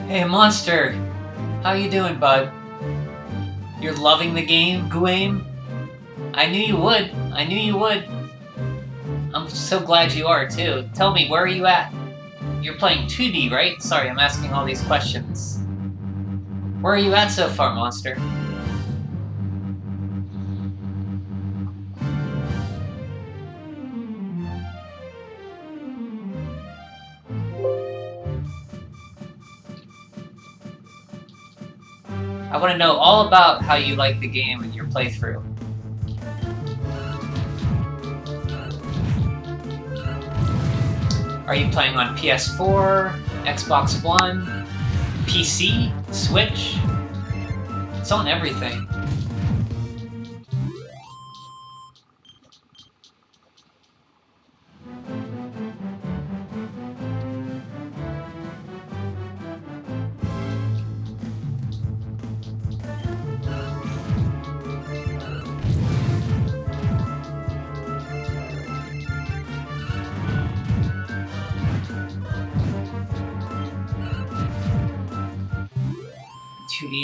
Hey, Monster! How you doing, bud? You're loving the game, Guame? I knew you would. I knew you would. I'm so glad you are, too. Tell me, where are you at? You're playing 2D, right? Sorry, I'm asking all these questions. Where are you at so far, Monster? I want to know all about how you like the game and your playthrough. Are you playing on PS4, Xbox One, PC, Switch? It's on everything.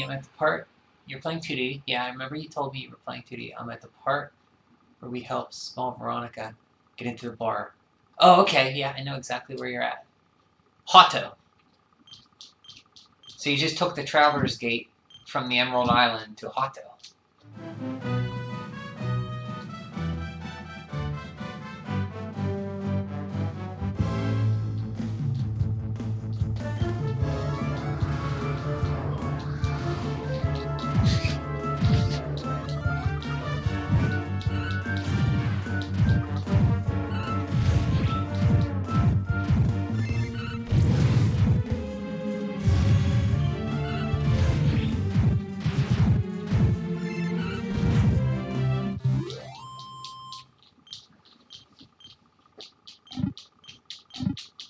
I'm at the part. You're playing 2D. Yeah, I remember you told me you were playing 2D. I'm at the part where we help small Veronica get into the bar. Oh, okay. Yeah, I know exactly where you're at. Hotto. So you just took the Traveler's Gate from the Emerald Island to Hotto.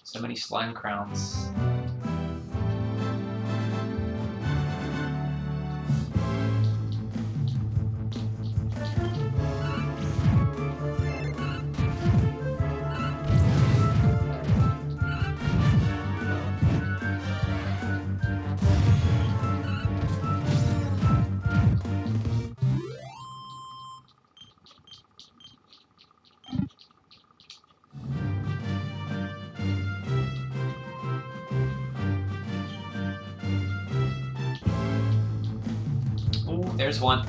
So many slime crowns. Ooh, there's one.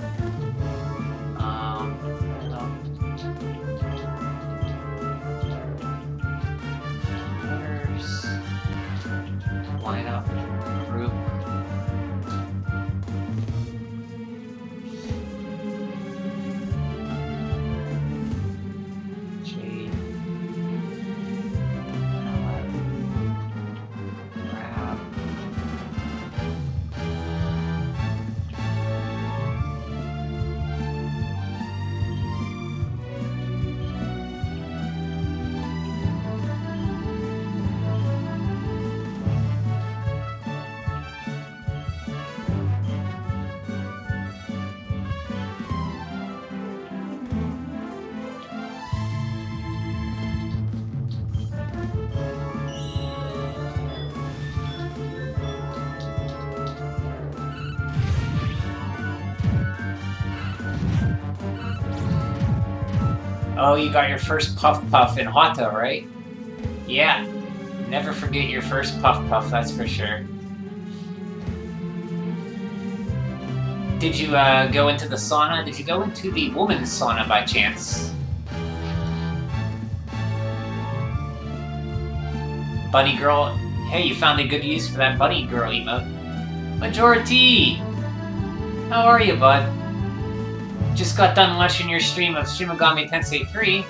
Line up, group. Jade. Grab. Oh, you got your first Puff Puff in Hotto, right? Yeah. Never forget your first Puff Puff, that's for sure. Did you go into the sauna? Did you go into the woman's sauna by chance? Bunny Girl. Hey, you found a good use for that Bunny Girl emote. Majority! How are you, bud? Just got done watching your stream of Shin Megami Tensei 3.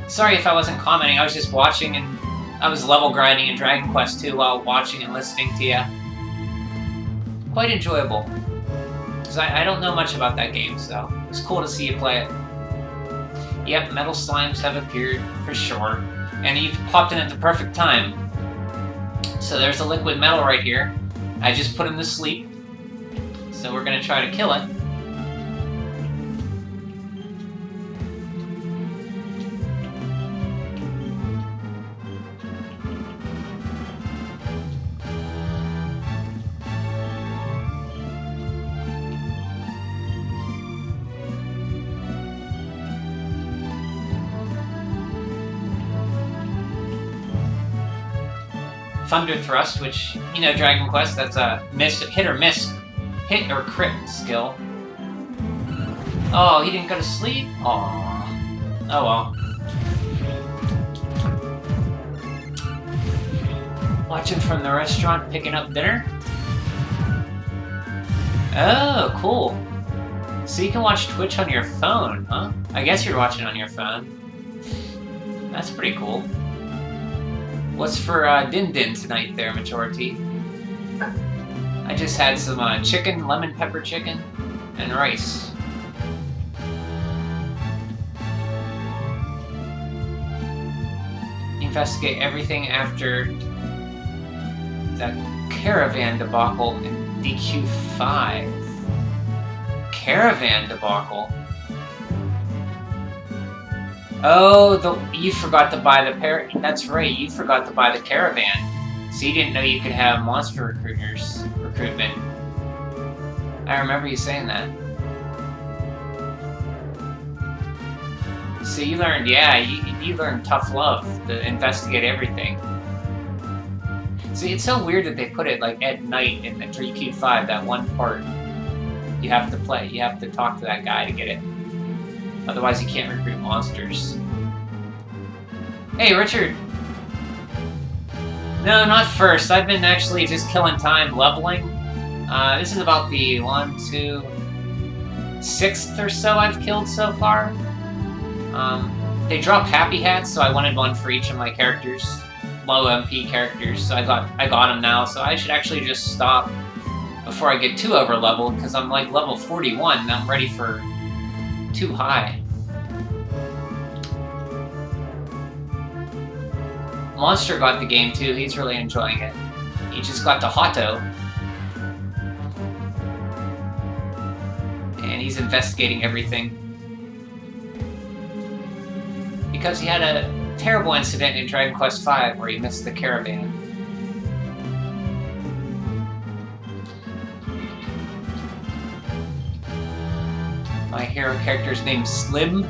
Sorry if I wasn't commenting, I was just watching and I was level grinding in Dragon Quest 2 while watching and listening to you. Quite enjoyable. Because I don't know much about that game, so it was cool to see you play it. Yep, metal slimes have appeared, for sure. And you've popped in at the perfect time. So there's a liquid metal right here. I just put him to sleep. So we're going to try to kill it. Thunder Thrust, which, you know, Dragon Quest, that's a hit or miss, hit or crit skill. Oh, he didn't go to sleep? Aww. Oh well. Watching from the restaurant, picking up dinner? Oh, cool. So you can watch Twitch on your phone, huh? I guess you're watching on your phone. That's pretty cool. What's for Din Din tonight there, Majority? I just had some chicken, lemon pepper chicken, and rice. Investigate everything after that caravan debacle in DQ5. Caravan debacle? Oh, you forgot to buy the that's right, you forgot to buy the caravan. So you didn't know you could have monster recruitment. I remember you saying that. So you learned, yeah, you learned tough love to investigate everything. See, it's so weird that they put it like at night in the DQ5, that one part. You have to play, you have to talk to that guy to get it. Otherwise you can't recruit monsters. Hey, Richard! No, not first. I've been actually just killing time leveling. This is about the 6th or so I've killed so far. They drop happy hats, so I wanted one for each of my characters. Low MP characters, so I got them now, so I should actually just stop before I get too over leveled, because I'm like level 41 and I'm ready for too high. Monster got the game too, he's really enjoying it. He just got to Hato. And he's investigating everything. Because he had a terrible incident in Dragon Quest V where he missed the caravan. My hero character's named Slim.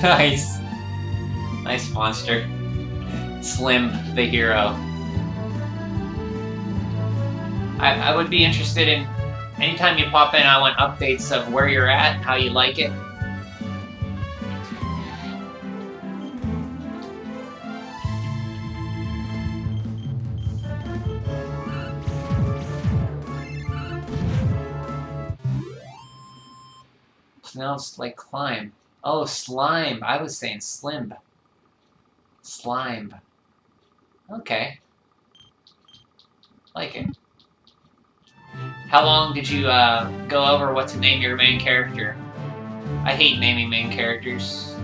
Nice. Nice monster. Slim, the hero. I would be interested in, anytime you pop in, I want updates of where you're at, how you like it. Smells like climb. Oh, slime. I was saying slim. Slime. Okay. Like it. How long did you go over what to name your main character? I hate naming main characters.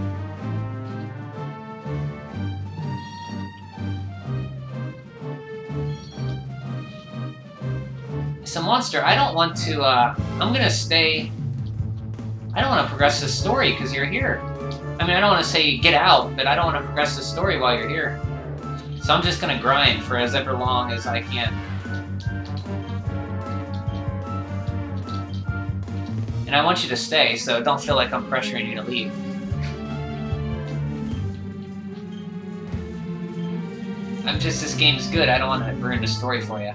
It's a monster. I don't want to, I'm gonna stay. I don't want to progress the story because you're here. I mean, I don't want to say get out, but I don't want to progress the story while you're here. So I'm just gonna grind for as ever long as I can. And I want you to stay, so don't feel like I'm pressuring you to leave. This game's good, I don't want to ruin the story for you.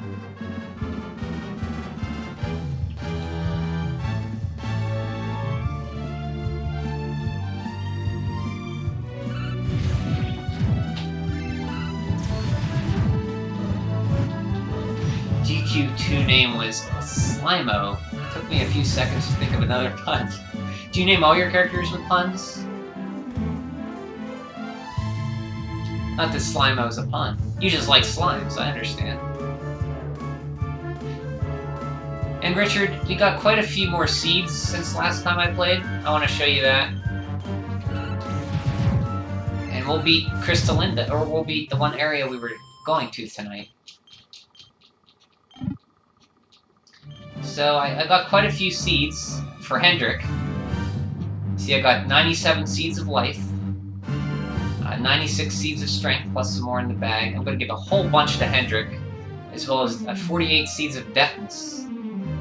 DQ2 name was Slimo. It took me a few seconds to think of another pun. Do you name all your characters with puns? Not that Slimo's a pun. You just like slimes, I understand. And Richard, you got quite a few more seeds since last time I played. I want to show you that. And we'll beat Crystalinda, or we'll beat the one area we were going to tonight. So I got quite a few seeds for Hendrik. See, I got 97 seeds of life, 96 seeds of strength, plus some more in the bag. I'm going to give a whole bunch to Hendrik, as well as 48 seeds of deafness.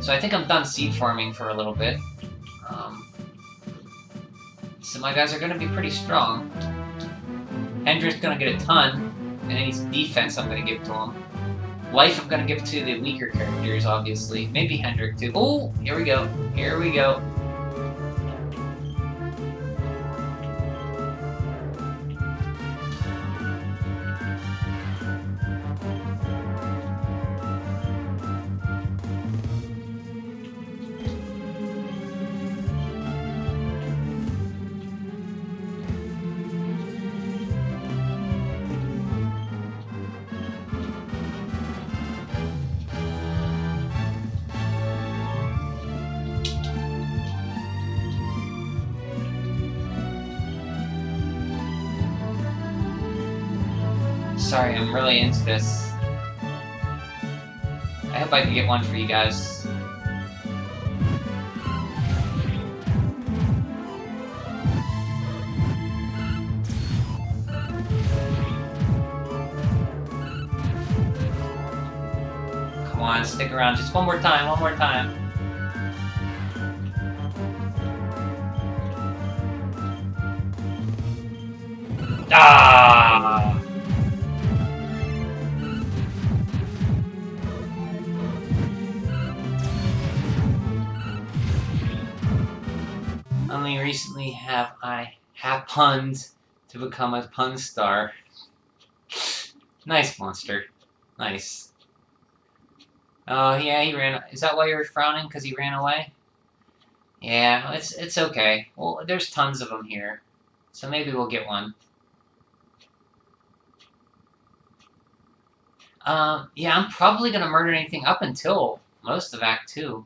So I think I'm done seed farming for a little bit. So my guys are going to be pretty strong. Hendrik's going to get a ton, and then his defense I'm going to give to him. Life I'm gonna give to the weaker characters, obviously. Maybe Hendrik too. Oh, here we go. Here we go. Sorry, I'm really into this. I hope I can get one for you guys. Come on, stick around just one more time, one more time. Ah! Only recently have I happened to become a pun star. Nice, monster. Nice. Oh, yeah, he ran. Is that why you're frowning? Because he ran away? Yeah, it's okay. Well, there's tons of them here. So maybe we'll get one. Yeah, I'm probably going to murder anything up until most of Act 2.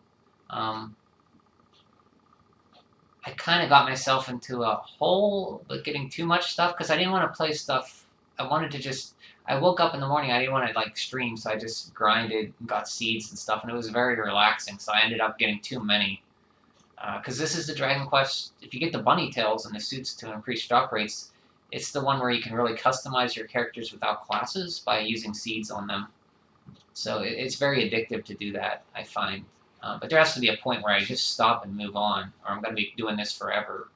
I kind of got myself into a hole with getting too much stuff because I didn't want to play stuff. I wanted to just... I woke up in the morning, I didn't want to like stream, so I just grinded and got seeds and stuff, and it was very relaxing, so I ended up getting too many. Because this is the Dragon Quest, if you get the bunny tails and the suits to increase drop rates, it's the one where you can really customize your characters without classes by using seeds on them. So it's very addictive to do that, I find. But there has to be a point where I just stop and move on, or I'm going to be doing this forever.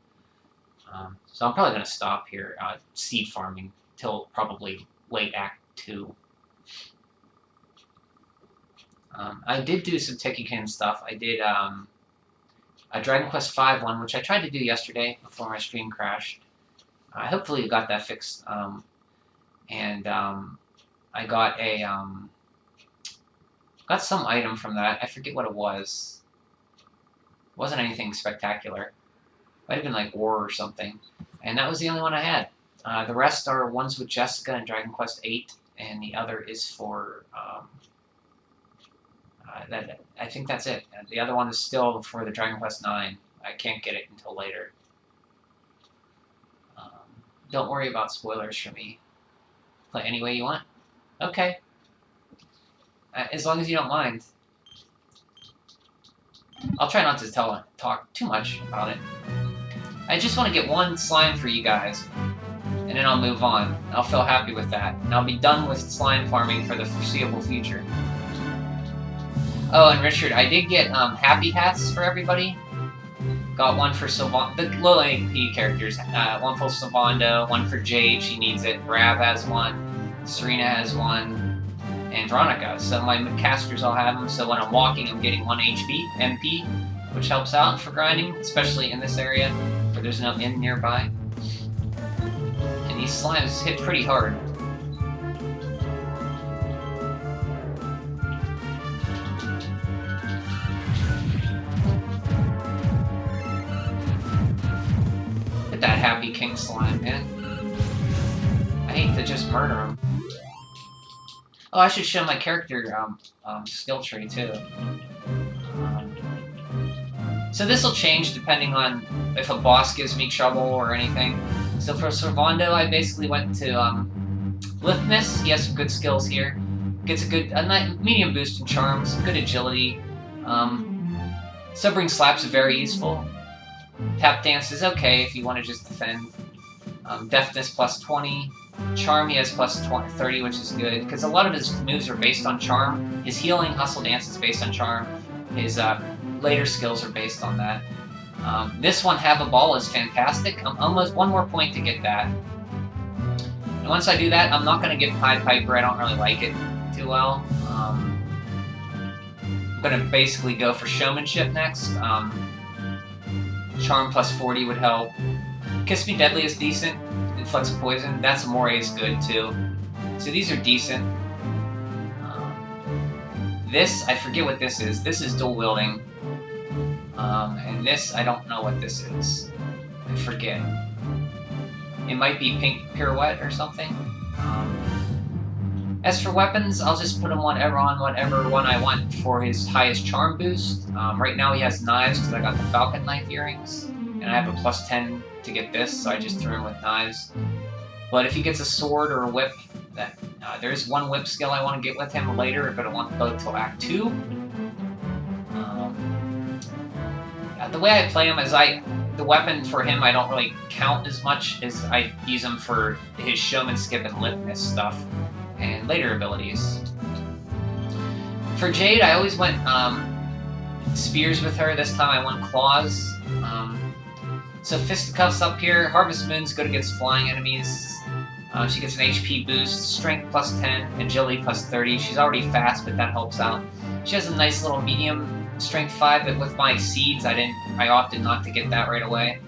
So I'm probably going to stop here, seed farming, till probably late Act 2. I did do some Tekken stuff. I did a Dragon Quest V one, which I tried to do yesterday before my stream crashed. Hopefully you got that fixed. I got a... got some item from that. I forget what it was. It wasn't anything spectacular. Might have been like War or something. And that was the only one I had. The rest are ones with Jessica and Dragon Quest VIII, and the other is for... I think that's it. The other one is still for the Dragon Quest IX. I can't get it until later. Don't worry about spoilers for me. Play any way you want. Okay. As long as you don't mind. I'll try not to talk too much about it. I just want to get one slime for you guys, and then I'll move on. I'll feel happy with that, and I'll be done with slime farming for the foreseeable future. Oh, and Richard, I did get happy hats for everybody. Got one for Sylvan, the low AP characters. One for Sylvando, one for Jade, she needs it. Brav has one, Serena has one, and Veronica. So my casters all have them, so when I'm walking I'm getting 1 MP, which helps out for grinding, especially in this area where there's no inn nearby. And these slimes hit pretty hard. Look at that happy king slime, man. I hate to just murder him. Oh, I should show my character skill tree too. So this will change depending on if a boss gives me trouble or anything. So for Servando, I basically went to Lithmus. He has some good skills here. Gets a medium boost in charms, good agility. Sobering Slap's very useful. Tap Dance is okay if you want to just defend. Deafness plus 20. Charm he has plus 30, which is good, because a lot of his moves are based on Charm. His healing Hustle Dance is based on Charm. His later skills are based on that. This one, Have a Ball, is fantastic. Almost one more point to get that. And once I do that, I'm not going to give Pied Piper. I don't really like it too too well. I'm gonna basically go for showmanship next. Charm plus 40 would help. Kiss Me Deadly is decent. Inflicts poison. That's Amore is good too. So these are decent. This, I forget what this is. This is dual wielding. And this, I don't know what this is. I forget. It might be Pink Pirouette or something. As for weapons, I'll just put him on whatever one I want for his highest charm boost. Right now he has knives because I got the Falcon Knife earrings, and I have a plus 10 to get this, so I just threw him with knives. But if he gets a sword or a whip, there's one whip skill I want to get with him later, but I want to go till Act 2. The way I play him is the weapon for him I don't really count as much as I use him for his showmanship and limpness stuff and later abilities. For Jade, I always went spears with her. This time I went claws. So fisticuffs up here. Harvest Moon's good against flying enemies. She gets an HP boost, strength plus 10, agility plus 30. She's already fast, but that helps out. She has a nice little medium strength 5, but with my seeds, I opted not to get that right away.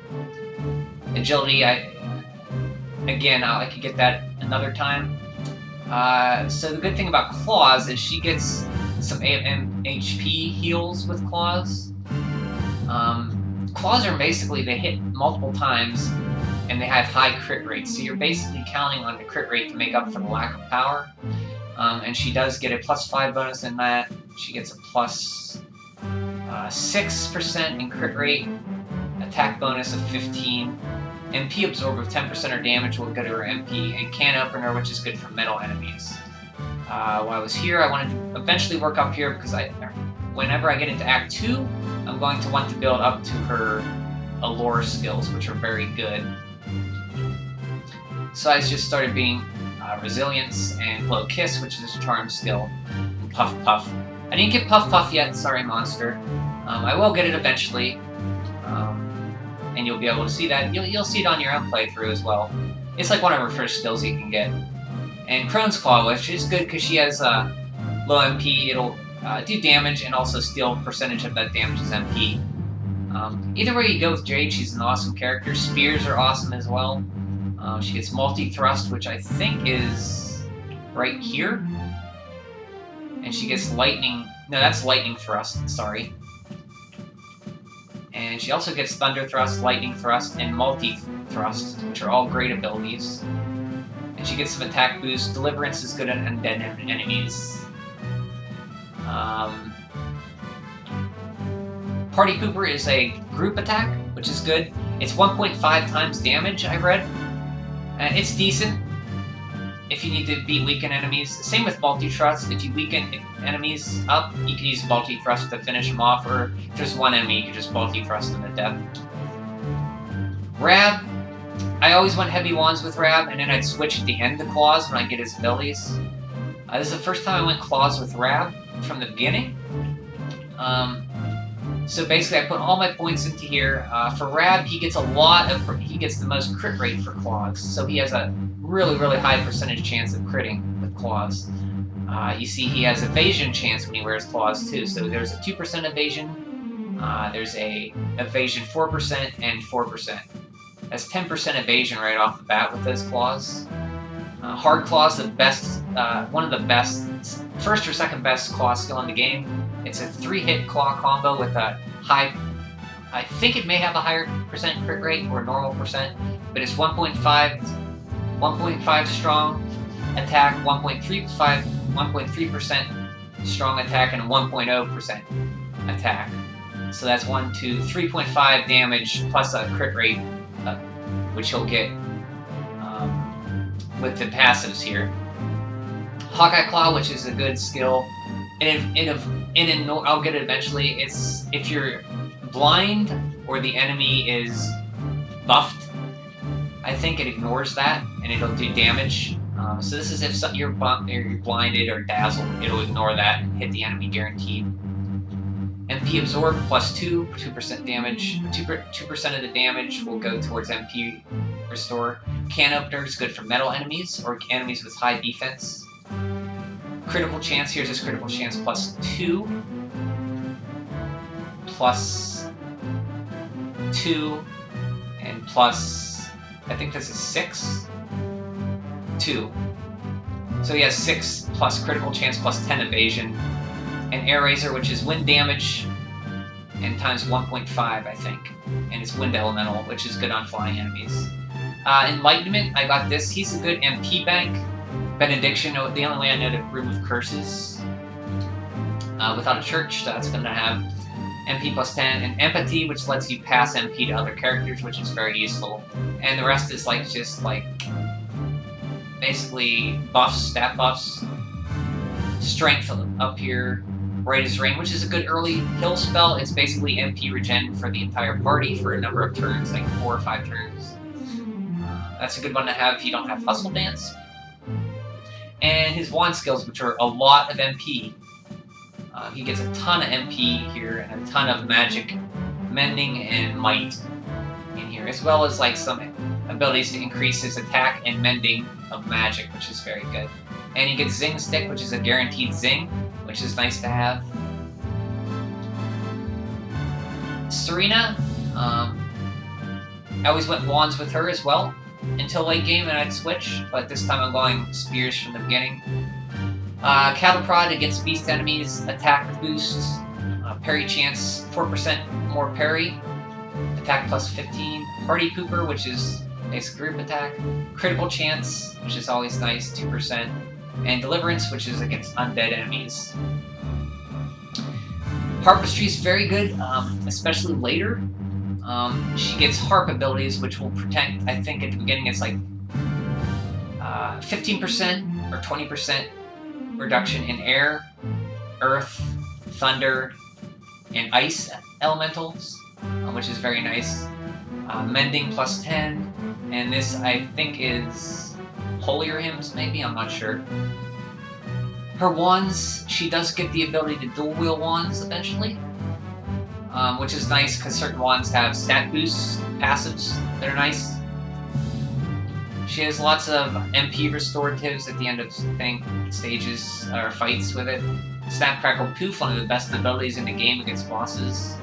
Agility, I could get that another time. So the good thing about claws is she gets some HP heals with claws. Claws are basically, they hit multiple times, and they have high crit rates, so you're basically counting on the crit rate to make up for the lack of power. And she does get a plus 5 bonus in that. She gets a plus 6% in crit rate, attack bonus of 15, MP absorb of 10% or damage will go to her MP, and can opener, which is good for metal enemies. While I was here, I wanted to eventually work up here because whenever I get into Act 2, I'm going to want to build up to her allure skills, which are very good. So I just started being Resilience and Blow Kiss, which is a charm skill, and Puff Puff. I didn't get Puff Puff yet, sorry monster. I will get it eventually, and you'll be able to see that. You'll see it on your own playthrough as well. It's like one of her first skills you can get. And Crone's Claw, which is good because she has low MP. It'll do damage and also steal percentage of that damage's MP. Either way you go with Jade, she's an awesome character. Spears are awesome as well. She gets multi-thrust, which I think is right here. And she gets lightning... No, that's lightning thrust, sorry. And she also gets thunder thrust, lightning thrust, and multi-thrust, which are all great abilities. And she gets some attack boost. Deliverance is good on undead enemies. Party Pooper is a group attack, which is good. It's 1.5 times damage, I read. It's decent if you need to beat weakened enemies. Same with multi-thrust. If you weaken enemies up, you can use multi-thrust to finish them off, or if there's one enemy, you can just multi-thrust them to death. Rab, I always went heavy wands with Rab, and then I'd switch at the end to claws when I get his abilities. This is the first time I went claws with Rab from the beginning. So basically, I put all my points into here. For Rab, he gets the most crit rate for claws, so he has a really, really high percentage chance of critting with claws. You see, he has evasion chance when he wears claws too. So there's a 2% evasion. There's a evasion 4% and 4%. That's 10% evasion right off the bat with those claws. Hard Claw's the best, one of the best, first or second best claw skill in the game. It's a 3-hit claw combo with a high, I think it may have a higher percent crit rate or normal percent, but it's 1.5 strong attack, 1.3% strong attack, and 1.0% attack. So that's 3.5 damage plus a crit rate, which he'll get with the passives here. Hawkeye Claw, which is a good skill. I'll get it eventually. It's if you're blind or the enemy is buffed, I think it ignores that and it'll do damage. So this is if you're blinded or dazzled, it'll ignore that and hit the enemy guaranteed. MP Absorb plus 2% damage. 2% of the damage will go towards MP Restore. Can Opener is good for metal enemies or enemies with high defense. Critical chance, here's his critical chance plus 2. Plus 2. And plus, I think this is 6? 2. So he has 6 plus critical chance plus 10 evasion. And Air Razor, which is wind damage, and times 1.5, I think. And it's wind elemental, which is good on flying enemies. Enlightenment, I got this. He's a good MP bank. Benediction, the only way I know to remove curses without a church, so that's going to have MP plus 10. And Empathy, which lets you pass MP to other characters, which is very useful. And the rest is like just like basically buffs, stat buffs. Strength up here. Brightest Ring, which is a good early heal spell. It's basically MP regen for the entire party for a number of turns, like 4 or 5 turns. That's a good one to have if you don't have Hustle Dance. And his wand skills, which are a lot of MP. He gets a ton of MP here and a ton of magic, mending, and might in here, as well as like some abilities to increase his attack and mending of magic, which is very good. And he gets Zing Stick, which is a guaranteed zing, which is nice to have. Serena, I always went wands with her as well until late game, and I'd switch, but this time I'm going spears from the beginning. Cattle Prod against beast enemies, attack boost, parry chance, 4% more parry, attack plus 15. Party Pooper, which is basic group attack, critical chance, which is always nice, 2%. And Deliverance, which is against undead enemies. Harpistry is very good, especially later. She gets harp abilities, which will protect, I think at the beginning it's like 15% or 20% reduction in air, earth, thunder, and ice elementals, which is very nice. Mending plus 10, and this I think is Holier Hymns, maybe? I'm not sure. Her wands, she does get the ability to dual wield wands eventually, which is nice because certain wands have stat boosts, passives that are nice. She has lots of MP restoratives at the end of stages or fights with it. Snap Crackle Poof, one of the best abilities in the game against bosses.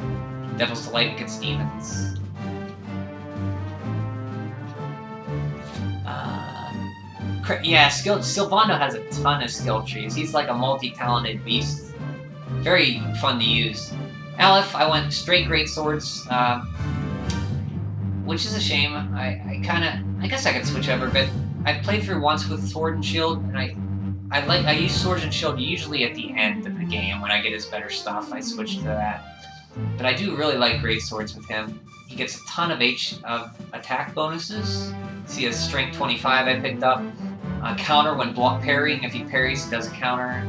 Devil's Delight against demons. Yeah, Sylvando has a ton of skill trees. He's like a multi-talented beast. Very fun to use. Aleph, I went straight great swords, which is a shame. I guess I could switch over, but I played through once with sword and shield, and I use sword and shield usually at the end of the game when I get his better stuff. I switch to that, but I do really like great swords with him. He gets a ton of attack bonuses. See, his strength 25 I picked up. Counter when parrying. If he parries, he does a counter.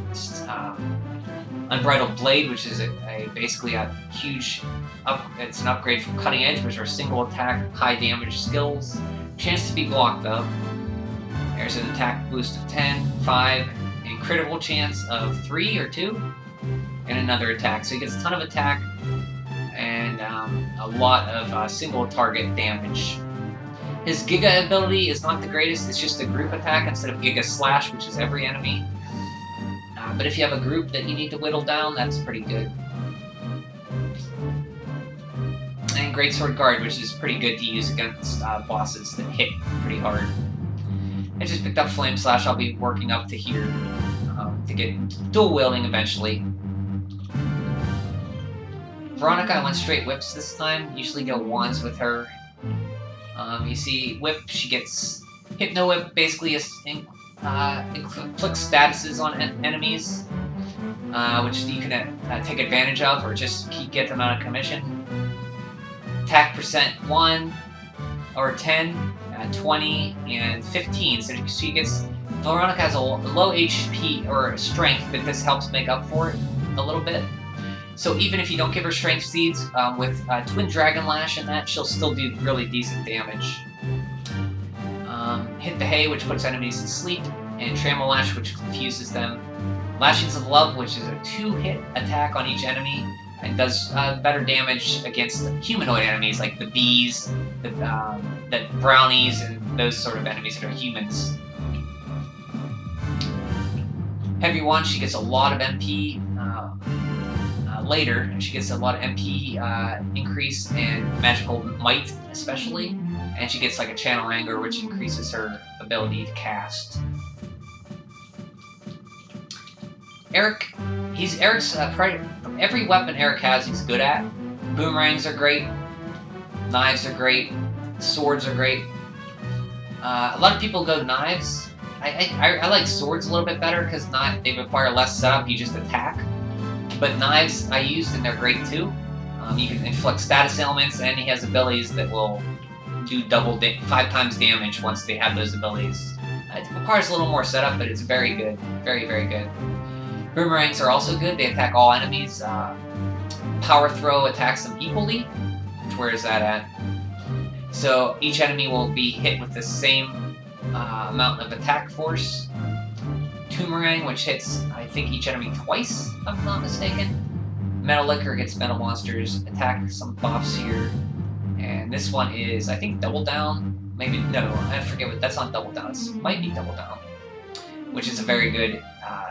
Unbridled Blade, which is basically a huge it's an upgrade from Cutting Edge, which are single attack, high damage skills. Chance to be blocked though. There's an attack boost of 10, 5, and critical chance of 3 or 2, and another attack. So he gets a ton of attack and a lot of single target damage. His Giga ability is not the greatest, it's just a group attack instead of Giga Slash, which is every enemy. But if you have a group that you need to whittle down, that's pretty good. And Greatsword Guard, which is pretty good to use against bosses that hit pretty hard. I just picked up Flame Slash, I'll be working up to here to get dual wielding eventually. Veronica, I went straight whips this time, usually go wands with her. You see, Whip, she gets Hypno Whip, basically inflicts statuses on enemies, which you can take advantage of or just get them out of commission. Attack percent 1 or 10, 20, and 15. So she gets. Veronica has a low HP or strength, but this helps make up for it a little bit. So even if you don't give her strength seeds, with Twin Dragon Lash and that, she'll still do really decent damage. Hit the Hay, which puts enemies to sleep, and Trammel Lash, which confuses them. Lashings of Love, which is a 2-hit attack on each enemy, and does better damage against humanoid enemies like the bees, the brownies, and those sort of enemies that are humans. Heavy 1, she gets a lot of MP later, and she gets a lot of MP increase and magical might, especially. And she gets like a channel anger, which increases her ability to cast. Eric, Eric's every weapon Eric has, he's good at. Boomerangs are great, knives are great, swords are great. A lot of people go knives. I like swords a little bit better because they require less setup. You just attack. But knives I used and they're great too. You can inflict status ailments, and he has abilities that will do 5 times damage once they have those abilities. It requires a little more setup, but it's very good. Very, very good. Boomerangs are also good. They attack all enemies. Power Throw attacks them equally. Where is that at? So each enemy will be hit with the same amount of attack force. Toomerang, which hits, I think, each enemy twice, if I'm not mistaken. Metal Liquor gets metal monsters, attack some buffs here. And this one is, I think, Double Down. Maybe, no, I forget what, that's not Double Down, it might be Double Down. Which is a very good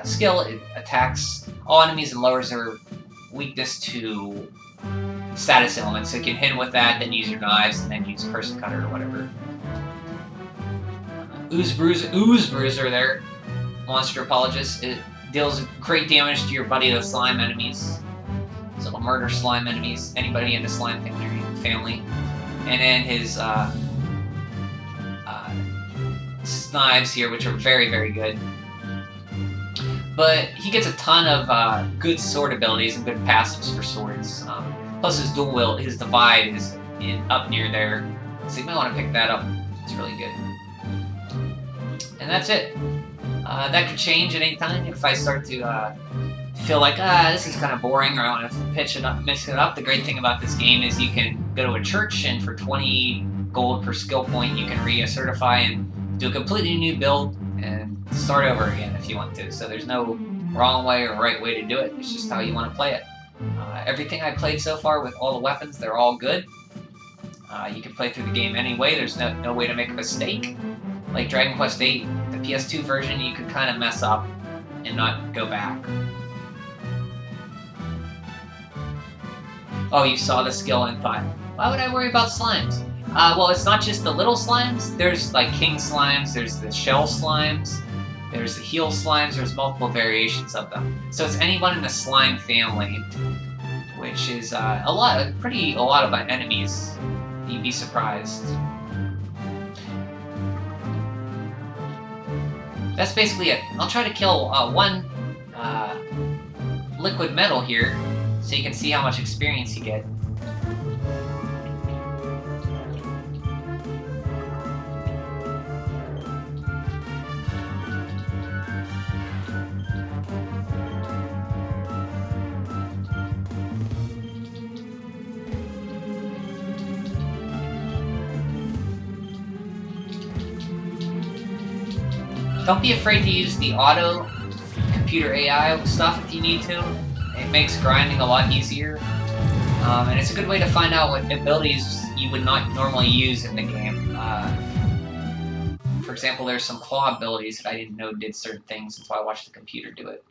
skill. It attacks all enemies and lowers their weakness to status elements. So you can hit them with that, then use your knives, and then use Person Cutter or whatever. Ooze Bruiser there. Monster Apologist. It deals great damage to your Buddy the Slime enemies. So it'll murder slime enemies, anybody in the slime family. And then his knives here, which are very, very good. But he gets a ton of good sword abilities and good passives for swords. Plus his dual wield, his divide is up near there. So you might want to pick that up. It's really good. And that's it. That could change at any time if I start to feel like, this is kind of boring, or I want to mix it up. The great thing about this game is you can go to a church, and for 20 gold per skill point, you can recertify and do a completely new build and start over again if you want to. So there's no wrong way or right way to do it. It's just how you want to play it. Everything I played so far with all the weapons, they're all good. You can play through the game any way. There's no way to make a mistake. Like Dragon Quest VIII, the PS2 version, you could kind of mess up and not go back. Oh, you saw the skill and thought, why would I worry about slimes? Well, it's not just the little slimes. There's like king slimes, there's the shell slimes, there's the heel slimes, there's multiple variations of them. So it's anyone in the slime family, which is a lot of enemies. You'd be surprised. That's basically it. I'll try to kill one liquid metal here, so you can see how much experience you get. Don't be afraid to use the auto computer AI stuff if you need to. It makes grinding a lot easier. And it's a good way to find out what abilities you would not normally use in the game. For example, there's some claw abilities that I didn't know did certain things, and so I watched the computer do it.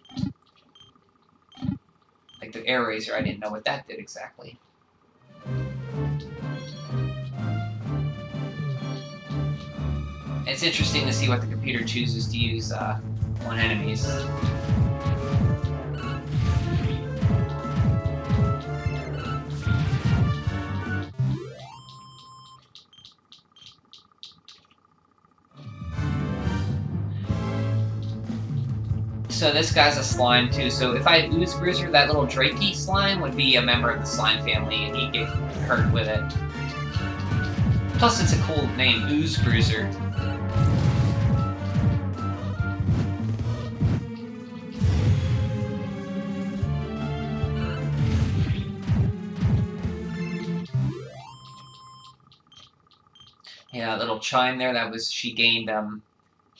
Like the air razor, I didn't know what that did exactly. It's interesting to see what the computer chooses to use on enemies. So this guy's a slime too, so if I had Ooze Bruiser, that little Drakey slime would be a member of the slime family, and he'd get hurt with it. Plus it's a cool name, Ooze Bruiser. Yeah, that little chime there, she gained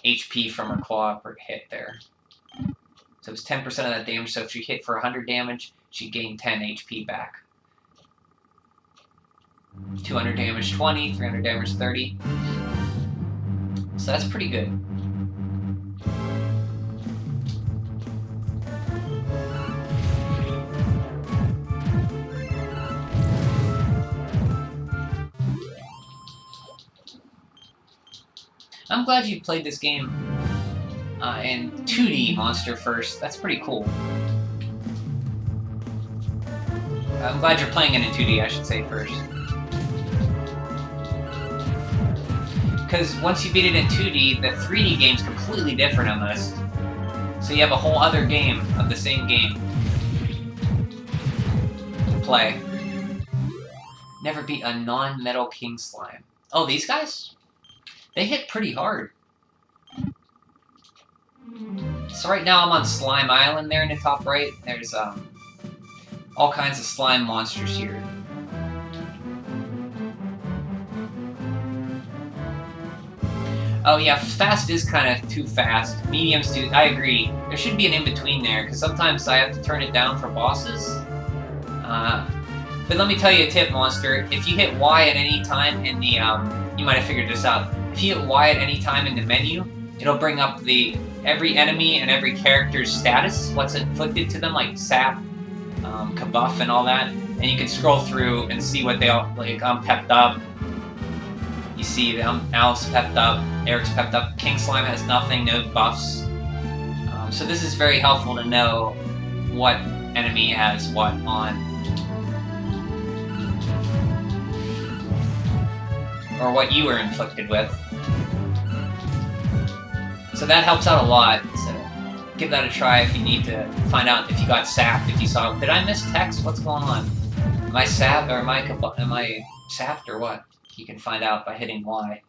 HP from her claw per hit there. So it was 10% of that damage, so if she hit for 100 damage, she gained 10 HP back. 200 damage, 20, 300 damage, 30. So that's pretty good. I'm glad you played this game in 2D Monster first. That's pretty cool. I'm glad you're playing it in 2D, I should say, first. Because once you beat it in 2D, the 3D game's completely different on this. So you have a whole other game of the same game to play. Never beat a non-Metal King Slime. Oh, these guys? They hit pretty hard. So right now I'm on Slime Island there in the top right. There's all kinds of slime monsters here. Oh yeah, fast is kind of too fast. Medium's too... I agree. There should be an in-between there, because sometimes I have to turn it down for bosses. But let me tell you a tip, Monster. If you hit Y at any time in the... you might have figured this out. If you hit Y at any time in the menu, it'll bring up the every enemy and every character's status, what's inflicted to them, like sap, kabuff, and all that. And you can scroll through and see what they all... Like, I'm pepped up. You see, Alice pepped up, Eric's pepped up, King Slime has nothing, no buffs. So this is very helpful to know what enemy has what on. Or what you were inflicted with. So that helps out a lot. So give that a try if you need to find out if you got sapped, if you saw... Did I miss text? What's going on? Am I sapped, or am I sapped, or what? You can find out by hitting Y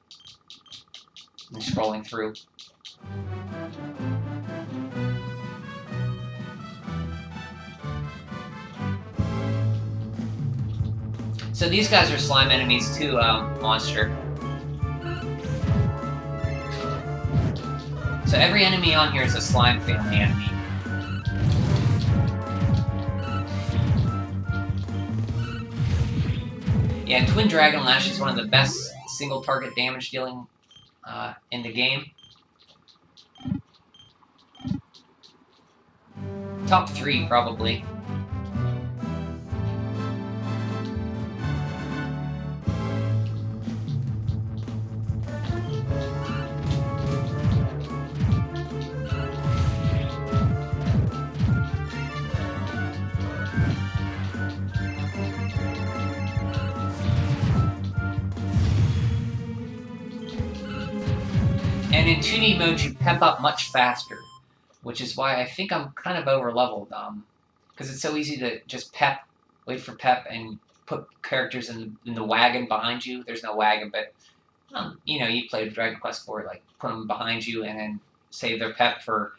and scrolling through. So these guys are slime enemies too, Monster. So every enemy on here is a slime family enemy. Yeah, and Twin Dragon Lash is one of the best single target damage dealing in the game. Top 3, probably. And in 2D mode, you pep up much faster, which is why I think I'm kind of over-leveled, because it's so easy to just pep, wait for pep, and put characters in the wagon behind you. There's no wagon, but, you know, you played Dragon Quest IV, like, put them behind you and then save their pep for,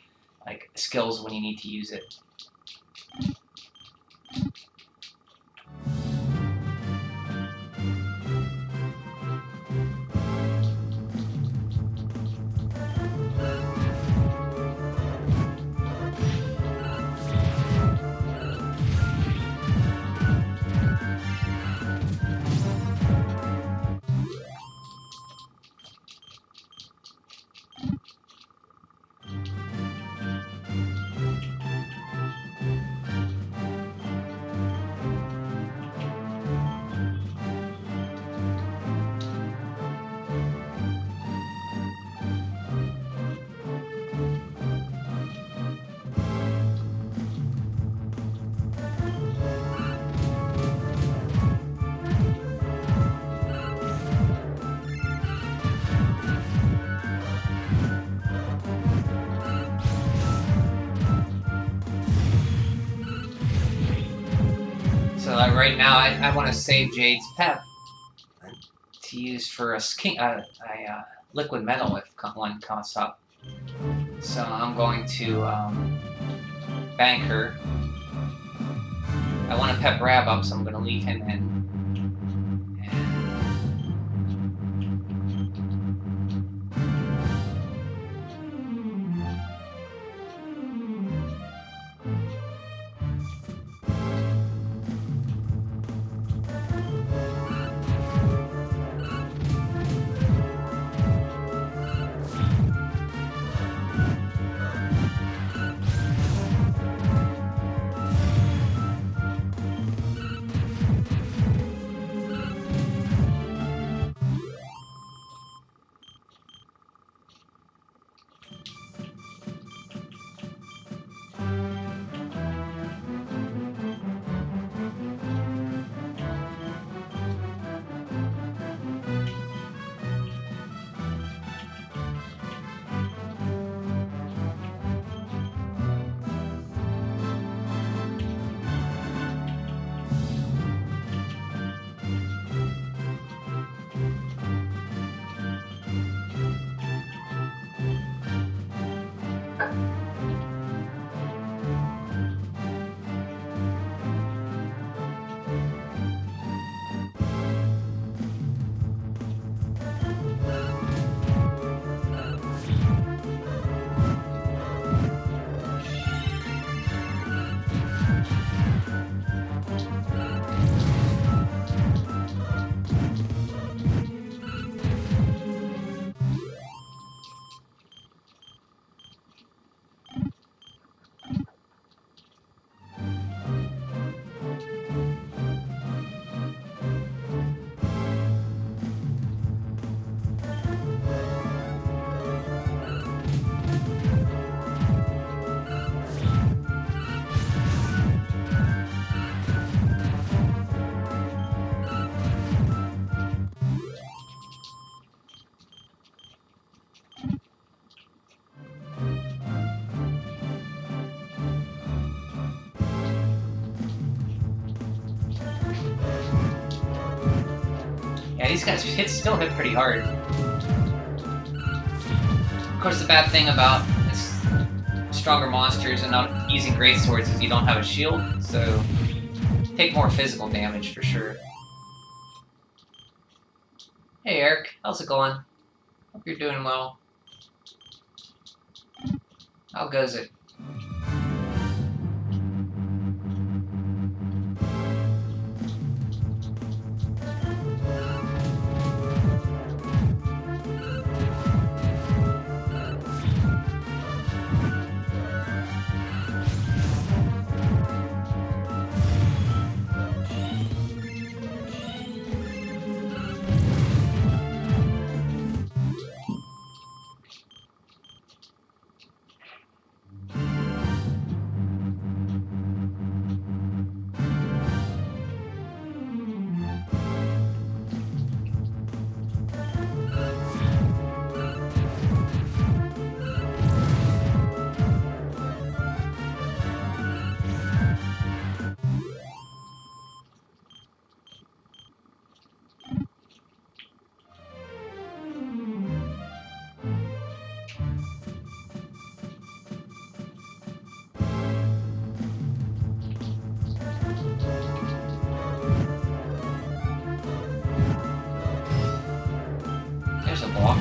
like, skills when you need to use it. So right now, I want to save Jade's pep to use for a liquid metal if one comes up. So I'm going to bank her. I want to pep Rab up, so I'm going to leave him in. Yeah, these guys still hit pretty hard. Of course, the bad thing about this stronger monsters and not using great swords is you don't have a shield, so take more physical damage for sure. Hey Eric, how's it going? Hope you're doing well. How goes it? There's a block.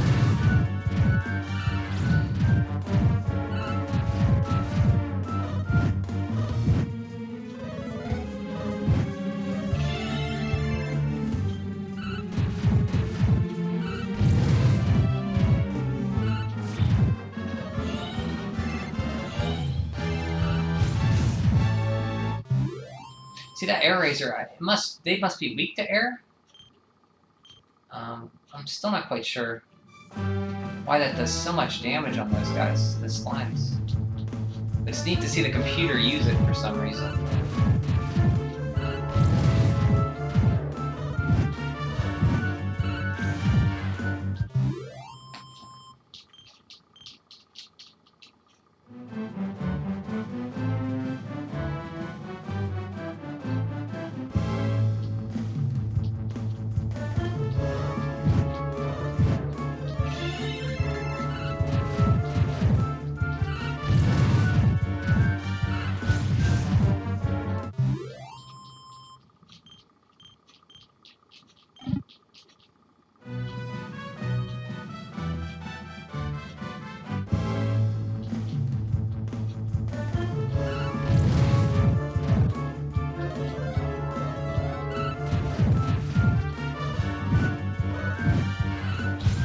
See that air razor? They must be weak to air. I'm still not quite sure why that does so much damage on those guys, the slimes. It's neat to see the computer use it for some reason.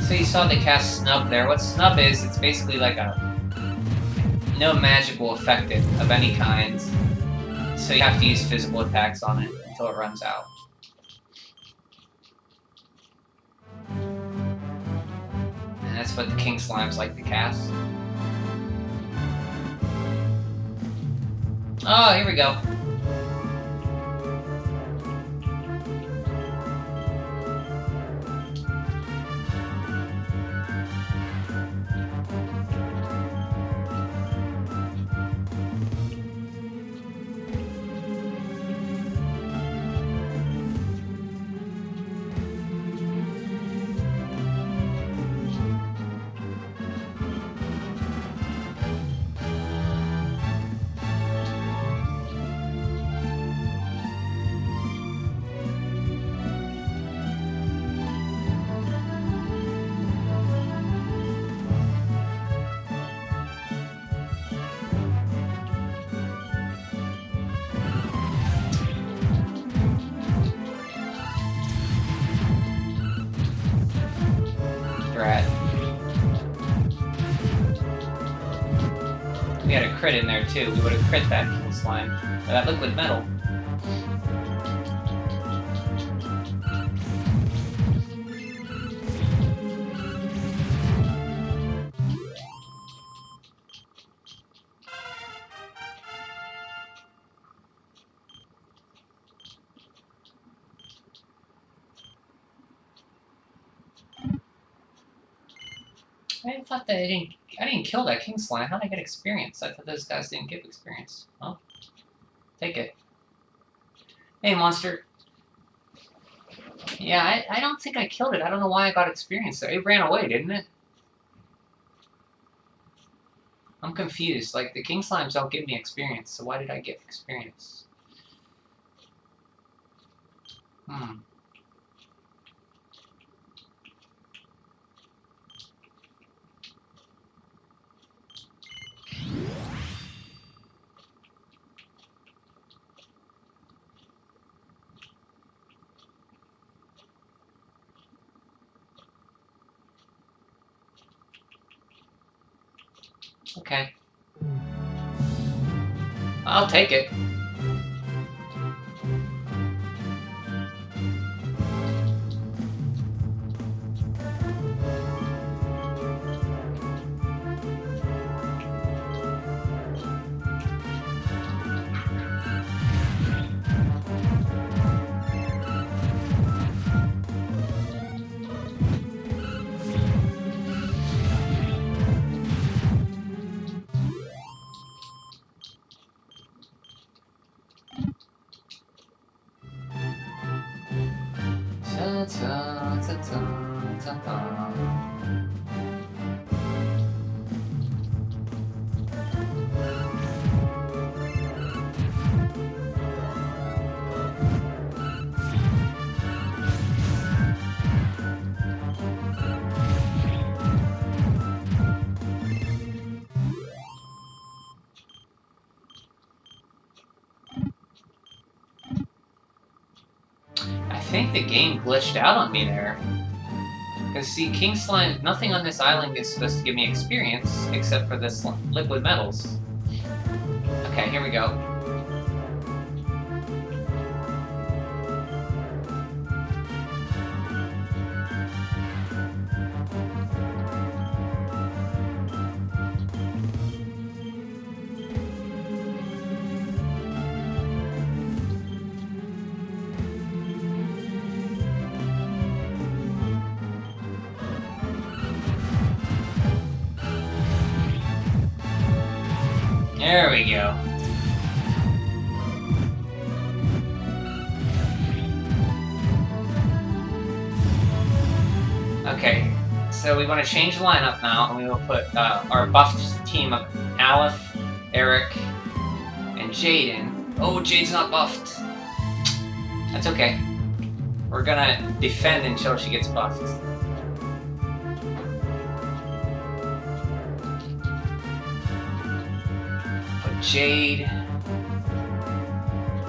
So you saw the cast Snub there. What Snub is, it's basically like no magical effect of any kind. So you have to use physical attacks on it until it runs out. And that's what the King Slimes like to cast. Oh, here we go. We had a crit in there too. We would have crit that King Slime. Or that liquid metal. I thought that I didn't kill that King Slime. How did I get experience? I thought those guys didn't give experience. Well, take it. Hey, monster. Yeah, I don't think I killed it. I don't know why I got experience there. It ran away, didn't it? I'm confused. Like, the king slimes don't give me experience, so why did I get experience? Okay. I'll take it. I think the game glitched out on me there. Because, see, King Slime, nothing on this island is supposed to give me experience except for this liquid metals. Okay, here we go. There we go. Okay, so we want to change the lineup now, and we will put our buffed team of Aleph, Eric, and Jade in. Oh, Jade's not buffed. That's okay. We're gonna defend until she gets buffed. Jade,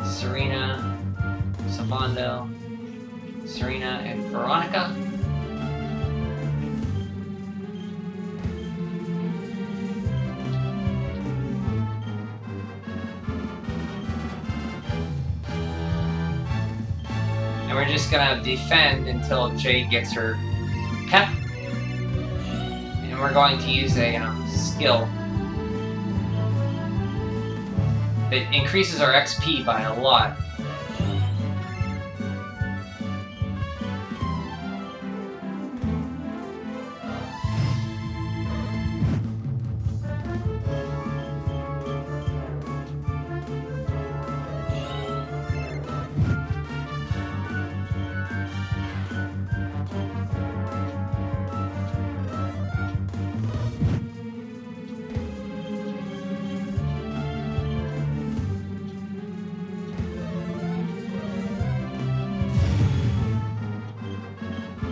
Serena, Savando, Serena, and Veronica. And we're just gonna defend until Jade gets her pep. And we're going to use a skill that increases our XP by a lot.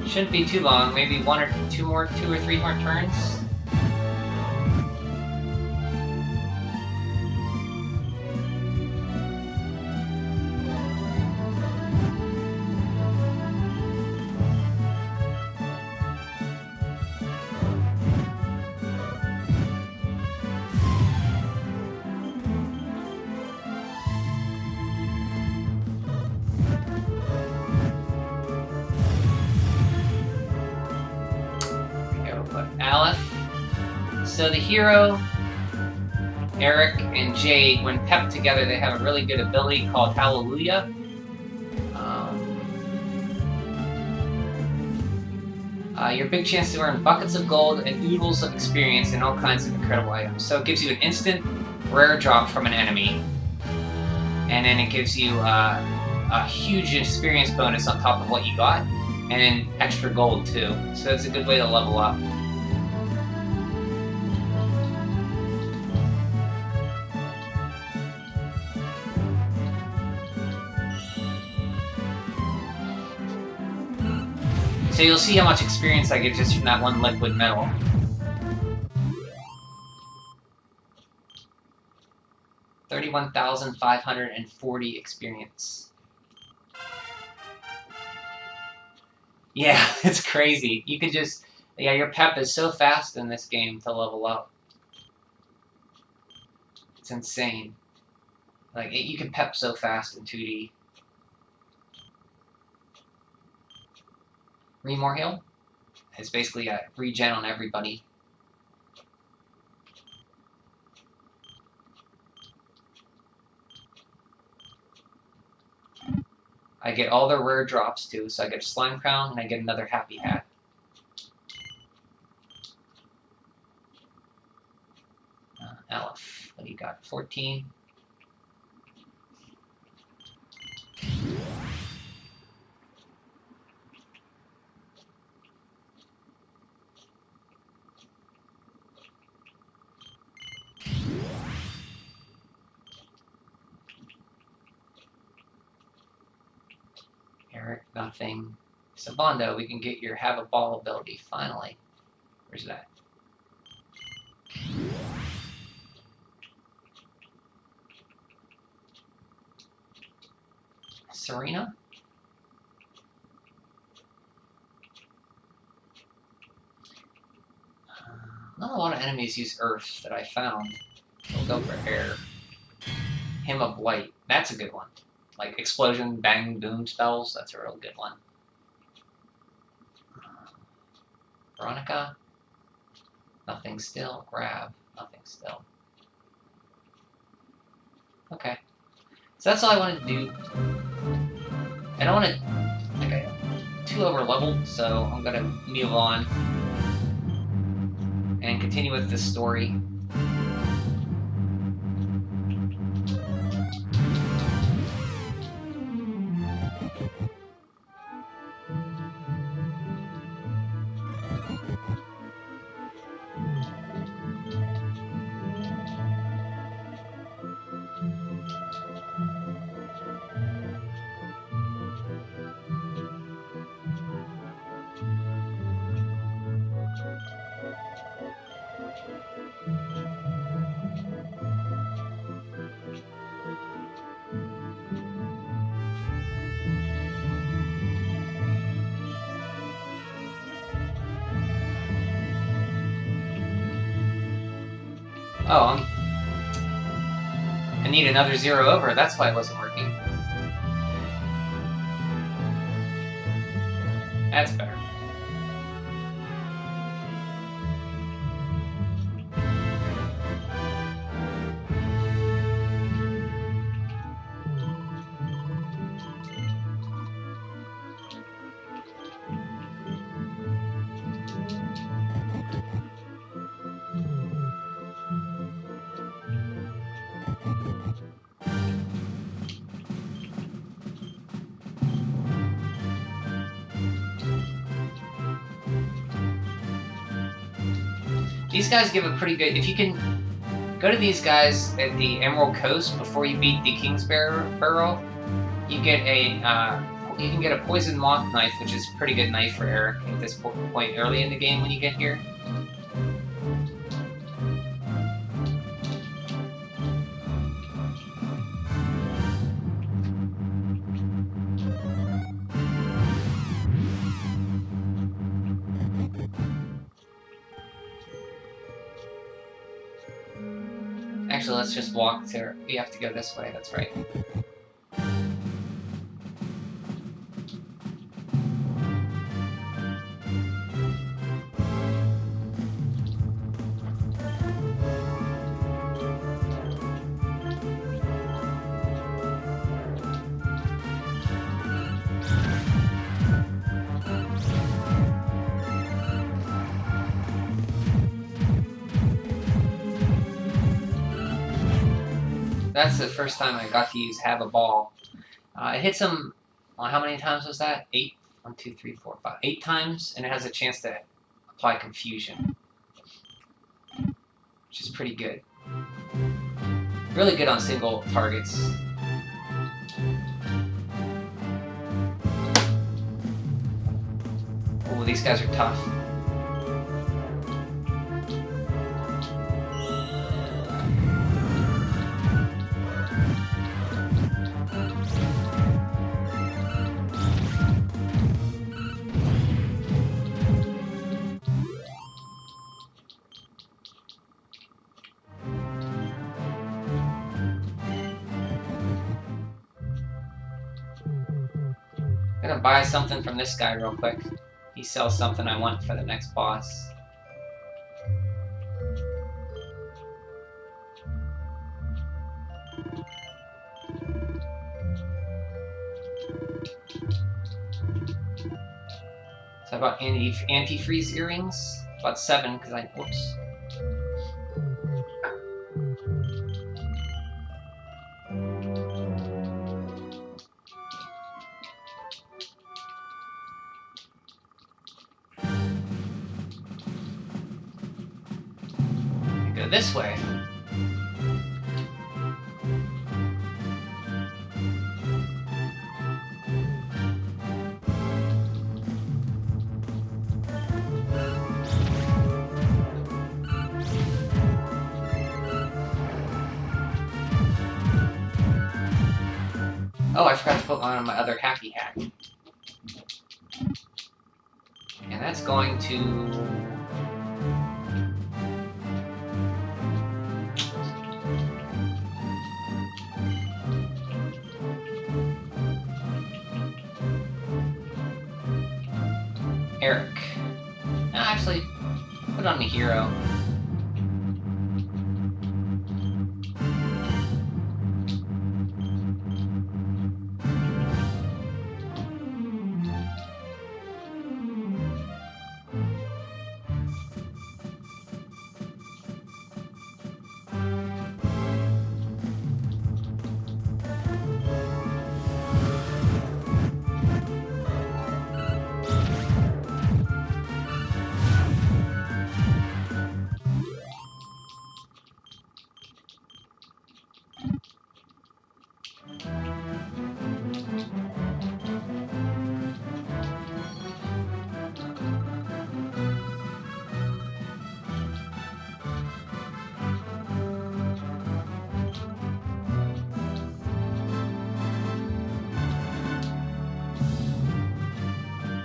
Shouldn't be too long, maybe two or three more turns. Aleph. So the hero, Eric, and Jade, when pepped together, they have a really good ability called Hallelujah. Your big chance to earn buckets of gold and oodles of experience and all kinds of incredible items. So it gives you an instant rare drop from an enemy. And then it gives you a huge experience bonus on top of what you got, and then extra gold too. So it's a good way to level up. So you'll see how much experience I get just from that one liquid metal. $31,540 experience. Yeah, it's crazy. You can just... Yeah, your pep is so fast in this game to level up. It's insane. Like, you can pep so fast in 2D. Remore Heal. It's basically a regen on everybody. I get all the rare drops too, so I get a Slime Crown and I get another Happy Hat. Aleph, what do you got? 14. Eric, nothing. Sabondo, we can get your Have a Ball ability, finally. Where's that? Serena? Not a lot of enemies use Earth that I found. We'll go for Air. Hymn of Light. That's a good one. Like Explosion, Bang, Boom spells. That's a real good one. Veronica. Nothing still. Grab. Nothing still. Okay. So that's all I wanted to do. I don't want to... Like, I'm too over leveled, so I'm going to move on and continue with the story. Oh, I need another 0 over. That's why it wasn't working. That's better. These guys give a pretty good... If you can go to these guys at the Emerald Coast before you beat the King's Barrow, you get a you can get a Poison Moth knife, which is a pretty good knife for Eric at this point early in the game when you get here. Actually, let's just walk to... We have to go this way, that's right. That's the first time I got to use Have a Ball. It hits him, well, how many times was that? 8? 1, 2, 3, 4, 5. 8 times, and it has a chance to apply confusion, which is pretty good. Really good on single targets. Oh, these guys are tough. I'm gonna buy something from this guy real quick. He sells something I want for the next boss. So I bought antifreeze earrings. About 7 because I whoops. Go this way. Oh, I forgot to put on my other hacky hack. And that's going to... Eric. No, actually, put on the hero.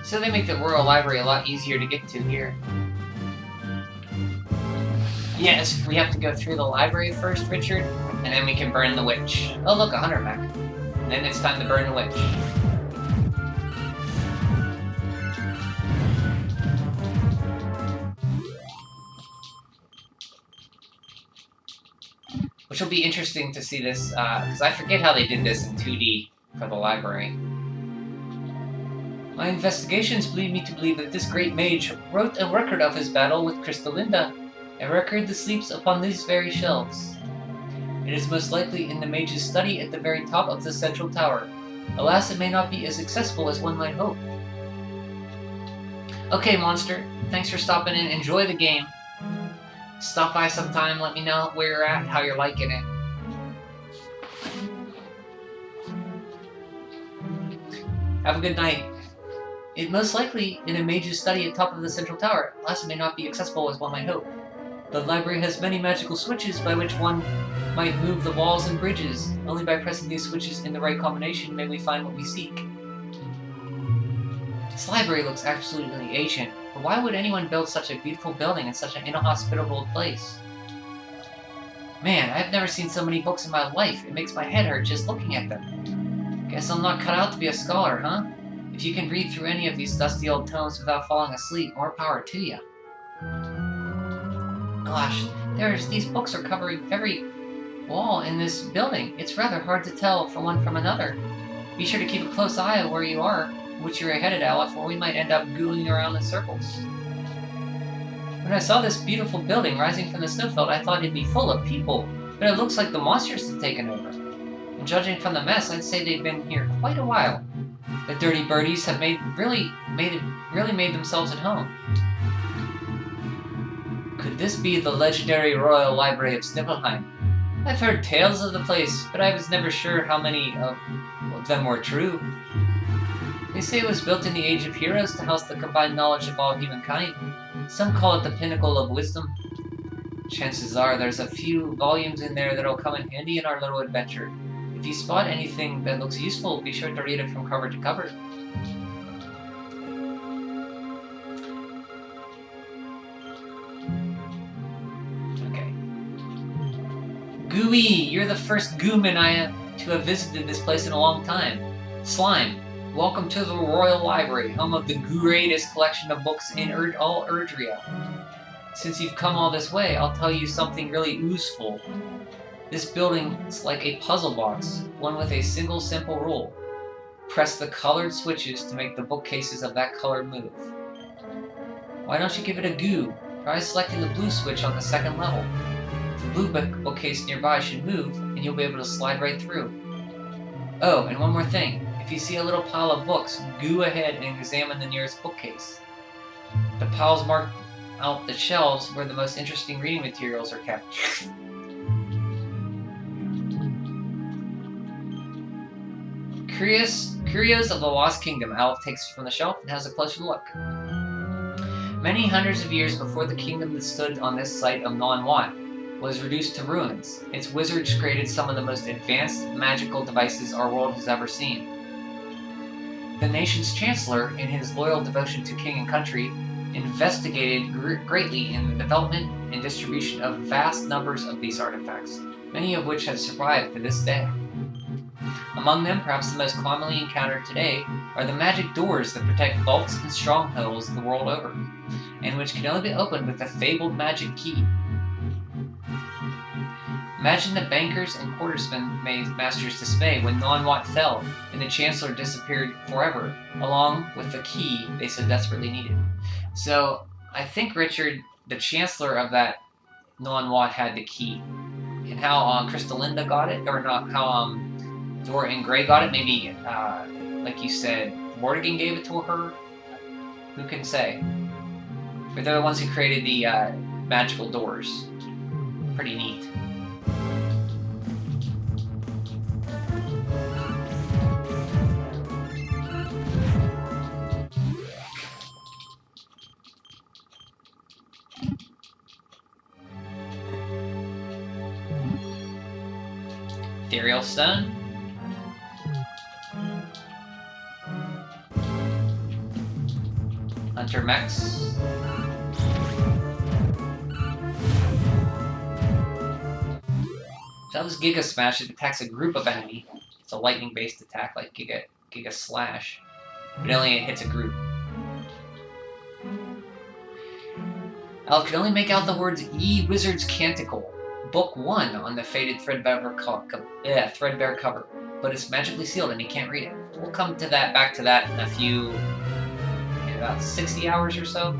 So they make the Royal Library a lot easier to get to here. Yes, we have to go through the library first, Richard, and then we can burn the witch. Oh look, a hunter mech. And then it's time to burn the witch. Which will be interesting to see this, because I forget how they did this in 2D for the library. My investigations lead me to believe that this great mage wrote a record of his battle with Crystalinda, a record that sleeps upon these very shelves. It is most likely in the mage's study at the very top of the central tower. Alas, it may not be as accessible as one might hope. Okay, Monster, thanks for stopping in. Enjoy the game. Stop by sometime, let me know where you're at, how you're liking it. Have a good night. It most likely in a mage's study at top of the central tower. Alas, it may not be accessible as one might hope. The library has many magical switches by which one might move the walls and bridges. Only by pressing these switches in the right combination may we find what we seek. This library looks absolutely ancient, but why would anyone build such a beautiful building in such an inhospitable place? Man, I've never seen so many books in my life. It makes my head hurt just looking at them. Guess I'm not cut out to be a scholar, huh? If you can read through any of these dusty old tomes without falling asleep, more power to you. Gosh, these books are covering every wall in this building. It's rather hard to tell one from another. Be sure to keep a close eye on where you are, which you're headed, Aleph, or we might end up gooling around in circles. When I saw this beautiful building rising from the snowfield, I thought it'd be full of people, but it looks like the monsters have taken over. And judging from the mess, I'd say they've been here quite a while. The dirty birdies have really made themselves at home. Could this be the legendary Royal Library of Snivelheim? I've heard tales of the place, but I was never sure how many of them were true. They say it was built in the Age of Heroes to house the combined knowledge of all humankind. Some call it the pinnacle of wisdom. Chances are there's a few volumes in there that'll come in handy in our little adventure. If you spot anything that looks useful, be sure to read it from cover to cover. Okay. Gooey, you're the first Gooman to have visited this place in a long time. Slime, welcome to the Royal Library, home of the greatest collection of books in all Erdrea. Since you've come all this way, I'll tell you something really useful. This building is like a puzzle box, one with a single simple rule. Press the colored switches to make the bookcases of that color move. Why don't you give it a go? Try selecting the blue switch on the second level. The blue bookcase nearby should move, and you'll be able to slide right through. Oh, and one more thing. If you see a little pile of books, go ahead and examine the nearest bookcase. The piles mark out the shelves where the most interesting reading materials are kept. Curios of the Lost Kingdom, Alf takes from the shelf and has a closer look. Many hundreds of years before the kingdom that stood on this site of Non Wat was reduced to ruins, its wizards created some of the most advanced magical devices our world has ever seen. The nation's chancellor, in his loyal devotion to king and country, investigated greatly in the development and distribution of vast numbers of these artifacts, many of which have survived to this day. Among them, perhaps the most commonly encountered today, are the magic doors that protect vaults and strongholds the world over, and which can only be opened with the fabled magic key. Imagine the bankers and quartersmen masters' dismay when Non Wat fell and the Chancellor disappeared forever, along with the key they so desperately needed. So, I think Richard, the Chancellor of that Non Wat, had the key. And how Crystalinda got it, or not, how Dora Gray got it, maybe, like you said, Vortigern gave it to her? Who can say? But they're the ones who created the magical doors. Pretty neat. Ethereal Stone. Hunter Mechs. That was Giga Smash. It attacks a group of enemy. It's a lightning-based attack like Giga Slash. But only it hits a group. Alf could only make out the words Ye Wizard's Canticle, Book 1 on the faded threadbare cover, but it's magically sealed and he can't read it. We'll come to that, back to that in about 60 hours or so.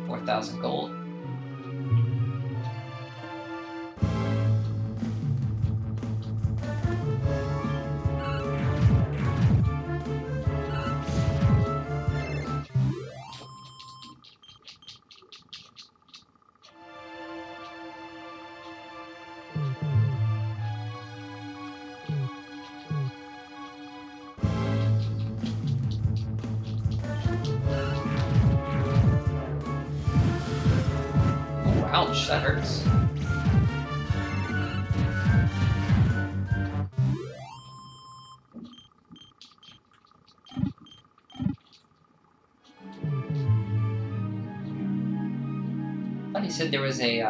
4,000 gold. Ouch, that hurts. I thought he said there was a,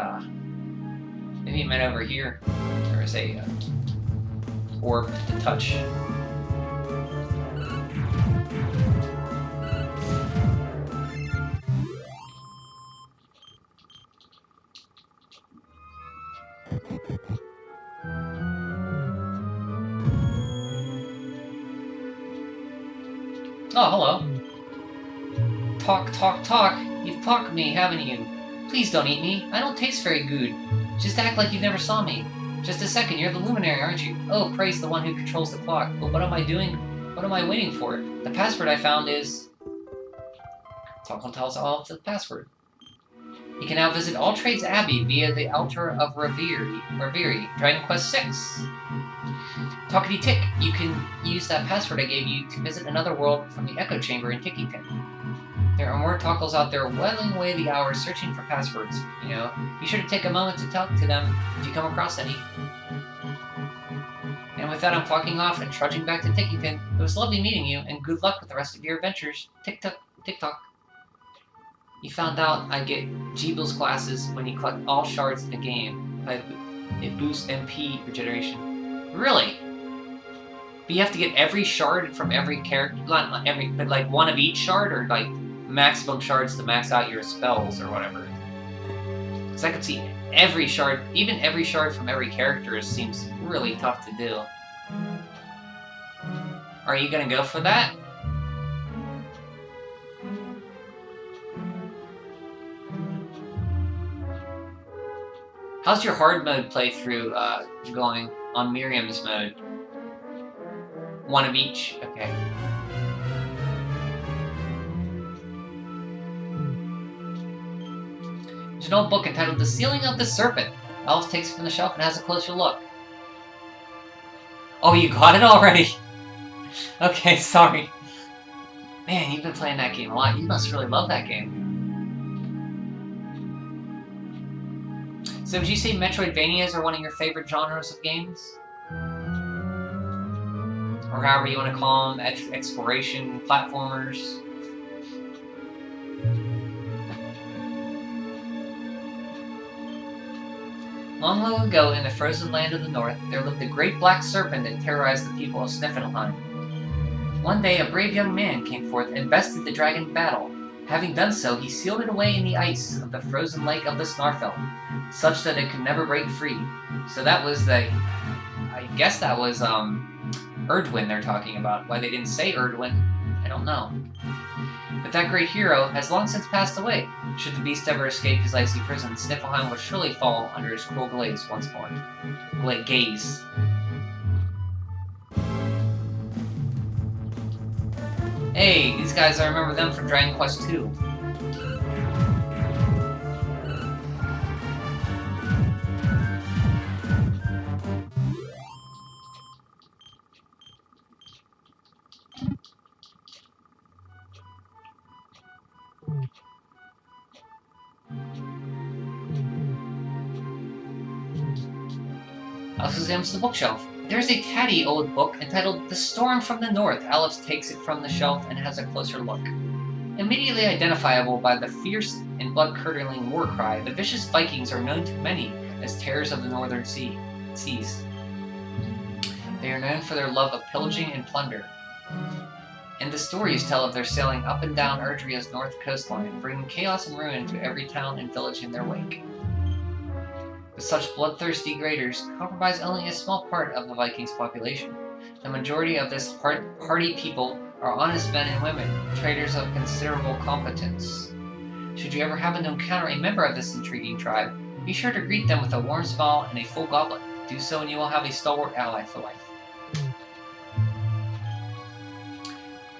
maybe he meant over here. There was a orb to touch. Oh, hello. Talk. You've talked me, haven't you? Please don't eat me. I don't taste very good. Just act like you never saw me. Just a second, you're the luminary, aren't you? Oh, praise the one who controls the clock. But what am I doing? What am I waiting for? The password I found is... Talcon tells all of the password. You can now visit All Trades Abbey via the Altar of Raviri, Dragon Quest VI. Talkity Tick, you can use that password I gave you to visit another world from the Echo Chamber in Ticky-Tin. There are more Talkals out there whittling away the hours searching for passwords, you know. Be sure to take a moment to talk to them if you come across any. And with that, I'm clocking off and trudging back to Ticky-Tin. It was lovely meeting you, and good luck with the rest of your adventures. Tick-tock, tick-tock. You found out I get Jeeble's glasses when you collect all shards in the game. It boosts MP regeneration. Really? But you have to get every shard from every character? Not every, but like one of each shard, or like maximum shards to max out your spells or whatever? Because I could see every shard, even every shard from every character seems really tough to do. Are you gonna go for that? How's your hard mode playthrough going on Miriam's mode? One of each? Okay. There's an old book entitled The Sealing of the Serpent. Alice takes it from the shelf and has a closer look. Oh, you got it already? Okay, sorry. Man, you've been playing that game a lot. You must really love that game. So would you say Metroidvanias are one of your favorite genres of games? Or however you want to call them, exploration, platformers? Long, long ago, in the frozen land of the north, there lived a great black serpent that terrorized the people of Sniffelheim. One day, a brave young man came forth and bested the dragon in battle. Having done so, he sealed it away in the ice of the frozen lake of the Snarfell, such that it could never break free. So that was the... I guess that was, Erdwin they're talking about. Why they didn't say Erdwin, I don't know. But that great hero has long since passed away. Should the beast ever escape his icy prison, Sniffelheim will surely fall under his cruel glaze once more. Gaze. Hey, these guys, I remember them from Dragon Quest II. Alice examines the bookshelf. There's a tatty old book entitled The Storm from the North. Alice takes it from the shelf and has a closer look. Immediately identifiable by the fierce and blood-curdling war cry, the vicious Vikings are known to many as terrors of the northern seas. They are known for their love of pillaging and plunder. And the stories tell of their sailing up and down Erdria's north coastline, bringing chaos and ruin to every town and village in their wake. But such bloodthirsty raiders comprise only a small part of the Vikings' population. The majority of this hardy people are honest men and women, traders of considerable competence. Should you ever happen to encounter a member of this intriguing tribe, be sure to greet them with a warm smile and a full goblet. Do so and you will have a stalwart ally for life.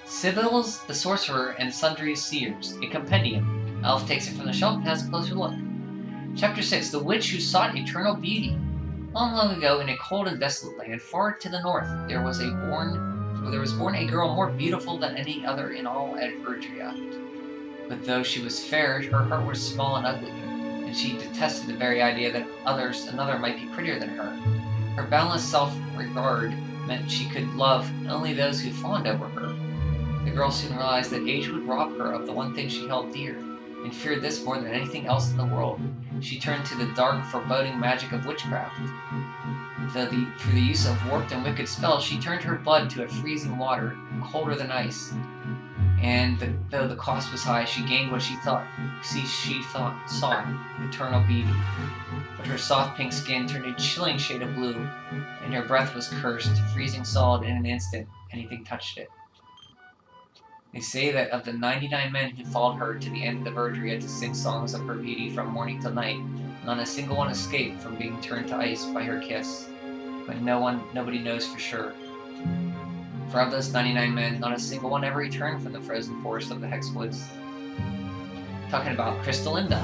Sibyl's the Sorcerer and Sundry Seers, a compendium. Elf takes it from the shelf and has a closer look. Chapter 6, The Witch Who Sought Eternal Beauty. Long, long ago, in a cold and desolate land far to the north, there was born a girl more beautiful than any other in all Erdria. But though she was fair, her heart was small and ugly, and she detested the very idea that another might be prettier than her. Her boundless self-regard meant she could love only those who fawned over her. The girl soon realized that age would rob her of the one thing she held dear, and feared this more than anything else in the world. She turned to the dark, foreboding magic of witchcraft. Through the use of warped and wicked spells, she turned her blood to a freezing water, colder than ice. And though the cost was high, she gained what she thought sought, eternal beauty. But her soft pink skin turned a chilling shade of blue, and her breath was cursed, freezing solid in an instant. Anything touched it. They say that of the 99 men who followed her to the end of Erdria to sing songs of her beauty from morning till night, Not a single one escaped from being turned to ice by her kiss, but nobody knows for sure. For of those 99 men, not a single one ever returned from the frozen forest of the Hex Woods. Talking about Crystalinda.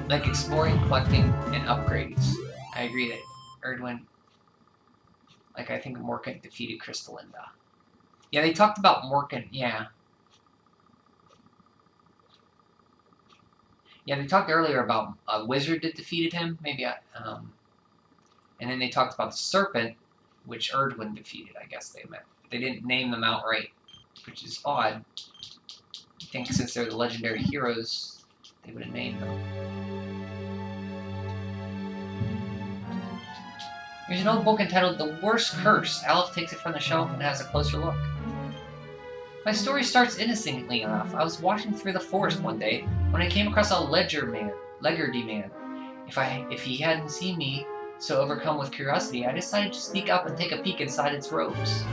Like exploring, collecting, and upgrades. I agree that Erdwin, like I think Morkant defeated Crystalinda. Yeah, they talked about Morkant, yeah. Yeah, they talked earlier about a wizard that defeated him, maybe, and then they talked about the serpent, which Erdwin defeated, I guess they meant. They didn't name them outright, which is odd. I think since they're the legendary heroes, they would have named them. There's an old book entitled The Worst Curse. Aleph takes it from the shelf and has a closer look. My story starts innocently enough. I was walking through the forest one day when I came across a Leggerdy man. If he hadn't seen me so overcome with curiosity, I decided to sneak up and take a peek inside its robes.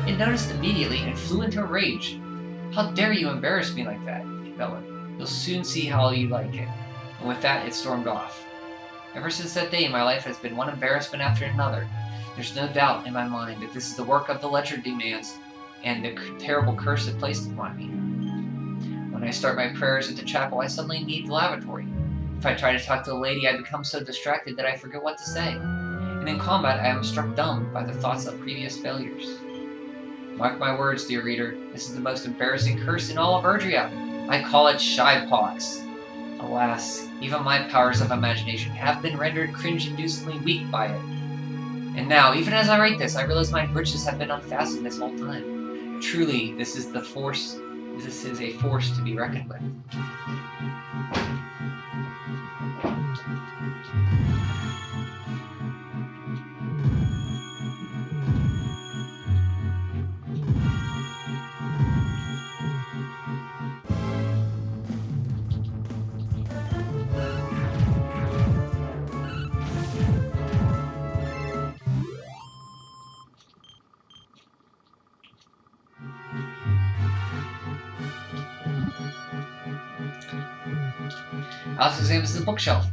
It noticed immediately and flew into a rage. How dare you embarrass me like that, it bellowed. You'll soon see how you like it. And with that, it stormed off. Ever since that day, my life has been one embarrassment after another. There's no doubt in my mind that this is the work of the Leggerdy Mans and the terrible curse it placed upon me. When I start my prayers at the chapel, I suddenly need the lavatory. If I try to talk to a lady, I become so distracted that I forget what to say. And in combat, I am struck dumb by the thoughts of previous failures. Mark my words, dear reader, this is the most embarrassing curse in all of Erdrea. I call it Shypox. Alas, even my powers of imagination have been rendered cringe-inducingly weak by it. And now, even as I write this, I realize my breeches have been unfastened this whole time. Truly, this is a force to be reckoned with. Alice examines the bookshelf.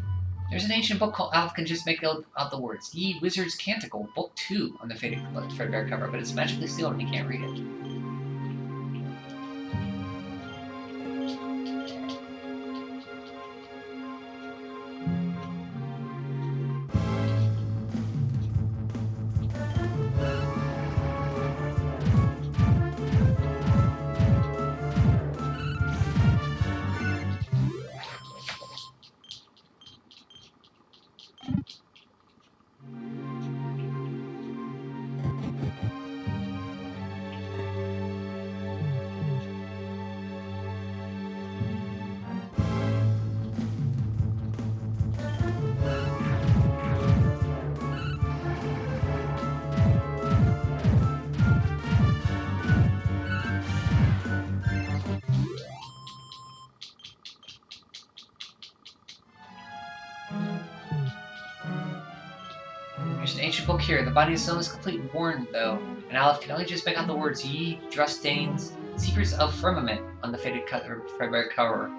There's an ancient book called Alice can just make out the words. Ye Wizard's Canticle, Book 2 on the faded threadbare cover, but it's magically sealed and you can't read it. There's an ancient book here. The body of stone is completely worn, though, and Aleph can only just make out the words Ye Drustain's Secrets of Firmament on the faded threadbare cover.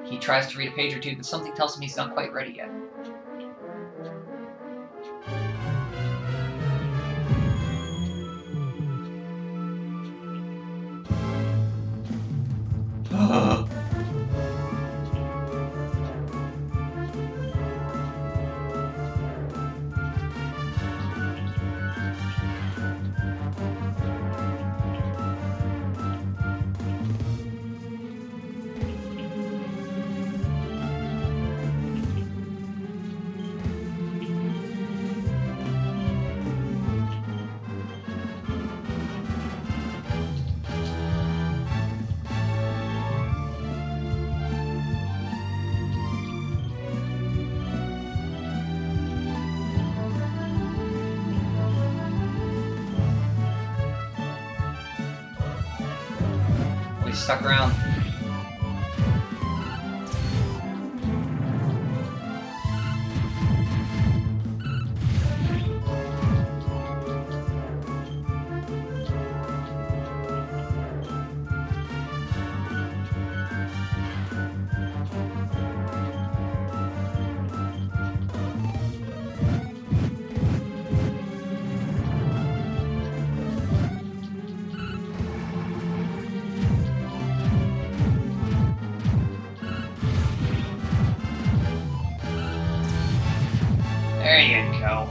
He tries to read a page or two, but something tells him he's not quite ready yet. Stuck around. There you go.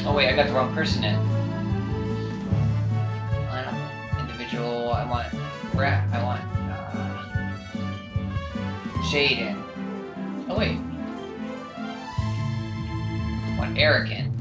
Oh wait, I got the wrong person in. I don't know. Individual, I want Brett, I want Jaden. Oh wait. I want Eric in.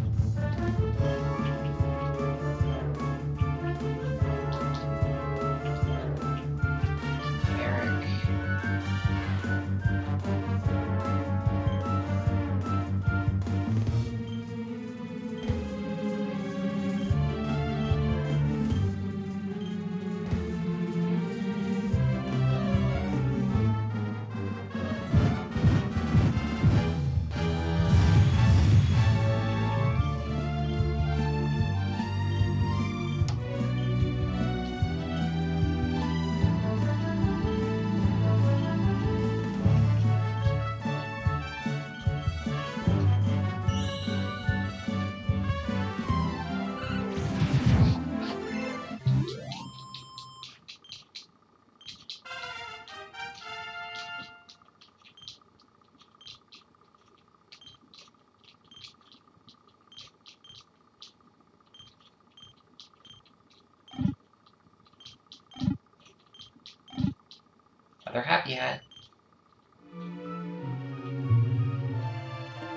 Another happy hat.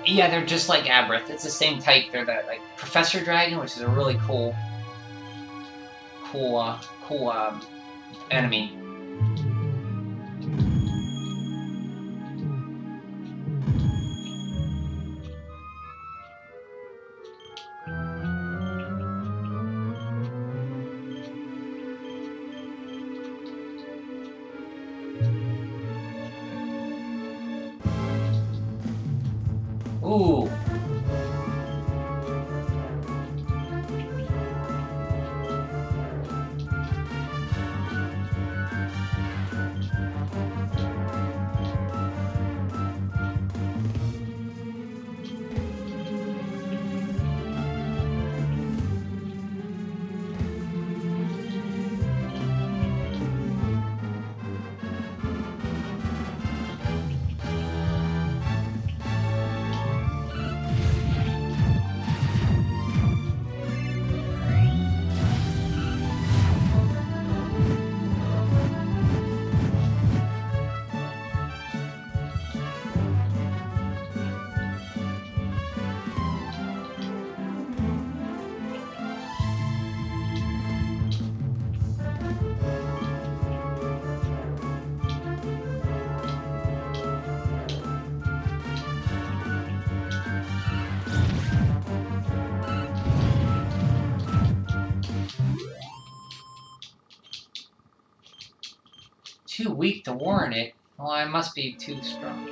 Yeah, they're just like Abrith. It's the same type. They're the like Professor Dragon, which is a really cool enemy. Ooh. Too weak to warrant it. Well, I must be too strong.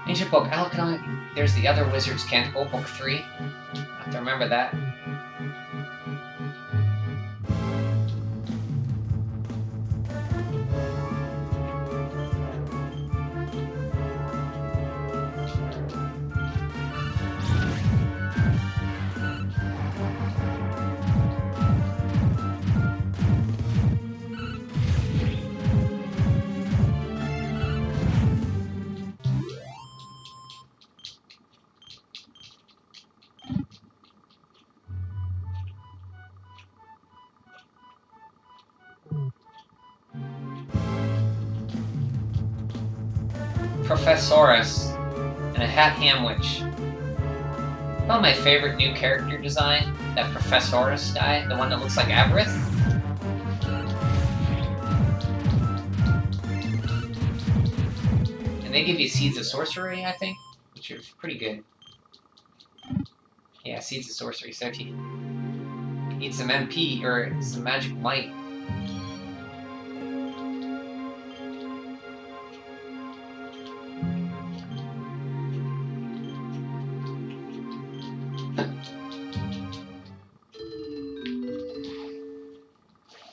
Ancient book. I can only. There's the other Wizard's Canticle, book 3. I have to remember that. Professorus and a Hat Hamwich. Probably my favorite new character design, that Professorus guy, the one that looks like Aberith. And they give you Seeds of Sorcery, I think, which is pretty good. Yeah, Seeds of Sorcery, so if you need some MP, or some Magic Might.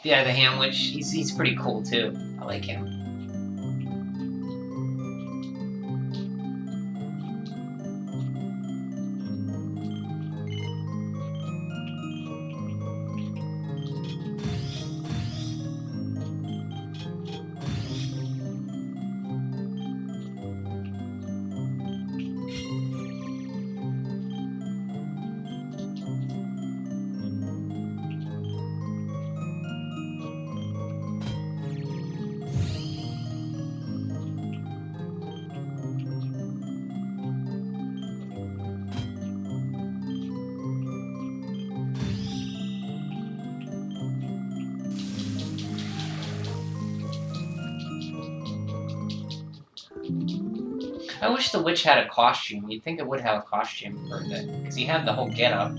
Yeah, the Hamwich, he's pretty cool too. I like him. I wish the witch had a costume. You'd think it would have a costume for it, because he had the whole getup.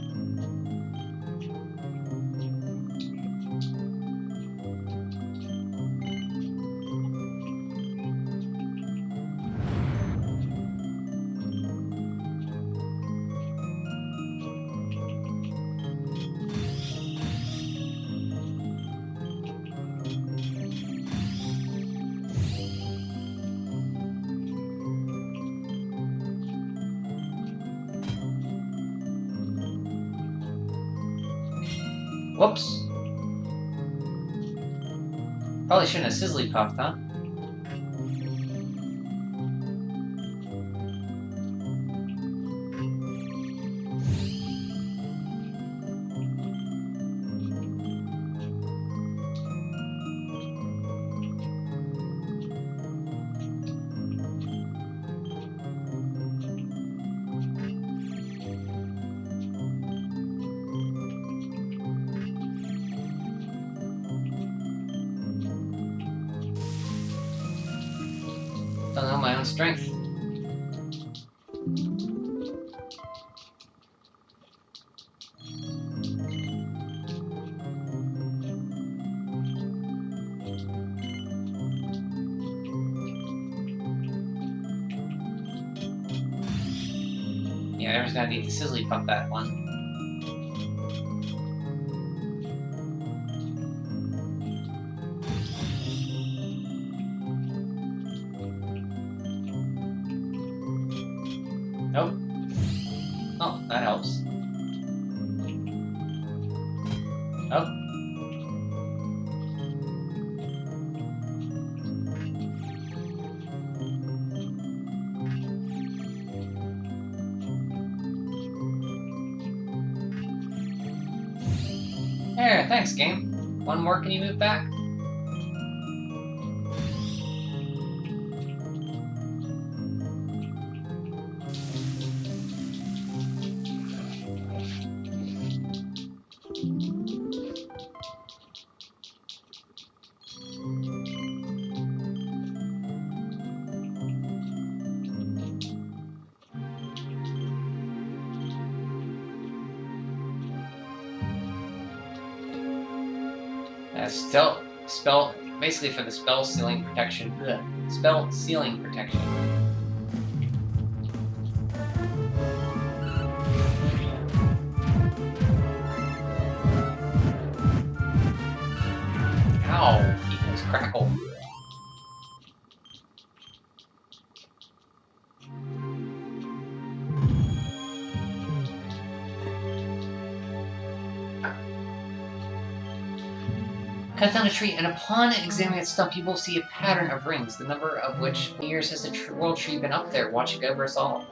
Whoops. Probably shouldn't have Sizzly Puffed, huh? Don't know my own strength. Yeah, everyone's gonna need to Sizzly Puff that one. Nope. Oh, that helps. Oh. There, thanks, game. One more, can you move back? Spell, basically for the spell sealing protection. Spell sealing protection. Ow! Eagles crackle. Cut down a tree, and upon examining its stump, you will see a pattern of rings, the number of which years has the world tree been up there, watching over us all.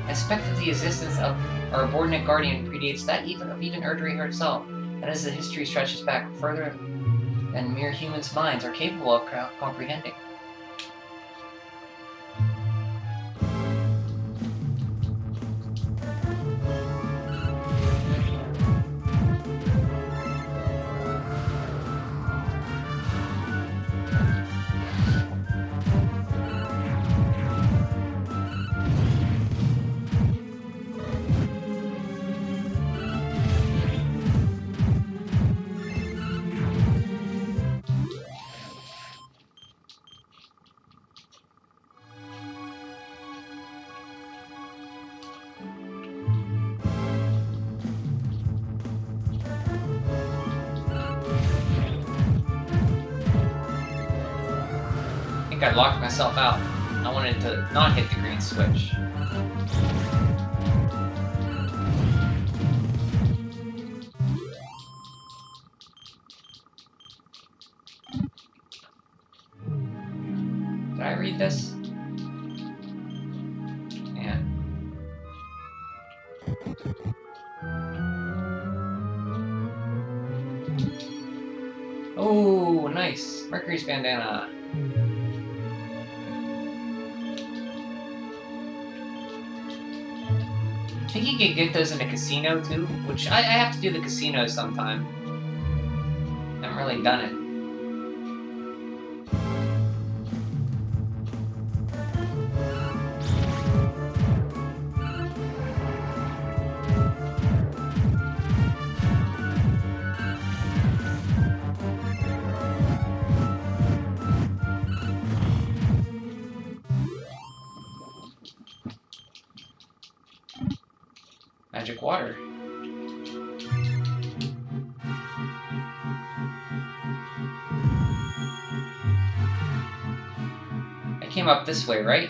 I suspect that the existence of our subordinate guardian predates that even Erdrea herself, and as the history stretches back further than mere humans' minds are capable of comprehending. I locked myself out. I wanted to not hit the green switch. Did I read this? Yeah. Oh, nice. Mercury's bandana. I think you can get those in a casino too, which I have to do the casino sometime. Haven't really done it. Magic water. I came up this way, right?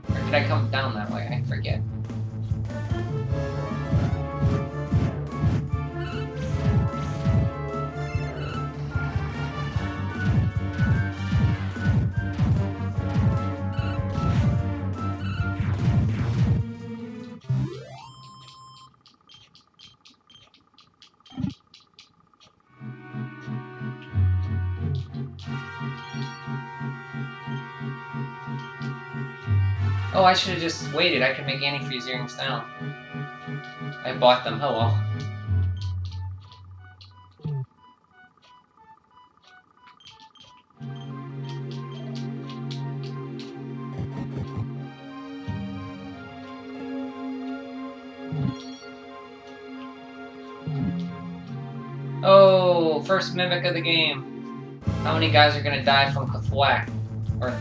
Or did I come down that way? I forget. Oh, I should have just waited. I could make antifreeze earrings now. I bought them. Oh well. Oh, first mimic of the game. How many guys are gonna die from Thwack? Or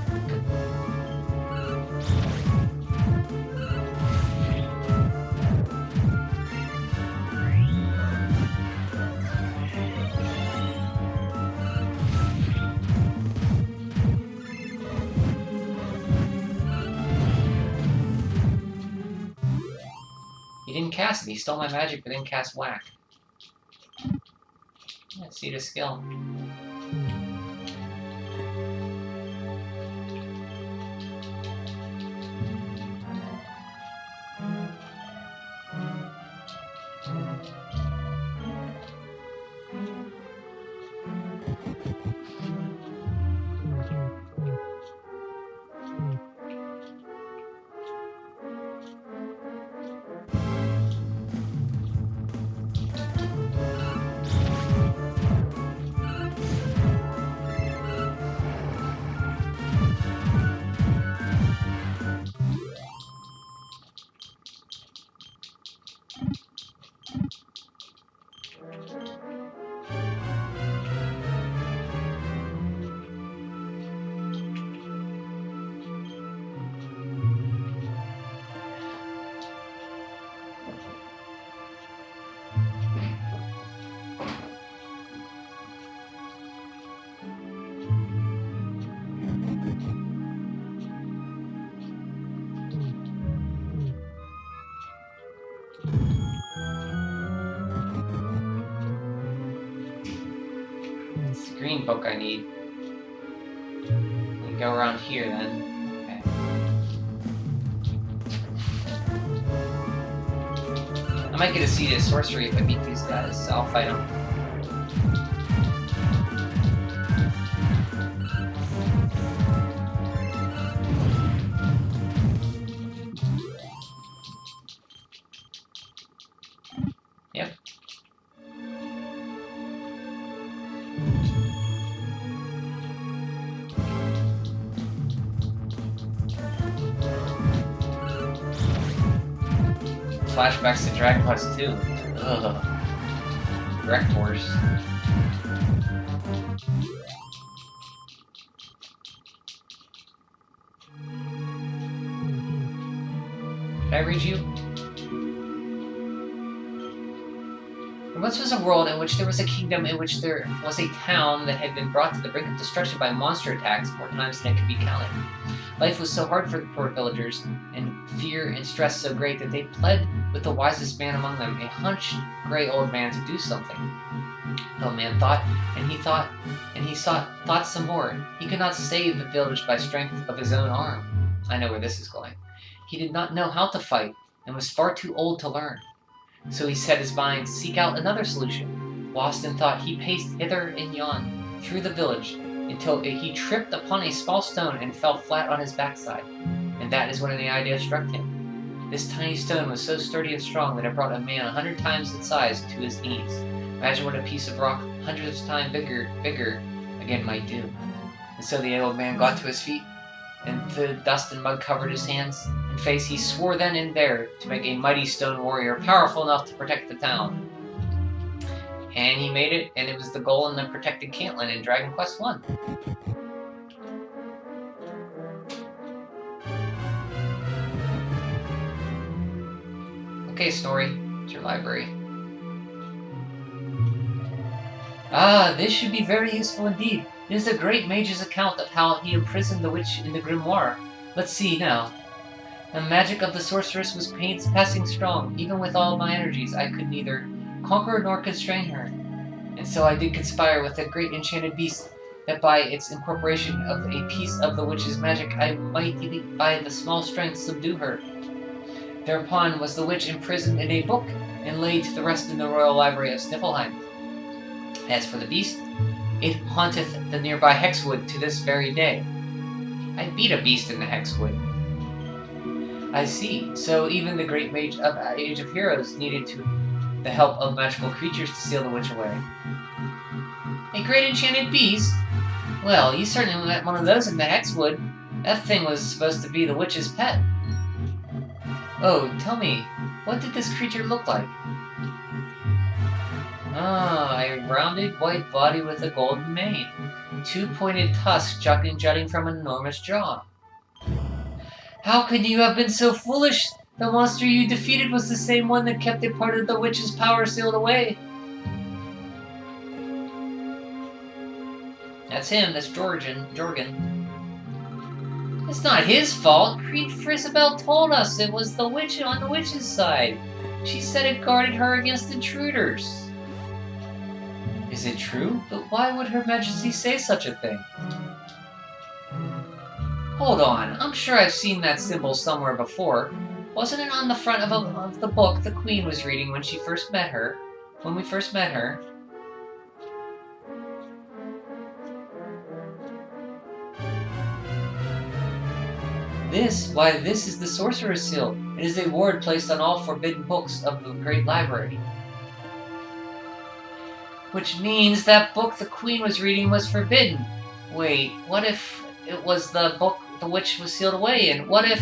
he didn't cast it. He stole my magic, but didn't cast Whack. Let's see the skill. green book I need. We go around here then. Okay. I might get a seed of sorcery if I beat these guys, so I'll fight them. Yep. Flashbacks to Dragon Quest 2. Ugh. Rectors. Did I read you? Once was a world in which there was a kingdom in which there was a town that had been brought to the brink of destruction by monster attacks more times than it could be counted. Life was so hard for the poor villagers, and fear and stress so great that they pled with the wisest man among them, a hunched, gray old man, to do something. The old man thought, and he thought, and he thought some more. He could not save the village by strength of his own arm. I know where this is going. He did not know how to fight, and was far too old to learn. So he set his mind to seek out another solution. Lost in thought, he paced hither and yon through the village until he tripped upon a small stone and fell flat on his backside. And that is when an idea struck him. This tiny stone was so sturdy and strong that it brought a man 100 times its size to his knees. Imagine what a piece of rock hundreds of times bigger again might do. And so the old man got to his feet, and the dust and mud covered his hands and face. He swore then and there to make a mighty stone warrior, powerful enough to protect the town. And he made it, and it was the goal in the protected Cantlin in Dragon Quest I. Okay, Snorri, it's your library. Ah, this should be very useful indeed. It is the great mage's account of how he imprisoned the witch in the grimoire. Let's see now. The magic of the sorceress was passing strong. Even with all my energies, I could neither conquer nor constrain her. And so I did conspire with a great enchanted beast, that by its incorporation of a piece of the witch's magic, I might by the small strength subdue her. Thereupon was the witch imprisoned in a book, and laid to the rest in the royal library of Sniffelheim. As for the beast, it haunteth the nearby Hexwood to this very day. I beat a beast in the Hexwood. I see. So even the great mage of Age of Heroes needed the help of magical creatures to steal the witch away. A great enchanted beast? Well, you certainly met one of those in the Hexwood. That thing was supposed to be the witch's pet. Oh, tell me, what did this creature look like? Ah, a rounded white body with a golden mane. 2 pointed tusks jutting from an enormous jaw. How could you have been so foolish? The monster you defeated was the same one that kept a part of the witch's power sealed away. That's him, that's Jorgen. It's not his fault. Queen Frisabel told us it was the witch on the witch's side. She said it guarded her against intruders. Is it true? But why would Her Majesty say such a thing? Hold on, I'm sure I've seen that symbol somewhere before. Wasn't it on the front of the book the Queen was reading when we first met her? This is the Sorcerer's Seal. It is a ward placed on all forbidden books of the Great Library. Which means that book the Queen was reading was forbidden. Wait, what if it was the book the witch was sealed away in? What if...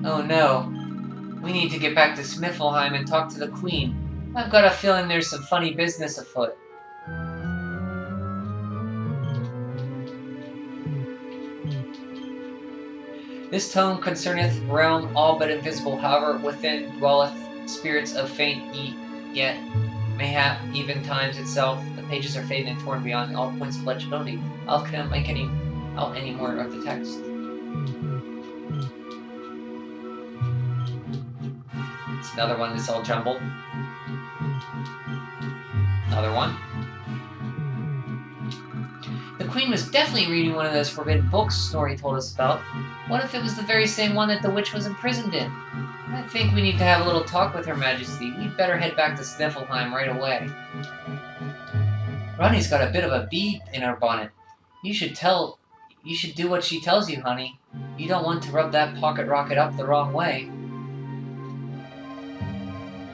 Oh no. We need to get back to Sniffelheim and talk to the Queen. I've got a feeling there's some funny business afoot. This tome concerneth realm all but invisible, however within dwelleth spirits of faint yet mayhap even times itself. The pages are faded and torn beyond all points of legibility. I cannot make out any more of the text. It's another one that's all jumbled. Another one. The Queen was definitely reading one of those forbidden books Snorri told us about. What if it was the very same one that the witch was imprisoned in? I think we need to have a little talk with Her Majesty. We'd better head back to Sniffelheim right away. Ronnie's got a bit of a bee in her bonnet. You should do what she tells you, honey. You don't want to rub that pocket rocket up the wrong way.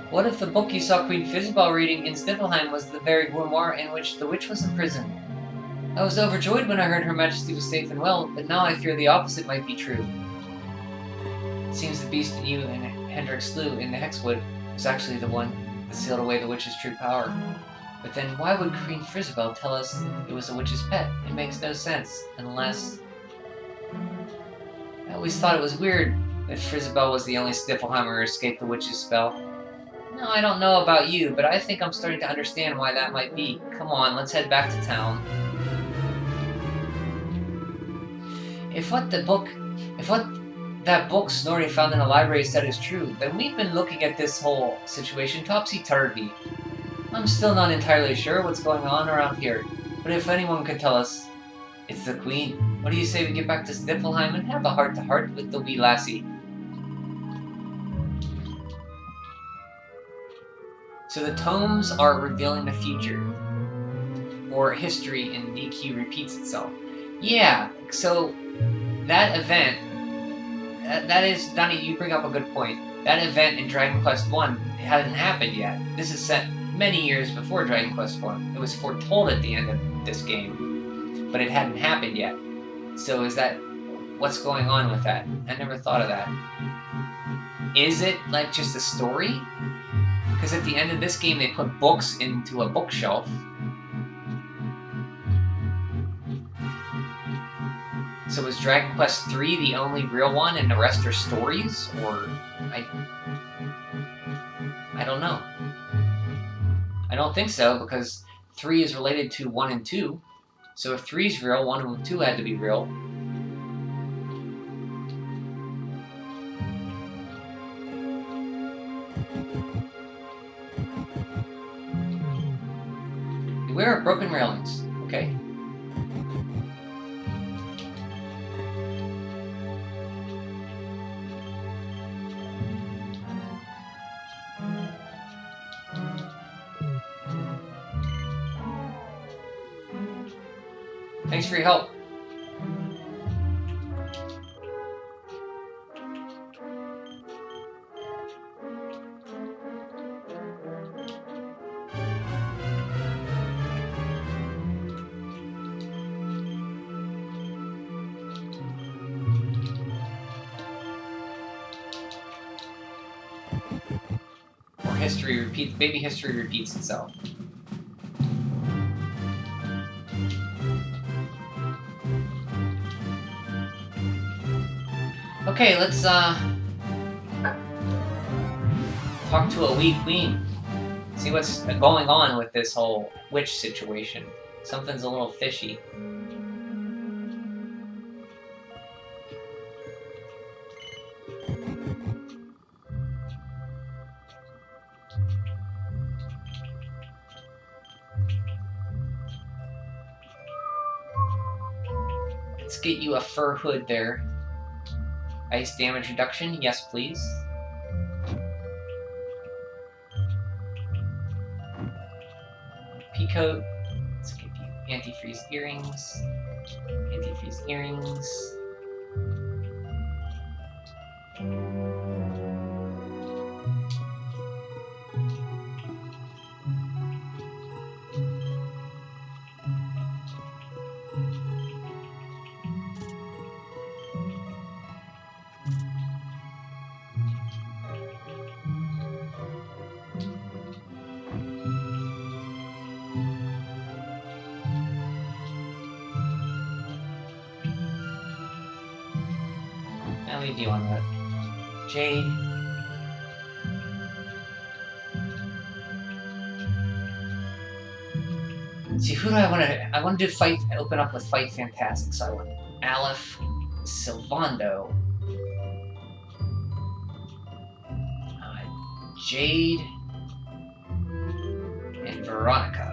What if the book you saw Queen Fizzball reading in Sniffelheim was the very grimoire in which the witch was imprisoned? I was overjoyed when I heard Her Majesty was safe and well, but now I fear the opposite might be true. It seems the beast that you and Hendrik slew in the Hexwood was actually the one that sealed away the witch's true power. But then why would Queen Fizzball tell us it was a witch's pet? It makes no sense, unless... I always thought it was weird that Fizzball was the only Sniffelheimer who escaped the witch's spell. No, I don't know about you, but I think I'm starting to understand why that might be. Come on, let's head back to town. If what that book Snorri found in the library said is true, then we've been looking at this whole situation topsy-turvy. I'm still not entirely sure what's going on around here, but if anyone could tell us, it's the Queen. What do you say we get back to Sniffelheim and have a heart-to-heart with the wee lassie? So the tomes are revealing the future, or history in DQ repeats itself. Yeah, so that event, that is, Donnie, you bring up a good point. That event in Dragon Quest I hadn't happened yet. This is set many years before Dragon Quest I. It was foretold at the end of this game, but it hadn't happened yet. So is that, what's going on with that? I never thought of that. Is it like just a story? Because at the end of this game they put books into a bookshelf. So is Dragon Quest III the only real one and the rest are stories? Or... I don't know. I don't think so, because 3 is related to 1 and 2. So if 3 is real, 1 and 2 had to be real. Beware of broken railings. Okay. Thanks for your help. More history repeats, baby history repeats itself. Okay, let's talk to a wee queen. See what's going on with this whole witch situation. Something's a little fishy. Let's get you a fur hood there. Ice damage reduction, yes please. Peacoat, let's give you antifreeze earrings. Antifreeze earrings. How do we do on that? Jade. See, who do I want to... I want to do fight, open up with Fight Fantastic, so I want Aleph, Sylvando, Jade, and Veronica.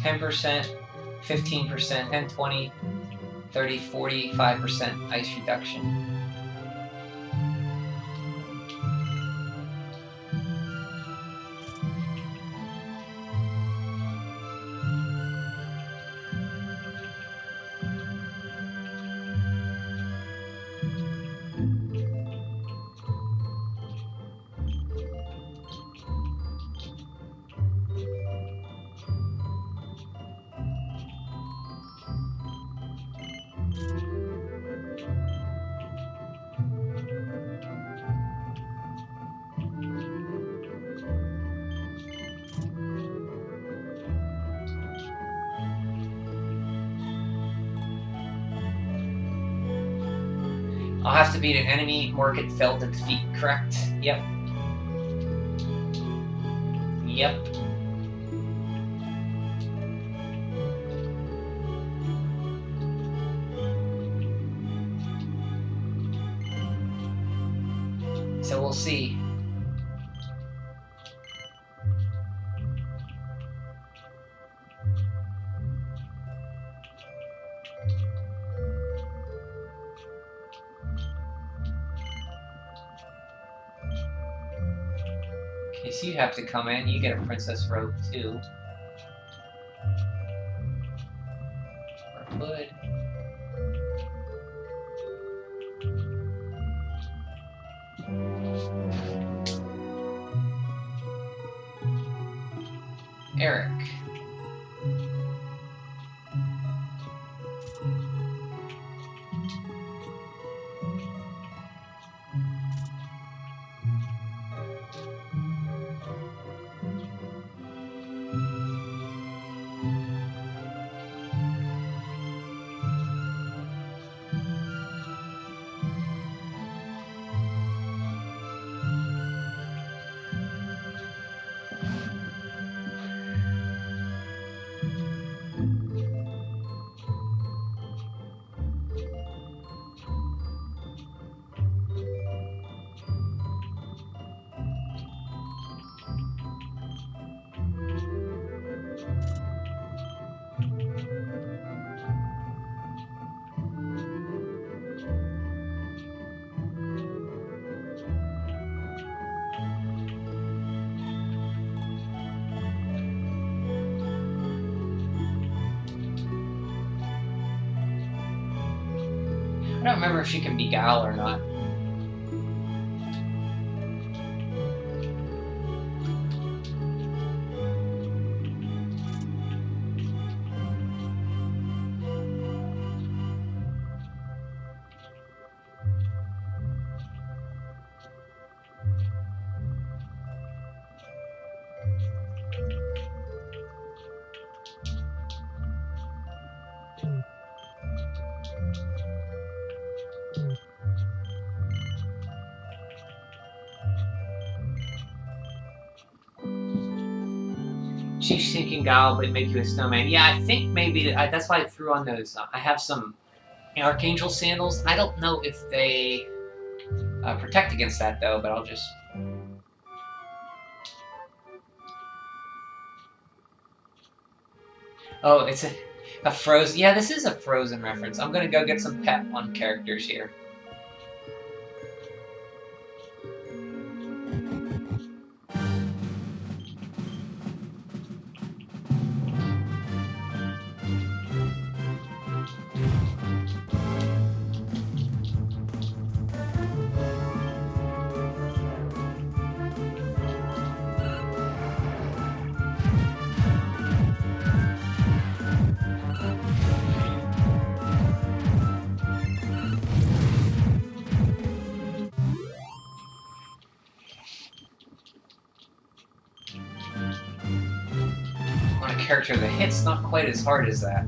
10%, 15%, 10, 20, 30, 45% ice reduction. I'll have to beat an enemy Morkett failed to defeat, correct? Yep. Yep. So we'll see. Okay, so you have to come in. You get a princess robe too. Or hood. Eric. I don't remember if she can beguile or not. She's thinking Guile, but make you a snowman. Yeah, I think maybe that's why I threw on those. I have some Archangel sandals. I don't know if they protect against that though, but I'll just. Oh, it's a Frozen. Yeah, this is a Frozen reference. I'm gonna go get some pet on characters here. On a character that hits not quite as hard as that.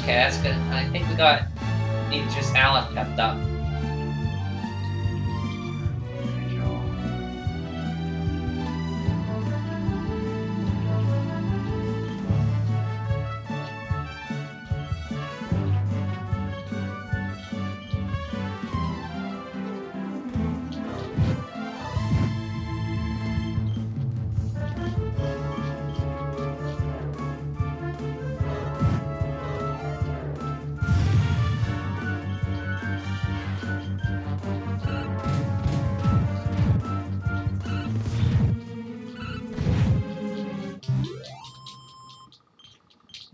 Okay, that's good. I think we got just Aleph kept up.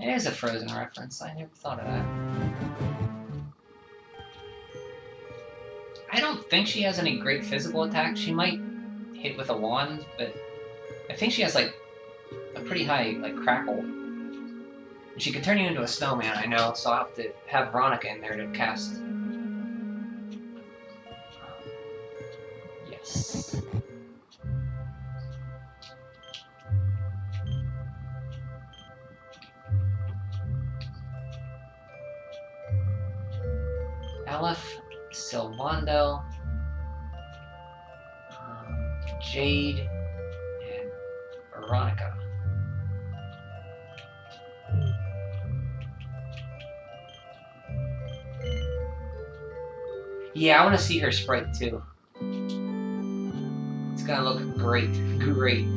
It is a Frozen reference. I never thought of that. I don't think she has any great physical attacks. She might hit with a wand, but I think she has like a pretty high like crackle. And she can turn you into a snowman, I know, so I'll have to have Veronica in there to cast. Yes. Aleph, Sylvando, Jade, and Veronica. Yeah, I want to see her sprite too. It's gonna look great. Great.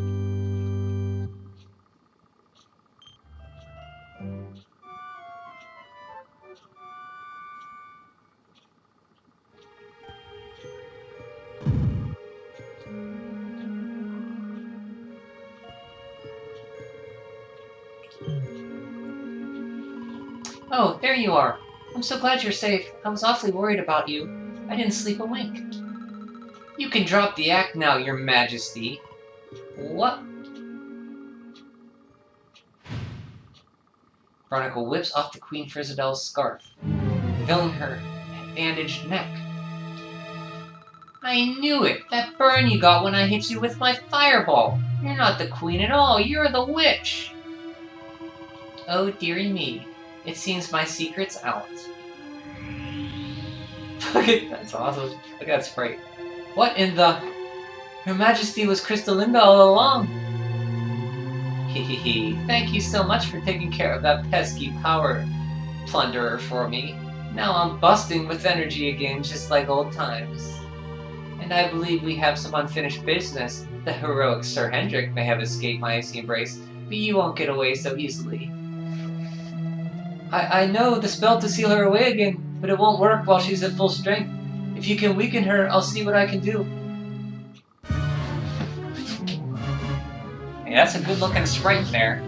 Oh, there you are. I'm so glad you're safe. I was awfully worried about you. I didn't sleep a wink. You can drop the act now, Your Majesty. What? Veronica whips off the Queen Frizzabelle's scarf, revealing her bandaged neck. I knew it! That burn you got when I hit you with my fireball! You're not the queen at all, you're the witch! Oh, dearie me. It seems my secret's out. That's awesome. Look at that sprite. What in the... Her Majesty was Crystalinda all along. Hehehe. Thank you so much for taking care of that pesky power plunderer for me. Now I'm busting with energy again, just like old times. And I believe we have some unfinished business. The heroic Sir Hendrik may have escaped my icy embrace, but you won't get away so easily. I know the spell to seal her away again, but it won't work while she's at full strength. If you can weaken her, I'll see what I can do. Hey, that's a good looking sprite there.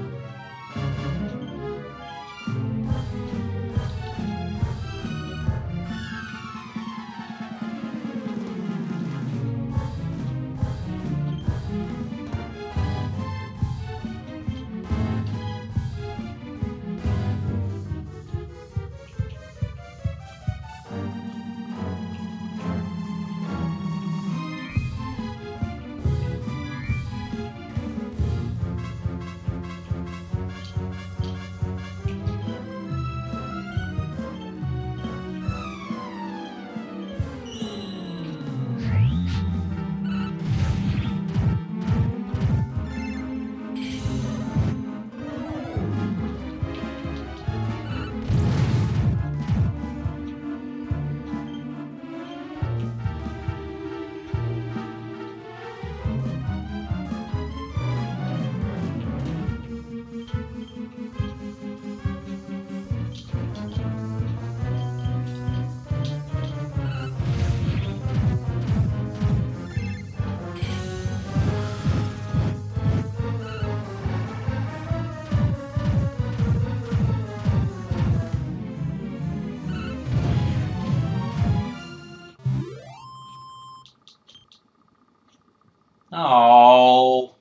Oh.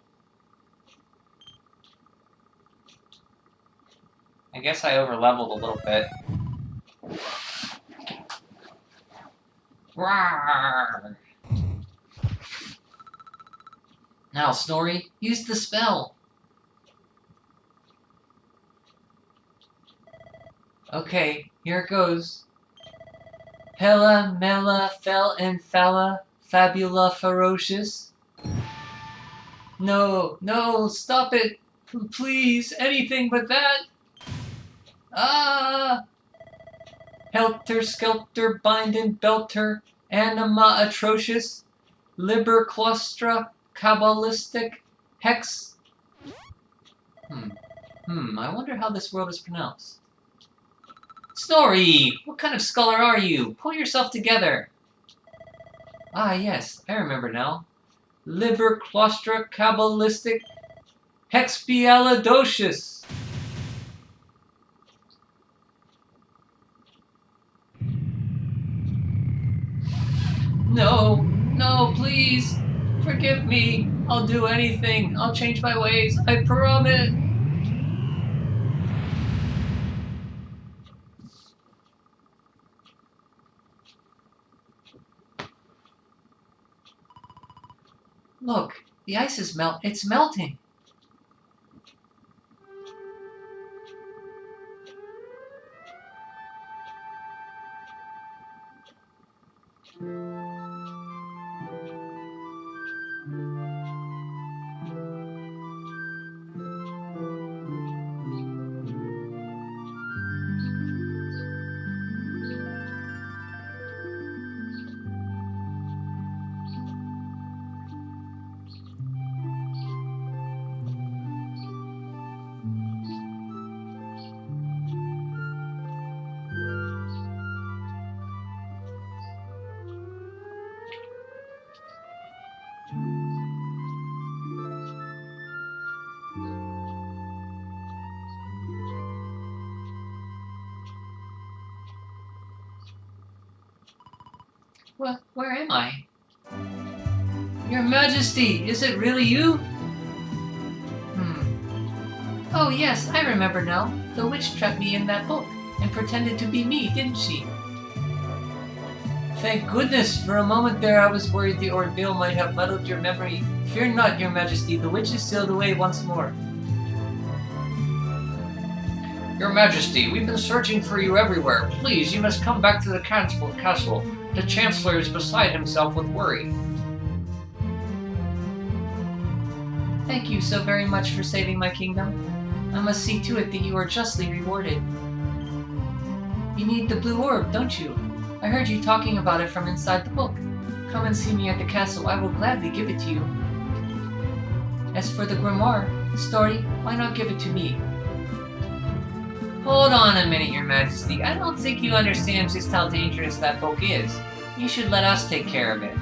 I guess I overleveled a little bit. Rawr. Now, Snorri, use the spell. Okay, here it goes. Hella, mela, fel, and falla, fabula, ferocious. No, no, stop it. Please, anything but that. Ah! Helter skelter, bind and belter, anima atrocious, liber claustra, kabbalistic, hex. I wonder how this word is pronounced. Snorri! What kind of scholar are you? Pull yourself together. Ah, yes, I remember now. Liber claustra, kabbalistic, hexpialidocious. No, no, please. Forgive me. I'll do anything. I'll change my ways. I promise. Look, the ice is it's melting. Where am I? Your Majesty, is it really you? Oh yes, I remember now. The witch trapped me in that book and pretended to be me, didn't she? Thank goodness! For a moment there I was worried the ordeal might have muddled your memory. Fear not, Your Majesty, the witch is sealed away once more. Your Majesty, we've been searching for you everywhere. Please, you must come back to the castle. The Chancellor is beside himself with worry. Thank you so very much for saving my kingdom. I must see to it that you are justly rewarded. You need the blue orb, don't you? I heard you talking about it from inside the book. Come and see me at the castle. I will gladly give it to you. As for the grimoire, the story, why not give it to me? Hold on a minute, Your Majesty. I don't think you understand just how dangerous that book is. You should let us take care of it.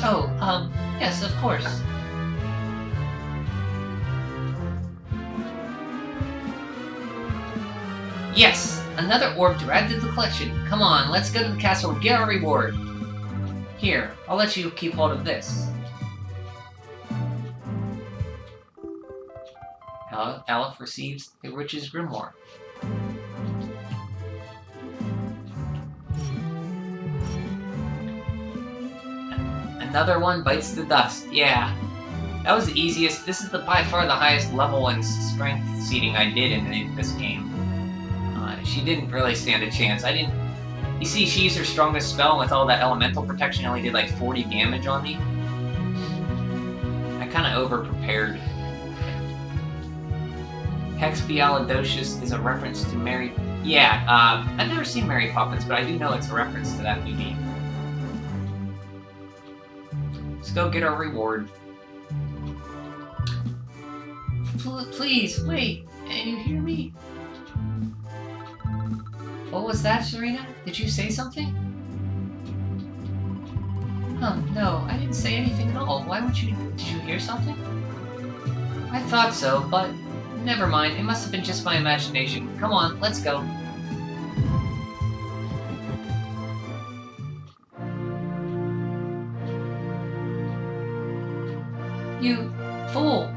Oh, yes, of course. Yes! Another orb to add to the collection. Come on, let's go to the castle and get our reward. Here, I'll let you keep hold of this. Aleph receives the witch's grimoire. Another one bites the dust. Yeah, that was the easiest. This is by far the highest level and strength seeding I did in this game. She didn't really stand a chance. You see, she used her strongest spell, and with all that elemental protection, only did like 40 damage on me. I kind of over-prepared. Hexpialidocious is a reference to Mary... Yeah, I've never seen Mary Poppins, but I do know it's a reference to that movie. Let's go get our reward. Please, wait. Can you hear me? What was that, Serena? Did you say something? No, I didn't say anything at all. Why would you... Did you hear something? I thought so, but... Never mind, it must have been just my imagination. Come on, let's go. You... fool!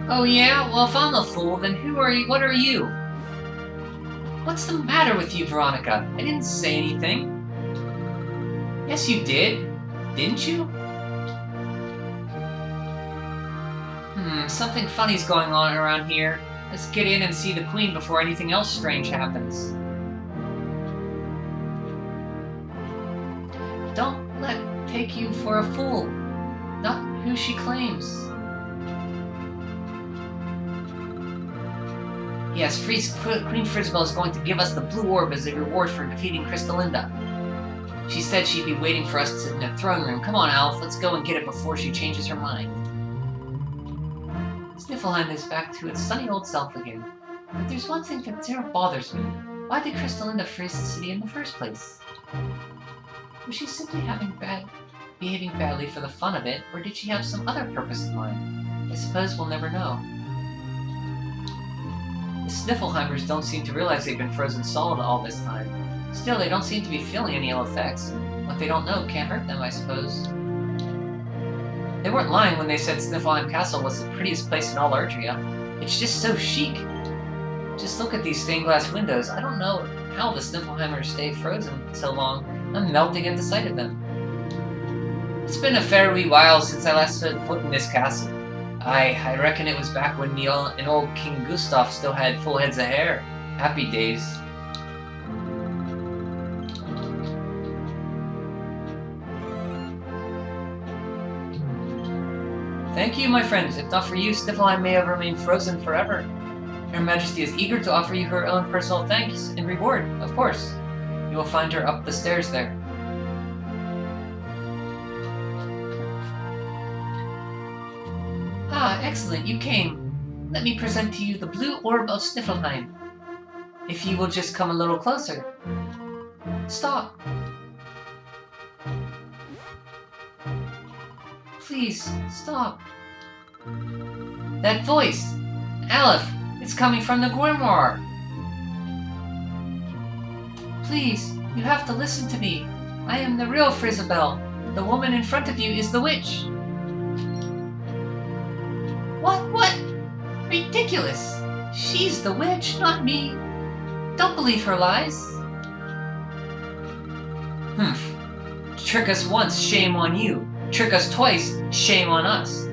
Oh yeah? Well, if I'm a fool, then who are you? What are you? What's the matter with you, Veronica? I didn't say anything. Yes, you did. Didn't you? Something funny's going on around here. Let's get in and see the Queen before anything else strange happens. Don't let take you for a fool. Not who she claims. Yes, Queen Frizzabelle is going to give us the blue orb as a reward for defeating Crystalinda. She said she'd be waiting for us in the throne room. Come on, Alf, let's go and get it before she changes her mind. Sniffelheim is back to its sunny old self again. But there's one thing that bothers me. Why did Crystalinda freeze the city in the first place? Was she simply behaving badly for the fun of it, or did she have some other purpose in mind? I suppose we'll never know. The Sniffelheimers don't seem to realize they've been frozen solid all this time. Still, they don't seem to be feeling any ill effects. What they don't know can't hurt them, I suppose. They weren't lying when they said Sniffelheim Castle was the prettiest place in all Erdrea. It's just so chic. Just look at these stained glass windows. I don't know how the Sniffelheimers stay frozen so long. I'm melting at the sight of them. It's been a fair wee while since I last set foot in this castle. I reckon it was back when an old King Gustav still had full heads of hair. Happy days. Thank you, my friends. If not for you, Sniffelheim may have remained frozen forever. Her Majesty is eager to offer you her own personal thanks and reward, of course. You will find her up the stairs there. Ah, excellent, you came. Let me present to you the blue orb of Sniffelheim. If you will just come a little closer. Stop. Please, stop. That voice! Aleph! It's coming from the grimoire! Please, you have to listen to me. I am the real Frizzabelle. The woman in front of you is the witch. What? Ridiculous! She's the witch, not me. Don't believe her lies. Trick us once, shame on you. Trick us twice, shame on us.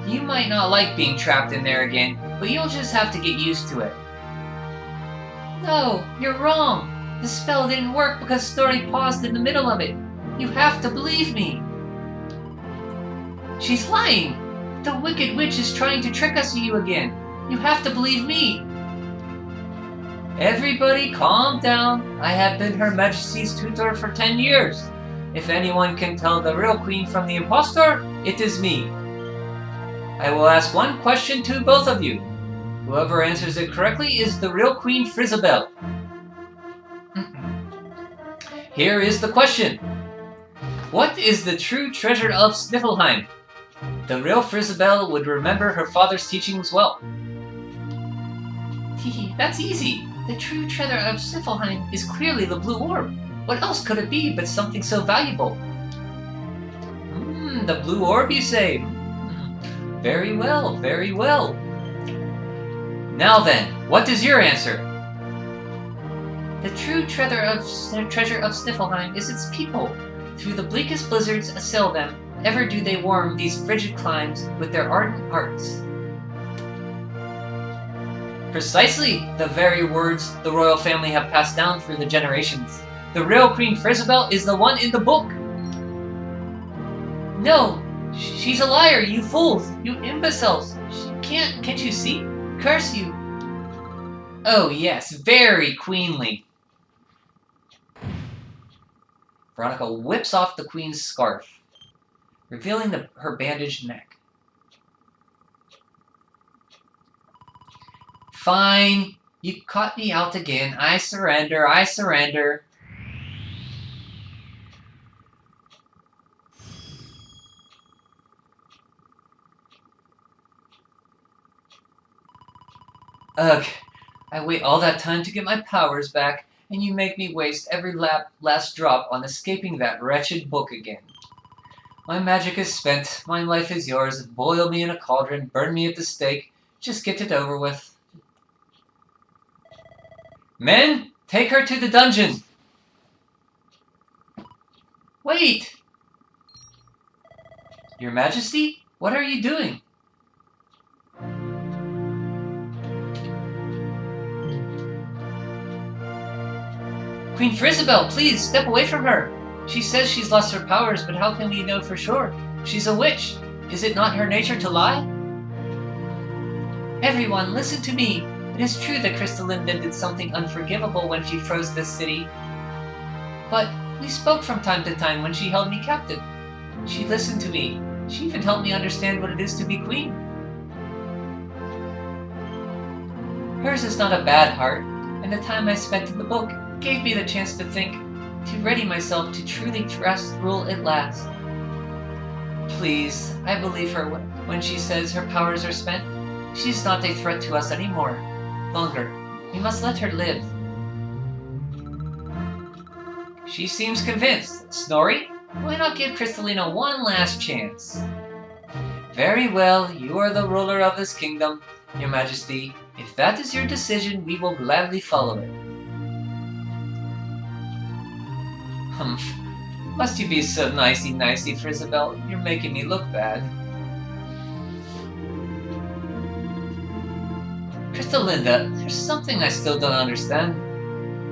You might not like being trapped in there again, but you'll just have to get used to it. No, you're wrong. The spell didn't work because Story paused in the middle of it. You have to believe me. She's lying. The Wicked Witch is trying to trick us you again. You have to believe me. Everybody calm down. I have been Her Majesty's tutor for 10 years. If anyone can tell the real queen from the impostor, it is me. I will ask one question to both of you. Whoever answers it correctly is the real Queen Frizzabelle. Here is the question. What is the true treasure of Sniffelheim? The real Frizzabelle would remember her father's teachings well. That's easy. The true treasure of Sniffelheim is clearly the blue orb. What else could it be but something so valuable? The blue orb, you say? Very well, very well. Now then, what is your answer? The true treasure of Sniffelheim is its people. Through the bleakest blizzards assail them, ever do they warm these frigid climes with their ardent hearts. Precisely the very words the royal family have passed down through the generations. The real Queen Frizzabelle is the one in the book. No, she's a liar, you fools, you imbeciles. Can't you see? Curse you. Oh yes, very queenly. Veronica whips off the queen's scarf, revealing her bandaged neck. Fine, you caught me out again. I surrender, I surrender. Ugh, I wait all that time to get my powers back, and you make me waste every last drop on escaping that wretched book again. My magic is spent, my life is yours. Boil me in a cauldron, burn me at the stake, just get it over with. Men, take her to the dungeon! Wait! Your Majesty, what are you doing? Queen Frizabelle, please, step away from her! She says she's lost her powers, but how can we know for sure? She's a witch. Is it not her nature to lie? Everyone, listen to me. It is true that Crystalinda did something unforgivable when she froze this city. But we spoke from time to time when she held me captive. She listened to me. She even helped me understand what it is to be queen. Hers is not a bad heart, and the time I spent in the book gave me the chance to think, to ready myself to truly grasp rule at last. Please, I believe her when she says her powers are spent. She is not a threat to us anymore. Longer. We must let her live. She seems convinced. Snorri, why not give Crystalina one last chance? Very well, you are the ruler of this kingdom, Your Majesty. If that is your decision, we will gladly follow it. Humph. Must you be so nicey, Frizabelle? You're making me look bad. Crystalinda, there's something I still don't understand.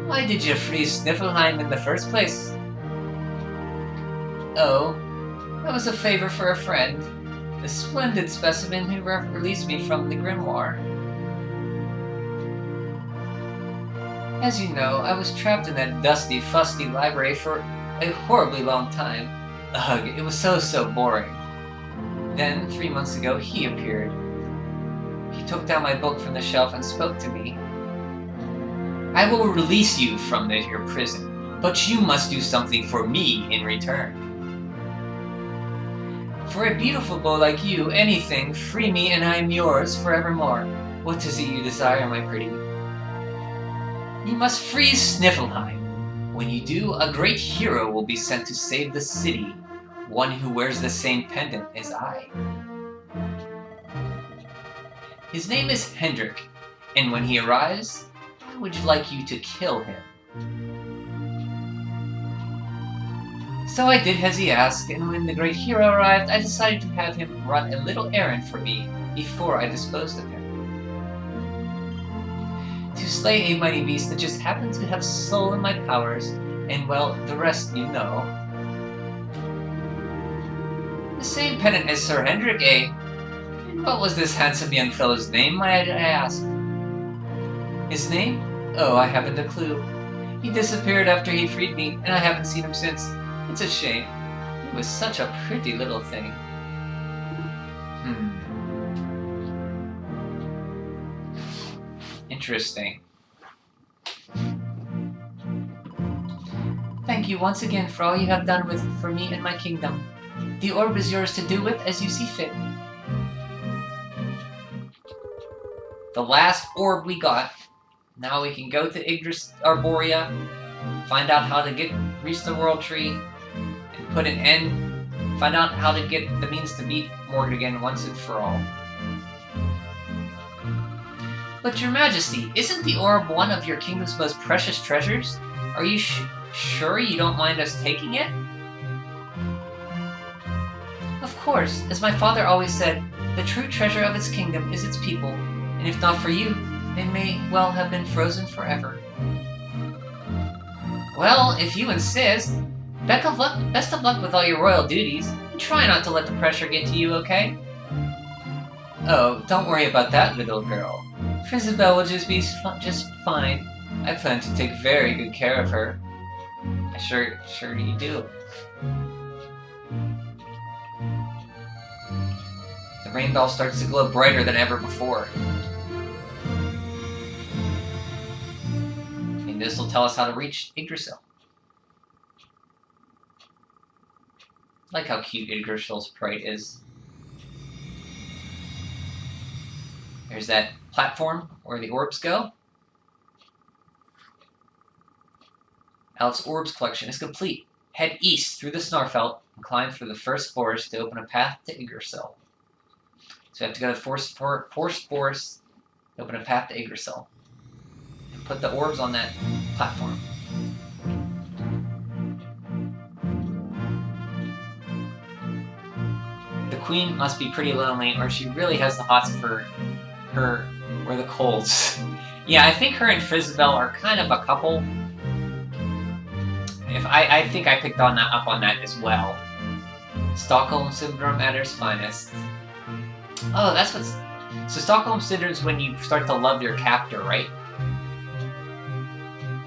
Why did you freeze Sniffelheim in the first place? Oh, that was a favor for a friend. A splendid specimen who released me from the grimoire. As you know, I was trapped in that dusty, fusty library for a horribly long time. Ugh, it was so boring. Then, 3 months ago, he appeared. He took down my book from the shelf and spoke to me. I will release you from your prison, but you must do something for me in return. For a beautiful boy like you, anything, free me and I am yours forevermore. What is it you desire, my pretty? You must freeze Sniffelheim. When you do, a great hero will be sent to save the city, one who wears the same pendant as I. His name is Hendrik, and when he arrives, I would like you to kill him. So I did as he asked, and when the great hero arrived, I decided to have him run a little errand for me before I disposed of him. To slay a mighty beast that just happened to have stolen my powers, and well, the rest you know. The same pendant as Sir Hendrik, eh? What was this handsome young fellow's name, might I ask? His name? Oh, I haven't a clue. He disappeared after he freed me, and I haven't seen him since. It's a shame. He was such a pretty little thing. Interesting. Thank you once again for all you have done for me and my kingdom. The orb is yours to do with as you see fit. The last orb we got. Now we can go to Yggdrasil Arborea, find out how to reach the World Tree, and put an end. Find out how to get the means to beat Morgan once and for all. But Your Majesty, isn't the orb one of your kingdom's most precious treasures? Are you sure you don't mind us taking it? Of course, as my father always said, the true treasure of its kingdom is its people, and if not for you, they may well have been frozen forever. Well, if you insist, best of luck with all your royal duties, and try not to let the pressure get to you, okay? Oh, don't worry about that, little girl. Frizabelle will just be just fine. I plan to take very good care of her. I sure you do. The rain bell starts to glow brighter than ever before. And this will tell us how to reach Yggdrasil. I like how cute Yggdrasil's sprite is. There's that platform where the orbs go. Alex's orbs collection is complete. Head east through the Snarfelt and climb through the first forest to open a path to Yggdrasil. So you have to go to the forest forest to open a path to Yggdrasil. And put the orbs on that platform. The queen must be pretty lonely, or she really has the hots for her or the colds. Yeah, I think her and Frizabelle are kind of a couple. I think I picked up on that as well. Stockholm Syndrome at its finest. Oh, that's what's... So Stockholm Syndrome is when you start to love your captor, right?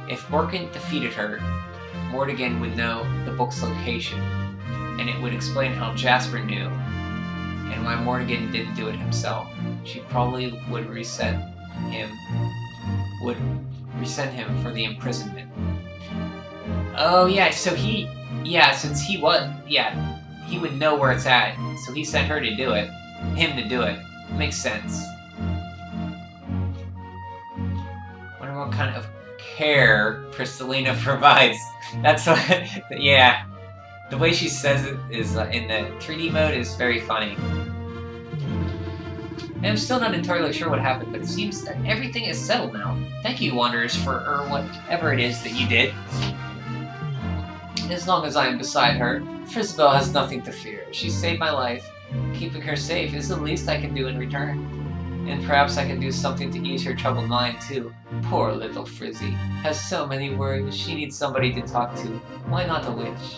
If Orkin defeated her, Mortigan would know the book's location, and it would explain how Jasper knew, and why Mortigan didn't do it himself. She probably would resent him for the imprisonment. Oh yeah, so he... Yeah, since he was... Yeah, he would know where it's at, so he sent her to do it. Him to do it. Makes sense. Wonder what kind of care Crystalina provides. That's what... Yeah. The way she says it is in the 3D mode is very funny. And I'm still not entirely sure what happened, but it seems that everything is settled now. Thank you, Wanderers, for whatever it is that you did. As long as I am beside her, Frisbel has nothing to fear. She saved my life. Keeping her safe is the least I can do in return. And perhaps I can do something to ease her troubled mind, too. Poor little Frizzy. Has so many worries. She needs somebody to talk to. Why not a witch?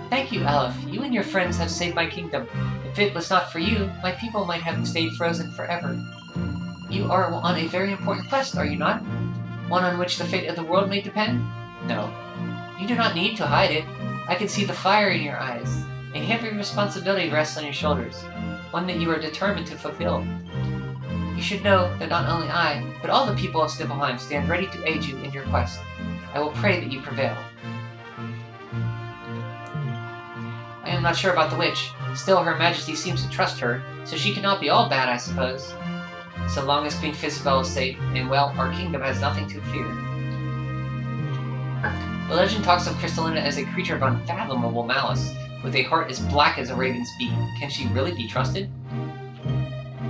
Thank you, Aleph. You and your friends have saved my kingdom. If it was not for you, my people might have stayed frozen forever. You are on a very important quest, are you not? One on which the fate of the world may depend? No. You do not need to hide it. I can see the fire in your eyes. A heavy responsibility rests on your shoulders, one that you are determined to fulfill. You should know that not only I, but all the people of Sniffleheim stand ready to aid you in your quest. I will pray that you prevail. I am not sure about the witch. Still, Her Majesty seems to trust her, so she cannot be all bad, I suppose. So long as Queen Fizabel is safe and well, our kingdom has nothing to fear. The legend talks of Crystalina as a creature of unfathomable malice, with a heart as black as a raven's beak. Can she really be trusted?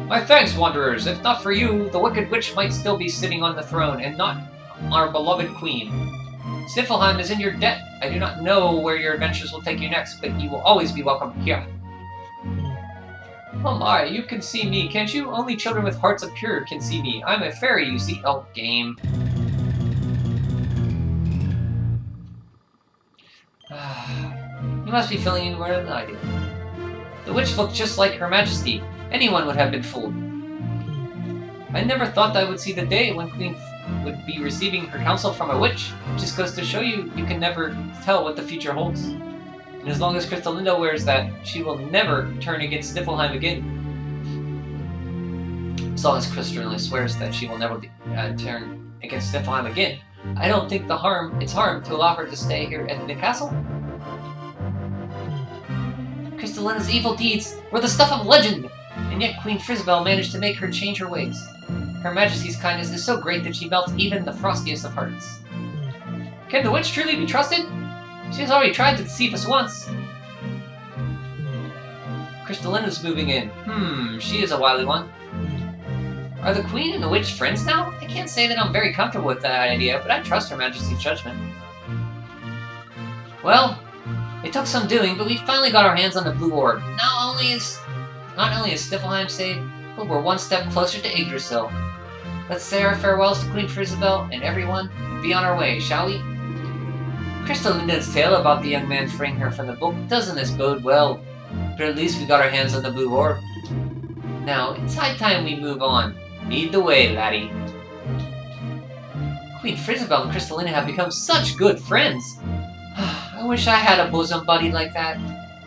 My thanks, Wanderers. If not for you, the Wicked Witch might still be sitting on the throne, and not our beloved Queen. Sniffleheim is in your debt. I do not know where your adventures will take you next, but you will always be welcome here. Oh my, you can see me, can't you? Only children with hearts of pure can see me. I'm a fairy, you see. Oh, game. You must be feeling even more than I do. The witch looked just like Her Majesty. Anyone would have been fooled. I never thought I would see the day when Queen would be receiving her counsel from a witch. Just goes to show you, you can never tell what the future holds. And as long as Crystalina wears that, she will never turn against Sniffleheim again. As long as Crystalina swears that she will never turn against Sniffleheim again, I don't think it's harm to allow her to stay here at the castle. Crystalina's evil deeds were the stuff of legend, and yet Queen Frizbel managed to make her change her ways. Her Majesty's kindness is so great that she melts even the frostiest of hearts. Can the witch truly be trusted? She has already tried to deceive us once. Crystalina's moving in. She is a wily one. Are the Queen and the witch friends now? I can't say that I'm very comfortable with that idea, but I trust Her Majesty's judgment. Well, it took some doing, but we finally got our hands on the blue orb. Not only is Sniffleheim saved, but we're one step closer to Yggdrasil. Let's say our farewells to Queen Frizabel and everyone, and be on our way, shall we? Crystalina's tale about the young man freeing her from the book doesn't as bode well, but at least we got our hands on the blue orb. Now, it's high time we move on. Lead the way, laddie. Queen Frizabel and Crystalina have become such good friends. I wish I had a bosom buddy like that.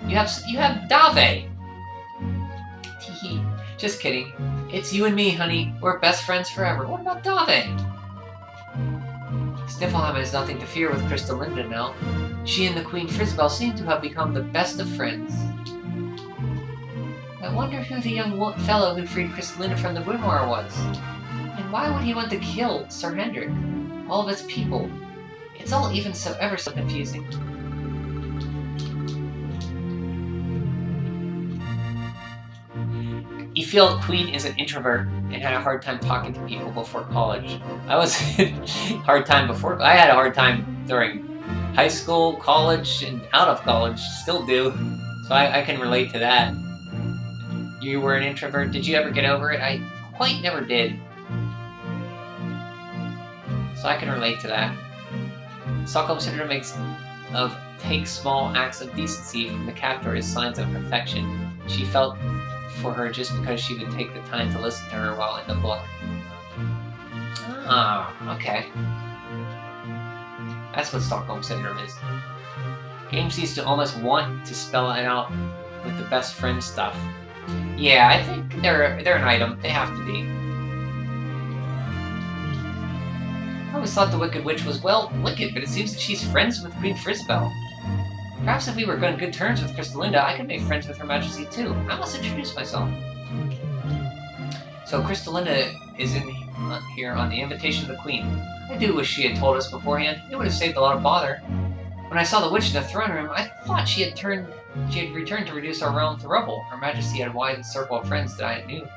You have Dave. Teehee. Just kidding. It's you and me, honey. We're best friends forever. What about Dave? Sniffleheim has nothing to fear with Crystalina now. She and the Queen Frizbel seem to have become the best of friends. I wonder who the young fellow who freed Crystalina from the grimoire was. And why would he want to kill Sir Hendrik? All of his people. It's all ever so confusing. You feel Queen is an introvert and had a hard time talking to people before college. I was hard time before. I had a hard time during high school, college, and out of college. Still do. So I can relate to that. You were an introvert. Did you ever get over it? I quite never did. So I can relate to that. Stockholm Syndrome takes small acts of decency from the captor as signs of affection. She felt for her just because she would take the time to listen to her while in the book. Ah, okay. That's what Stockholm Syndrome is. Game seems to almost want to spell it out with the best friend stuff. Yeah, I think they're an item. They have to be. I always thought the Wicked Witch was, well, wicked, but it seems that she's friends with Queen Frisbel. Perhaps if we were on good terms with Crystalinda, I could make friends with Her Majesty too. I must introduce myself. So Crystalinda is in here on the invitation of the Queen. I do wish she had told us beforehand. It would have saved a lot of bother. When I saw the witch in the throne room, I thought she had returned to reduce our realm to rubble. Her Majesty had a wide circle of friends that I knew.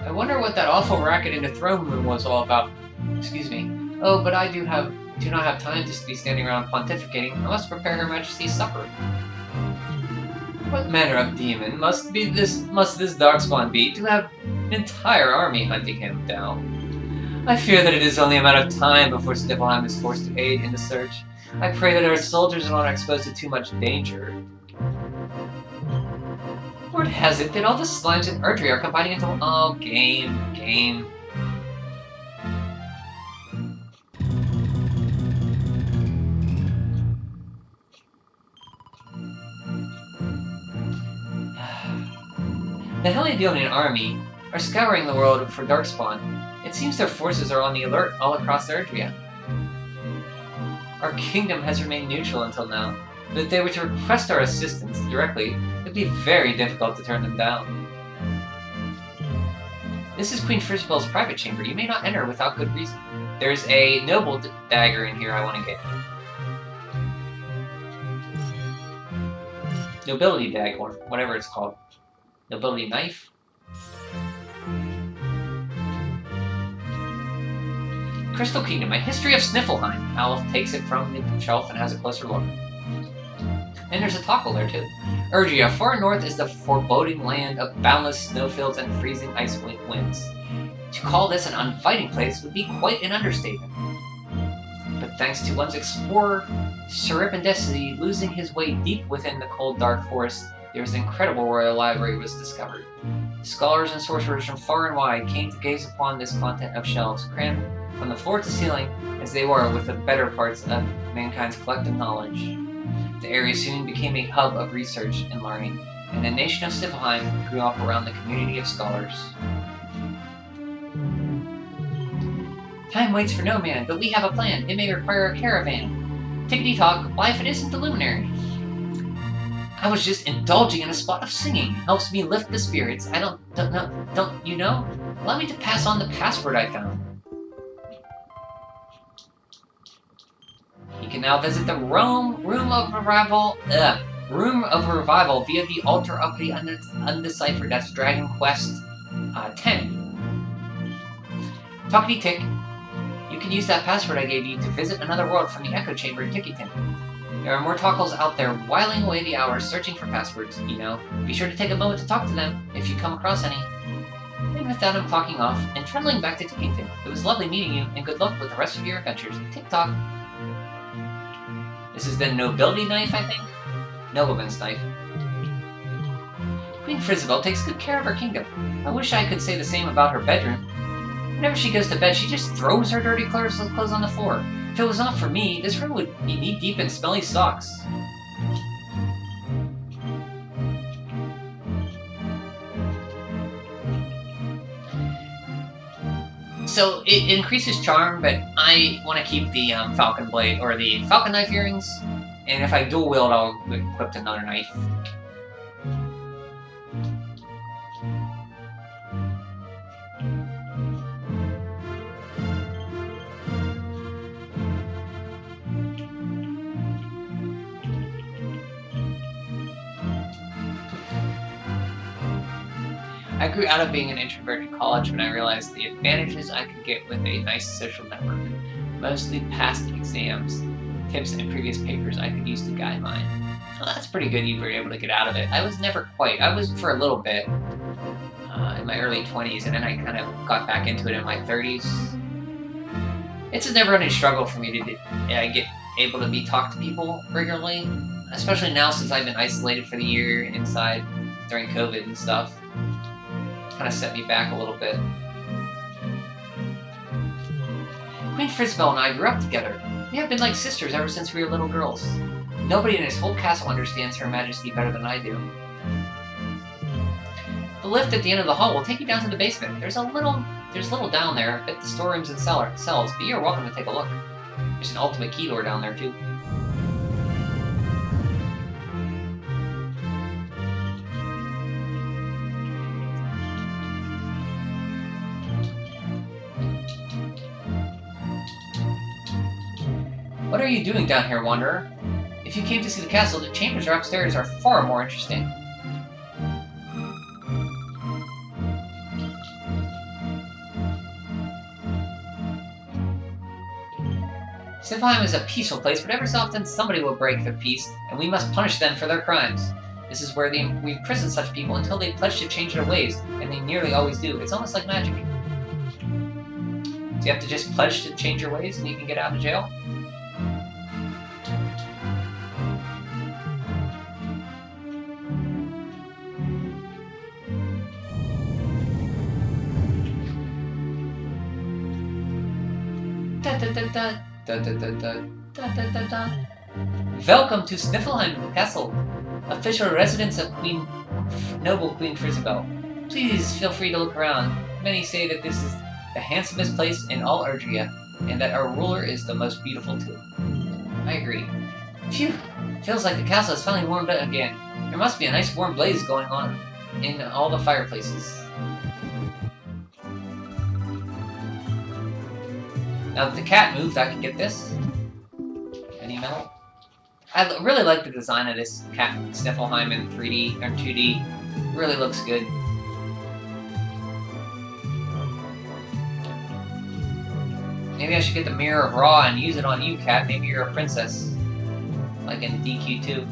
I wonder what that awful racket in the throne room was all about. Excuse me. Oh, but I do not have time to be standing around pontificating. I must prepare Her Majesty's supper. What manner of demon must this Darkspawn be to have an entire army hunting him down? I fear that it is only a matter of time before Sniffleheim is forced to aid in the search. I pray that our soldiers are not exposed to too much danger. Word has it that all the slimes in Erdrea are combining into... Oh, game. The Heliodonian army are scouring the world for Darkspawn. It seems their forces are on the alert all across Erdrea. Our kingdom has remained neutral until now, but if they were to request our assistance directly, it would be very difficult to turn them down. This is Queen Frisbel's private chamber. You may not enter without good reason. There's a noble dagger in here I want to get. Nobility dagger, or whatever it's called. Nobility knife? Crystal Kingdom, A History of Sniffleheim. Alf takes it from the shelf and has a closer look. And there's a toggle there too. Erdrea, far north is the foreboding land of boundless snowfields and freezing ice winds. To call this an unfighting place would be quite an understatement. But thanks to one's explorer, Serendipity, losing his way deep within the cold dark forest, there was an incredible royal library was discovered. Scholars and sorcerers from far and wide came to gaze upon this content of shelves, crammed from the floor to ceiling as they were with the better parts of mankind's collective knowledge. The area soon became a hub of research and learning, and the nation of Sniffleheim grew up around the community of scholars. Time waits for no man, but we have a plan. It may require a caravan. Tickety-tock, why if it isn't the luminary? I was just indulging in a spot of singing. Helps me lift the spirits. Don't you know? Allow me to pass on the password I found. You can now visit the Room of Revival via the Altar of the Undeciphered. That's Dragon Quest 10. Talkity Tick, you can use that password I gave you to visit another world from the Echo Chamber in Tickyton. There are more Tockles out there whiling away the hours searching for passwords, you know. Be sure to take a moment to talk to them if you come across any. And with that, I'm clocking off and traveling back to Tickington. It was lovely meeting you, and good luck with the rest of your adventures. Tick-tock. This is the Nobility Knife, I think? Nobleman's Knife. Queen Frisbel takes good care of her kingdom. I wish I could say the same about her bedroom. Whenever she goes to bed, she just throws her dirty clothes on the floor. If it was not for me, this room would be knee-deep in smelly socks. So, it increases charm, but I want to keep the Falcon Blade, or the Falcon Knife earrings, and if I dual wield, I'll equip another knife. I grew out of being an introvert in college when I realized the advantages I could get with a nice social network, mostly past exams, tips, and previous papers I could use to guide mine. Well, that's pretty good you were able to get out of it. I was never quite. I was for a little bit in my early 20s, and then I kind of got back into it in my 30s. It's a never-ending struggle for me to get able to be talk to people regularly, especially now since I've been isolated for the year inside during COVID and stuff. Kind of set me back a little bit. Queen Frisbel and I grew up together. We have been like sisters ever since we were little girls. Nobody in this whole castle understands Her Majesty better than I do. The lift at the end of the hall will take you down to the basement. There's little down there at the storerooms and cells, but you're welcome to take a look. There's an ultimate key lore down there too. What are you doing down here, Wanderer? If you came to see the castle, the chambers upstairs are far more interesting. Siflheim is a peaceful place, but every so often somebody will break their peace, and we must punish them for their crimes. This is where we imprison such people until they pledge to change their ways, and they nearly always do. It's almost like magic. So you have to just pledge to change your ways, and you can get out of jail? Welcome to Sniffelheim Castle, official residence of noble Queen Frisbel. Please feel free to look around. Many say that this is the handsomest place in all Erdrea, and that our ruler is the most beautiful too. I agree. Phew! Feels like the castle is finally warmed up again. There must be a nice warm blaze going on in all the fireplaces. Now that the cat moved, I can get this. Any metal? I really like the design of this cat Sniffelheim in 3D or 2D. It really looks good. Maybe I should get the Mirror of Ra and use it on you, cat. Maybe you're a princess. Like in DQ2.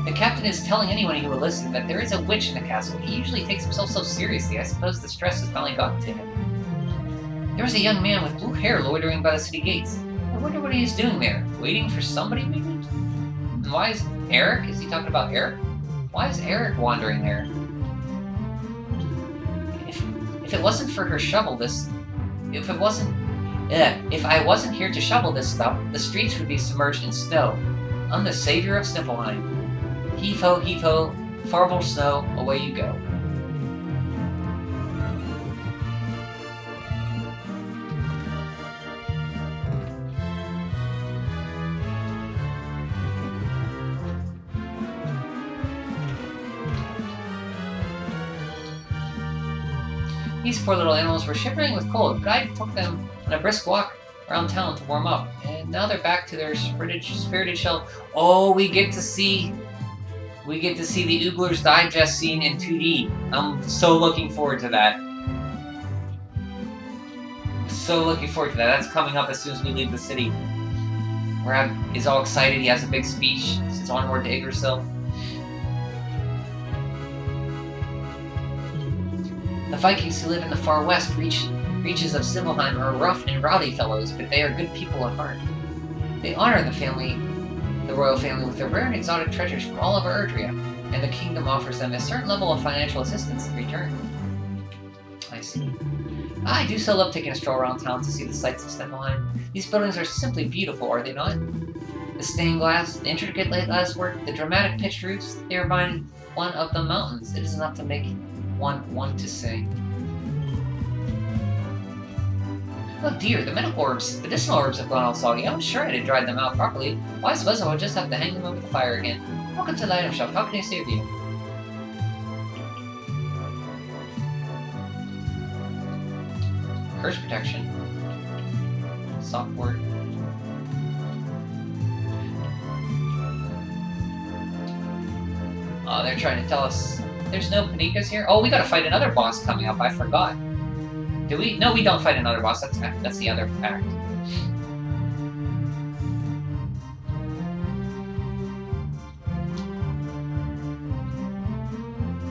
The captain is telling anyone who will listen that there is a witch in the castle. He usually takes himself so seriously. I suppose the stress has finally gotten to him. There was a young man with blue hair loitering by the city gates. I wonder what he is doing there. Waiting for somebody, maybe? And why is Eric? Is he talking about Eric? Why is Eric wandering there? If it wasn't for her shovel, if I wasn't here to shovel this stuff, the streets would be submerged in snow. I'm the savior of Sniffelheim. Heave-ho, heave-ho, farvel snow, away you go. These poor little animals were shivering with cold, but I took them on a brisk walk around town to warm up, and now they're back to their spirited shell. Oh, we get to see the Oogler's Digest scene in 2D. I'm so looking forward to that. That's coming up as soon as we leave the city. Rab is all excited. He has a big speech. It's onward to Yggdrasil. The Vikings who live in the far west reaches of Sniffelheim are rough and rowdy fellows, but they are good people at heart. They honor the royal family with their rare and exotic treasures from all over Erdrea, and the kingdom offers them a certain level of financial assistance in return. I see. I do so love taking a stroll around town to see the sights of Sniffelheim. These buildings are simply beautiful, are they not? The stained glass, the intricate lattice work, the dramatic pitched roofs, they remind one of the mountains. It is enough to make one want to sing. Oh dear, the medicinal orbs have gone all soggy. I'm sure I had dried them out properly. Why, I suppose I would just have to hang them over the fire again. Welcome to the item shop. How can I save you? Curse protection. Soft word. Oh, they're trying to tell us there's no Panikas here? Oh, we gotta fight another boss coming up. I forgot. Do we? No, we don't fight another boss. That's the other act.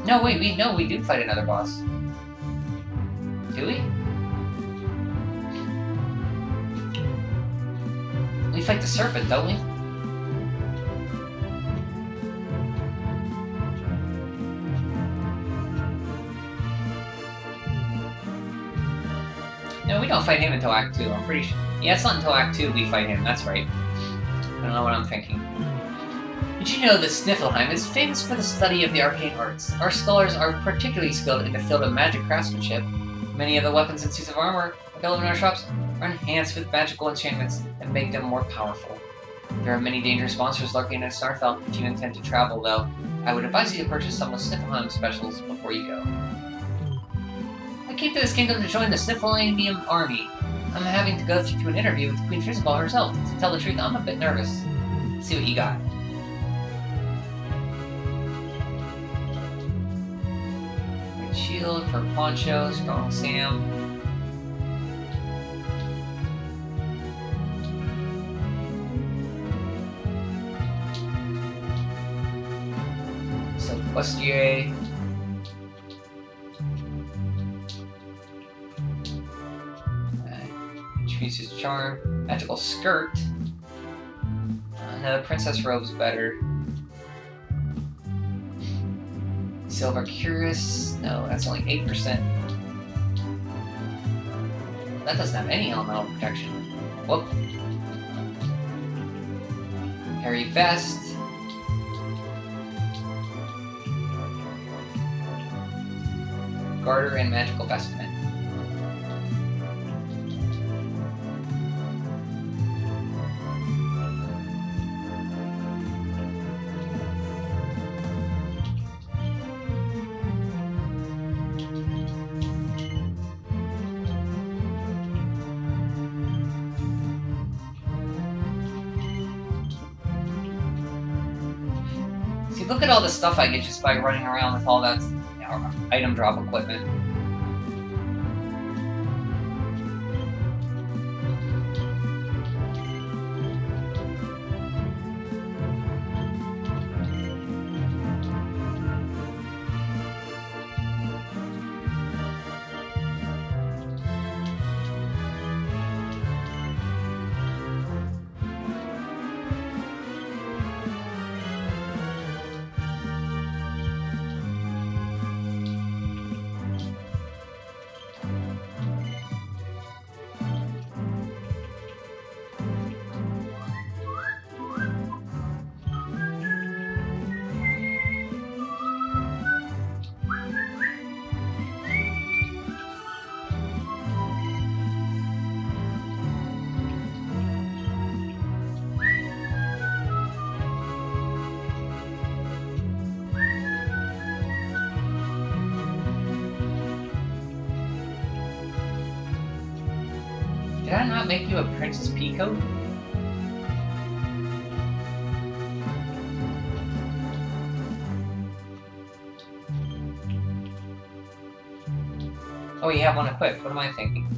No, wait, we do fight another boss. Do we? fight the serpent, don't we? No, we don't fight him until Act 2, I'm pretty sure. Yeah, it's not until Act 2 we fight him, that's right. I don't know what I'm thinking. Did you know that Sniffelheim is famous for the study of the arcane arts? Our scholars are particularly skilled in the field of magic craftsmanship. Many of the weapons and suits of armor available in our shops are enhanced with magical enchantments that make them more powerful. There are many dangerous monsters lurking in Starfell. If you intend to travel, though, I would advise you to purchase some of Sniffelheim specials before you go. I came to this kingdom to join the Sniffelheimian army. I'm having to go through an interview with Queen Frisball herself. To tell the truth, I'm a bit nervous. Let's see what you got. Red shield for Poncho, Strong Sam. So Bustier. Introduces charm. Magical skirt. No, the princess robe's better. Silver cuirass. No, that's only 8%. That doesn't have any elemental protection. Whoop. Hairy vest. Garter and magical vestment. See, look at all the stuff I get just by running around with all that item drop equipment. Did I not make you a Princess Peacoat? Oh, you have one equipped. What am I thinking?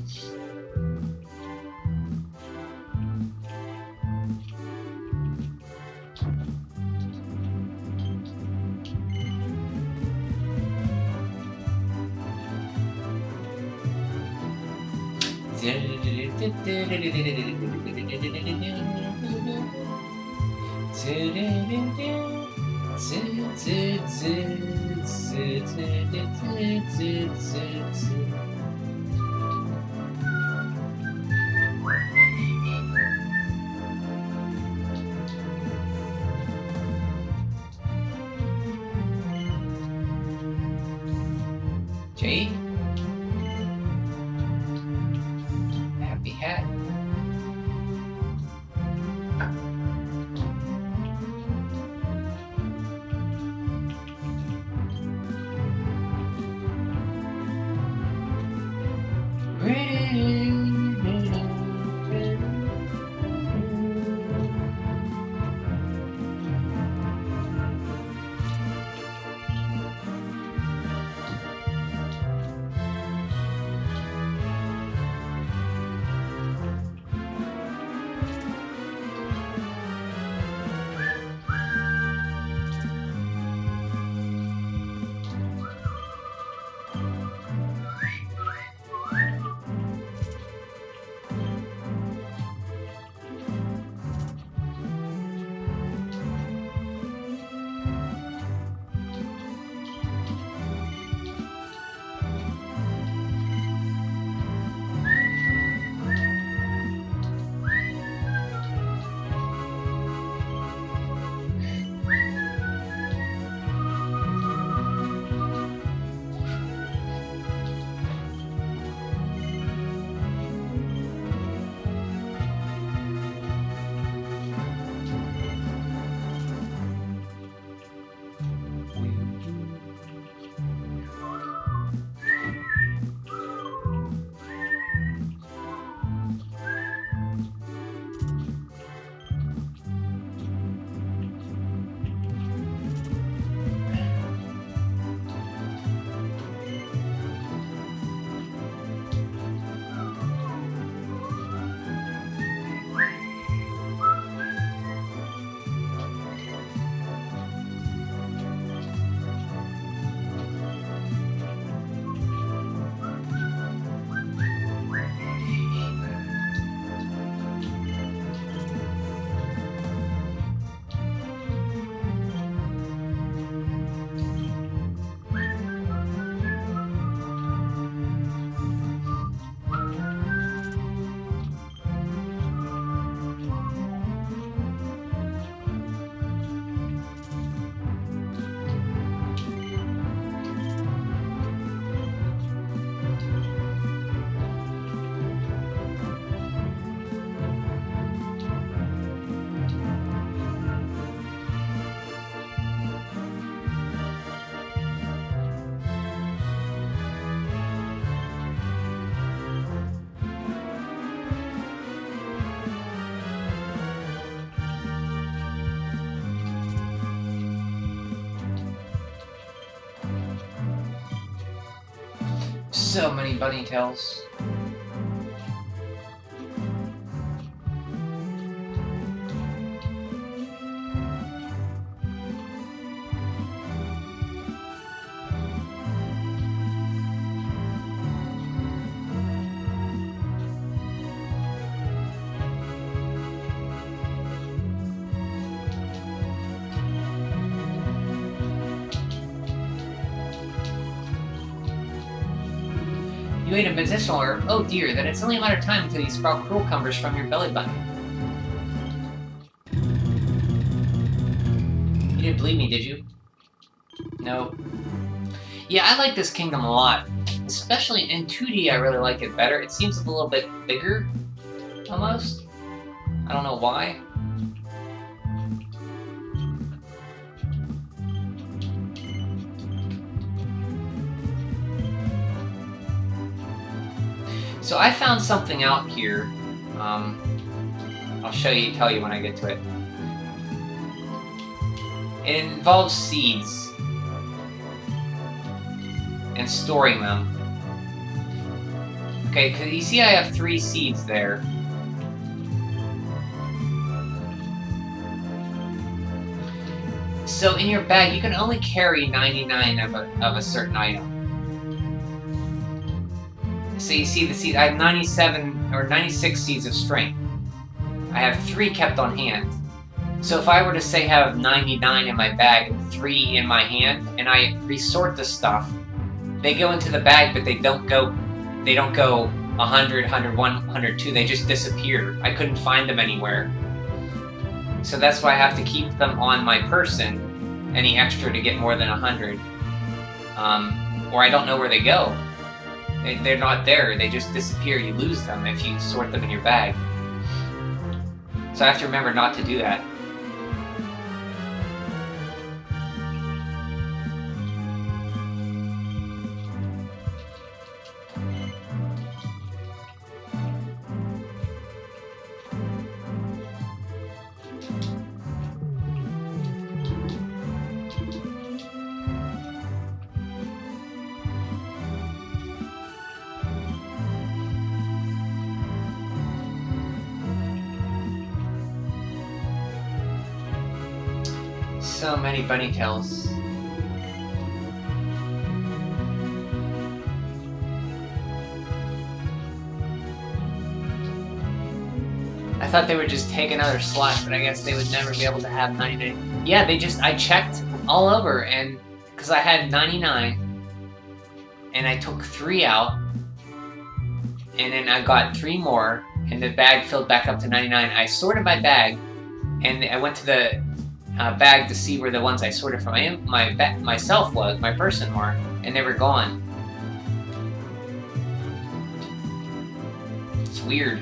Jade? Happy hat. So many bunny tails. You ate a medicinal herb? Oh dear, then it's only a matter of time until you sprout cucumbers from your belly button. You didn't believe me, did you? No. Yeah, I like this kingdom a lot. Especially in 2D, I really like it better. It seems a little bit bigger, almost. I don't know why. So I found something out here. I'll tell you when I get to it. It involves seeds and storing them. Okay, because you see I have 3 seeds there. So in your bag, you can only carry 99 of a certain item. So you see the seeds, I have 97 or 96 seeds of strength. I have 3 kept on hand. So if I were to say have 99 in my bag and 3 in my hand, and I resort the stuff, they go into the bag, but they don't go 100, 101, 102, they just disappear. I couldn't find them anywhere. So that's why I have to keep them on my person, any extra to get more than 100. Or I don't know where they go. They're not there, they just disappear. You lose them if you sort them in your bag. So I have to remember not to do that. So many bunny tails. I thought they would just take another slot, but I guess they would never be able to have 99. Yeah, I checked all over, and because I had 99, and I took 3 out, and then I got 3 more, and the bag filled back up to 99. I sorted my bag, and I went to the bag to see where the ones I sorted from myself was, my person were, and they were gone. It's weird.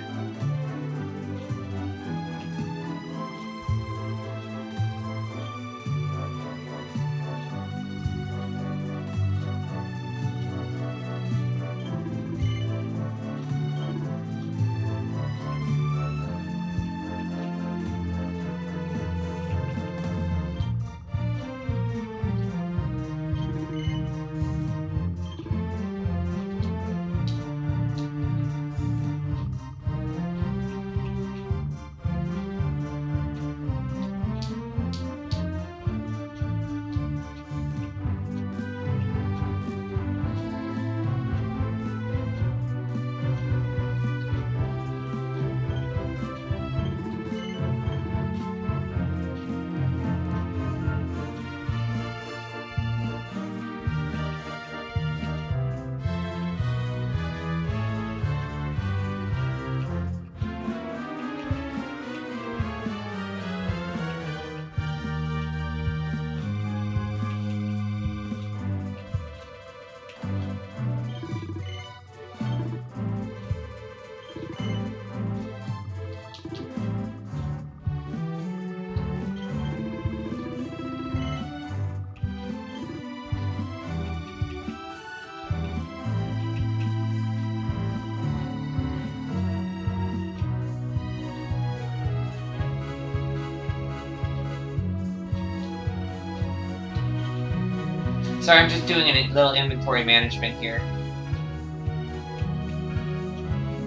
Sorry, I'm just doing a little inventory management here.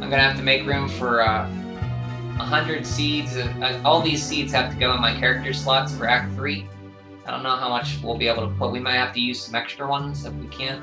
I'm gonna have to make room for 100 seeds. All these seeds have to go in my character slots for Act 3. I don't know how much we'll be able to put. We might have to use some extra ones if we can.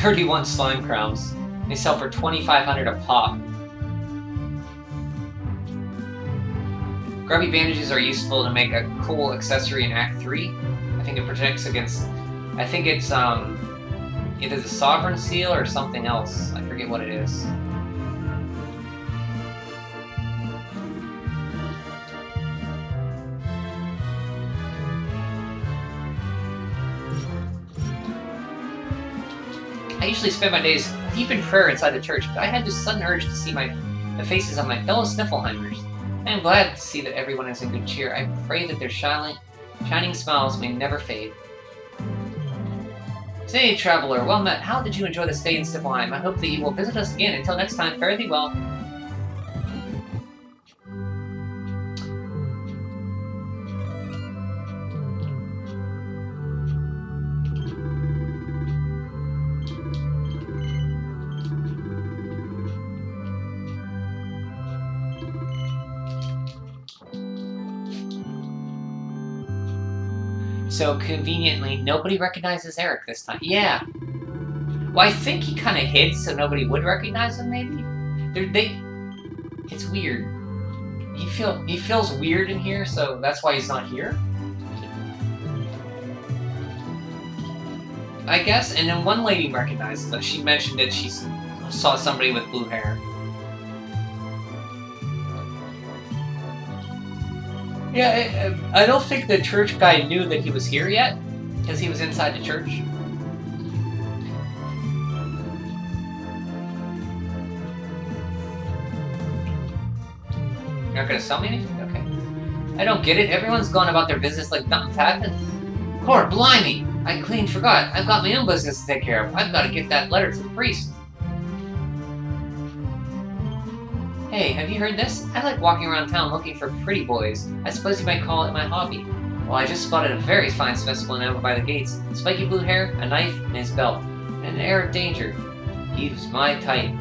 31 slime crowns. They sell for 2,500 a pop. Grubby bandages are useful to make a cool accessory in Act 3. I think it protects against... I think it's either the Sovereign Seal or something else. I forget what it is. I usually spend my days deep in prayer inside the church, but I had this sudden urge to see the faces of my fellow Sniffleheimers. I am glad to see that everyone is in good cheer. I pray that their shining smiles may never fade. Say, traveler, well met. How did you enjoy the stay in Sniffleheim? I hope that you will visit us again. Until next time, fare thee well. So conveniently, nobody recognizes Eric this time. Yeah. Well, I think he kind of hid so nobody would recognize him, maybe? It's weird. He feels weird in here, so that's why he's not here? I guess, and then one lady recognizes him. She mentioned that she saw somebody with blue hair. Yeah, I don't think the church guy knew that he was here yet, because he was inside the church. You're not gonna sell me anything? Okay. I don't get it. Everyone's going about their business like nothing's happened. Cor, blimey! I clean forgot. I've got my own business to take care of. I've got to get that letter to the priest. Hey, have you heard this? I like walking around town looking for pretty boys. I suppose you might call it my hobby. Well, I just spotted a very fine specimen over by the gates. Spiky blue hair, a knife in his belt, and an air of danger. He's my type.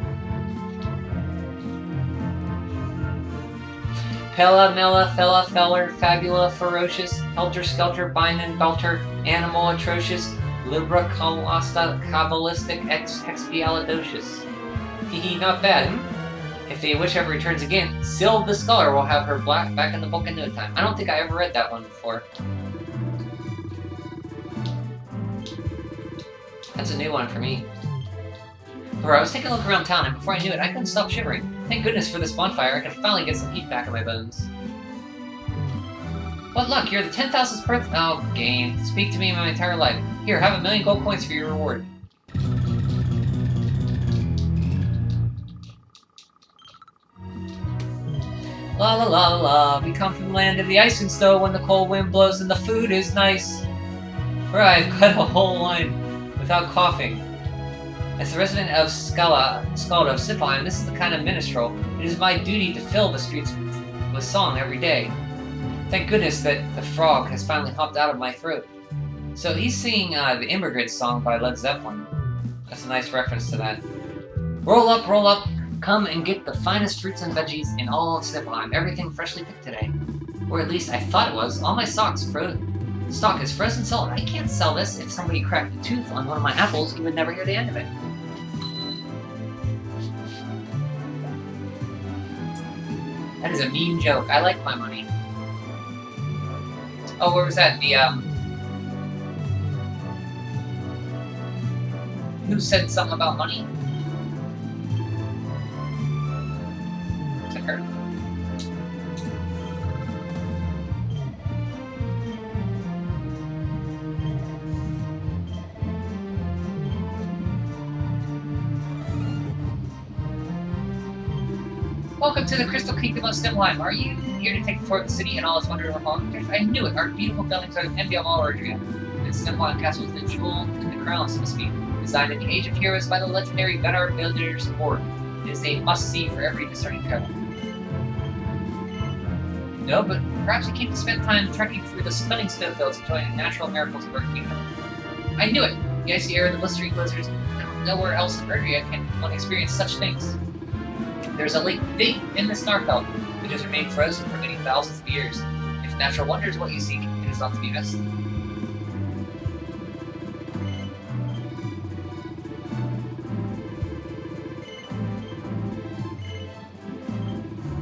Pella, Mella, Fella, Feller, Fabula, Ferocious, Helter Skelter, Bindin, Belter, Animal Atrocious, Libra, Colasta, Kabbalistic, Expialidocious. Hehe, not bad, hmm? If the witch ever returns again, Syl the Scholar will have her back in the book in no time. I don't think I ever read that one before. That's a new one for me. Bro, I was taking a look around town, and before I knew it, I couldn't stop shivering. Thank goodness for this bonfire, I can finally get some heat back in my bones. What luck, you're the 10,000th birth— oh, gain. Speak to me in my entire life. Here, have 1,000,000 gold coins for your reward. La la la la, we come from the land of the ice and snow when the cold wind blows and the food is nice. For I've cut a whole line without coughing. As the resident of Skald of Sniffleheim, this is the kind of minstrel. It is my duty to fill the streets with song every day. Thank goodness that the frog has finally hopped out of my throat. So he's singing the Immigrant Song by Led Zeppelin. That's a nice reference to that. Roll up, come and get the finest fruits and veggies in all of Sniffleheim. Everything freshly picked today. Or at least I thought it was. All my stock is frozen solid. I can't sell this. If somebody cracked a tooth on one of my apples, you would never hear the end of it. That is a mean joke. I like my money. Oh, where was that? Who said something about money? To her. Welcome to the Crystal Kingdom of Stimline. Are you here to take the tour of the city and all its wonders and wonders? I knew it! Our beautiful buildings are the envy of all Erdrea. The Stimline Castle is the jewel in the crown, so to speak. Designed in the Age of Heroes by the legendary Gunnar Builders Board. It is a must-see for every discerning traveler. No, but perhaps you came to spend time trekking through the stunning snowfields enjoying the natural miracles of our kingdom. I knew it! The icy air and the blistering blizzards. Nowhere else in Erdrea can one experience such things. There's a lake deep in the Snarfell, which has remained frozen for many thousands of years. If natural wonder is what you seek, it is not to be missed.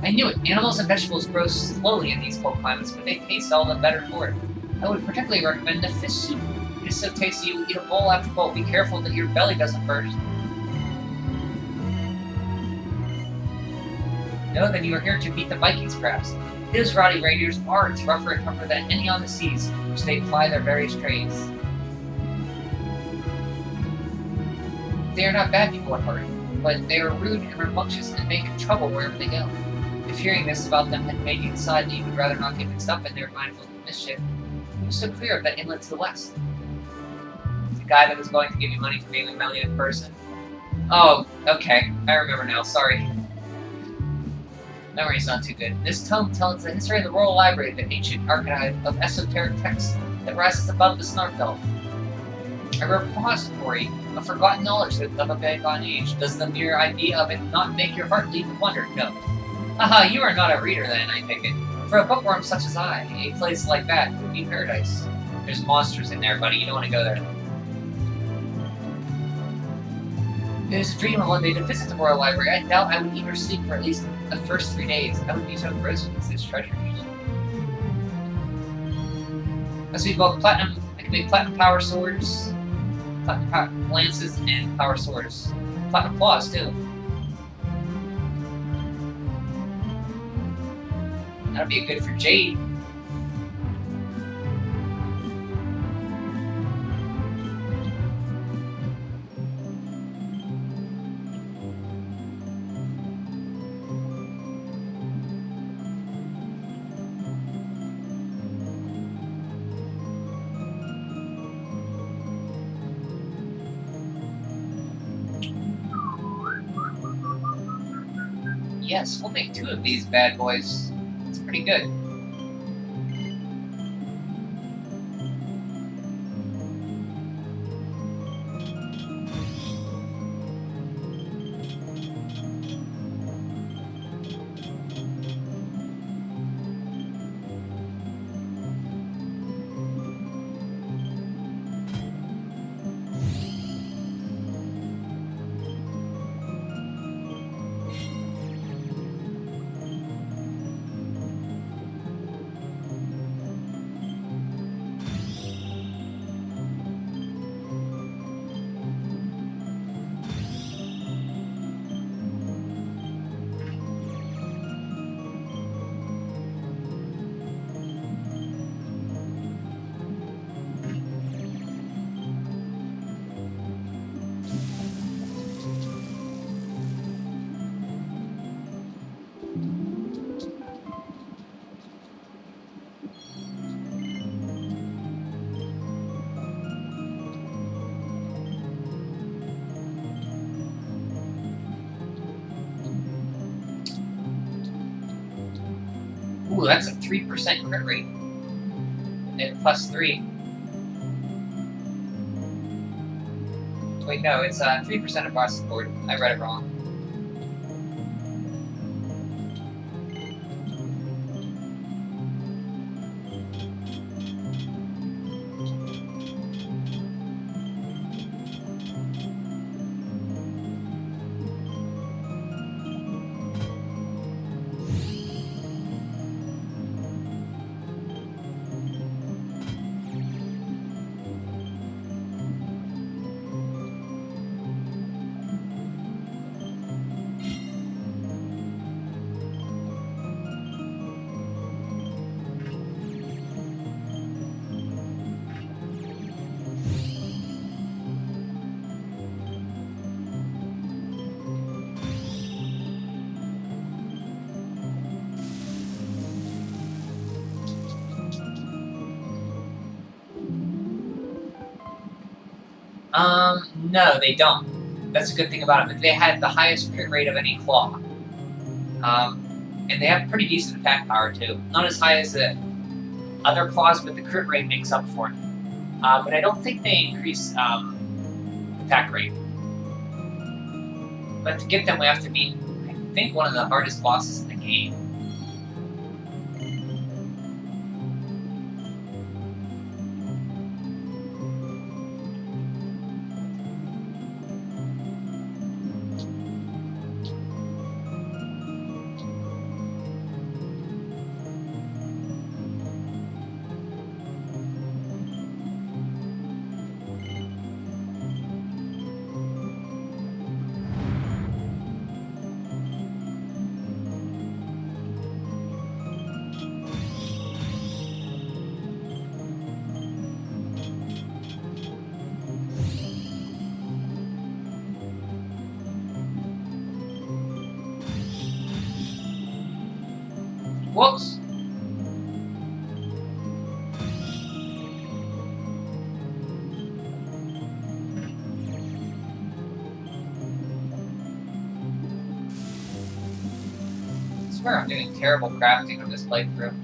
I knew it! Animals and vegetables grow slowly in these cold climates, but they taste all the better for it. I would particularly recommend the fish soup. It is so tasty you eat a bowl after bowl. Be careful that your belly doesn't burst. No, then you are here to beat the Vikings, perhaps. Those rowdy raiders are rougher and tougher than any on the seas, which they ply their various trades. They are not bad people at heart, but they are rude and rambunctious and make trouble wherever they go. If hearing this about them had made you decide that you would rather not get mixed up in their mindful mischief, you stood clear of that inlet to the west. The guy that was going to give you money for being a millionth person. Oh, okay. I remember now. Sorry. Memory's not too good. This tome tells the history of the Royal Library, the ancient archive of esoteric texts that rises above the Snarfell. A repository of forgotten knowledge of a bygone age. Does the mere idea of it not make your heart leap with wonder? No. Haha, you are not a reader then, I take it. For a bookworm such as I, a place like that would be paradise. There's monsters in there, buddy. You don't want to go there. It is a dream of one day to visit the Royal Library. I doubt I would eat or sleep for at least the first 3 days. I would be so engrossed with these treasures. As we build platinum, I can make platinum power swords, platinum lances, and power swords. Platinum claws, too. That'd be good for Jade. Yes, we'll make 2 of these bad boys. It's pretty good. Ooh, that's a 3% crit rate. And +3. Wait, no, it's 3% across the board. I read it wrong. No, they don't. That's a good thing about it. But they had the highest crit rate of any claw. And they have pretty decent attack power, too. Not as high as the other claws, but the crit rate makes up for it. But I don't think they increase attack rate. But to get them, we have to beat, I think, one of the hardest bosses in the game. Whoops! I swear I'm doing terrible crafting on this playthrough.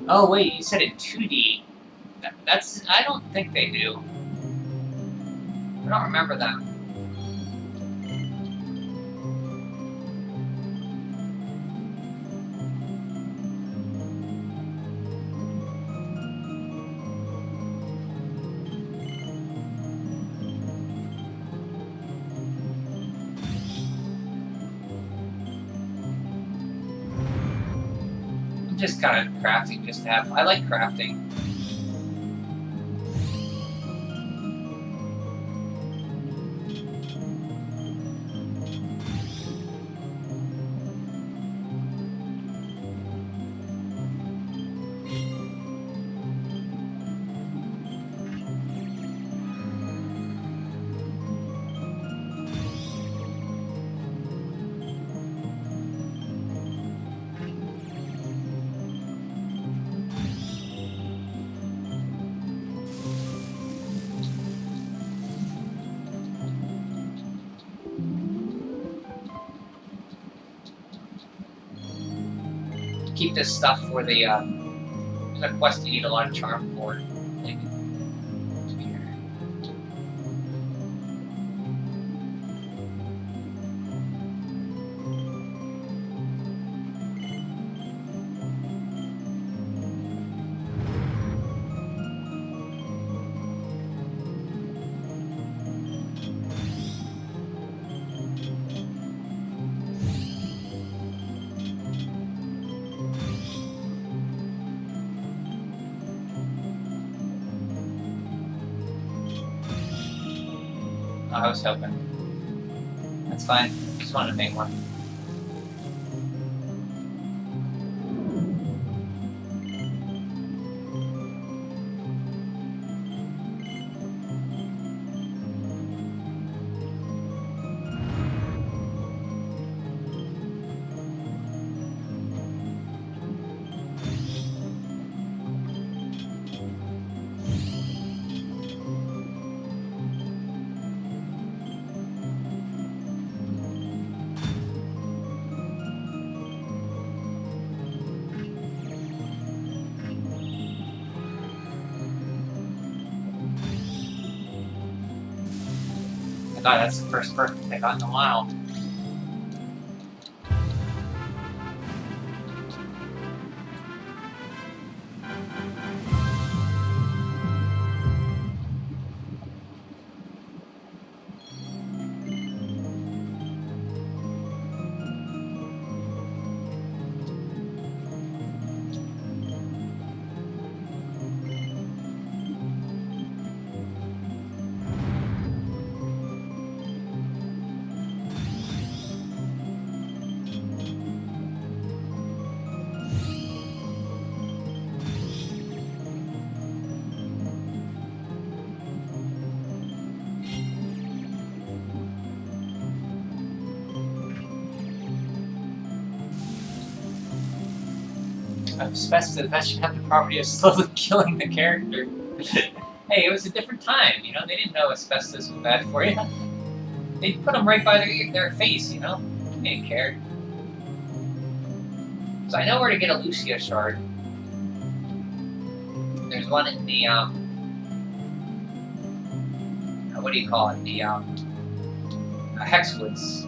Oh wait, you said it 2D. That's... I don't think they do. I don't remember that. Just kind of crafting, just to have... I like crafting. Keep this stuff for the, there's a quest you need a lot of charm for. Like, I was hoping. That's fine. Just wanted to make one. God, that's the first perfect I got in a while. Asbestos, that should have the property of slowly killing the character. Hey, it was a different time, you know? They didn't know asbestos was bad for you. They put them right by their face, you know? They didn't care. So I know where to get a Lucia shard. There's one in the, what do you call it? The, Hexwoods.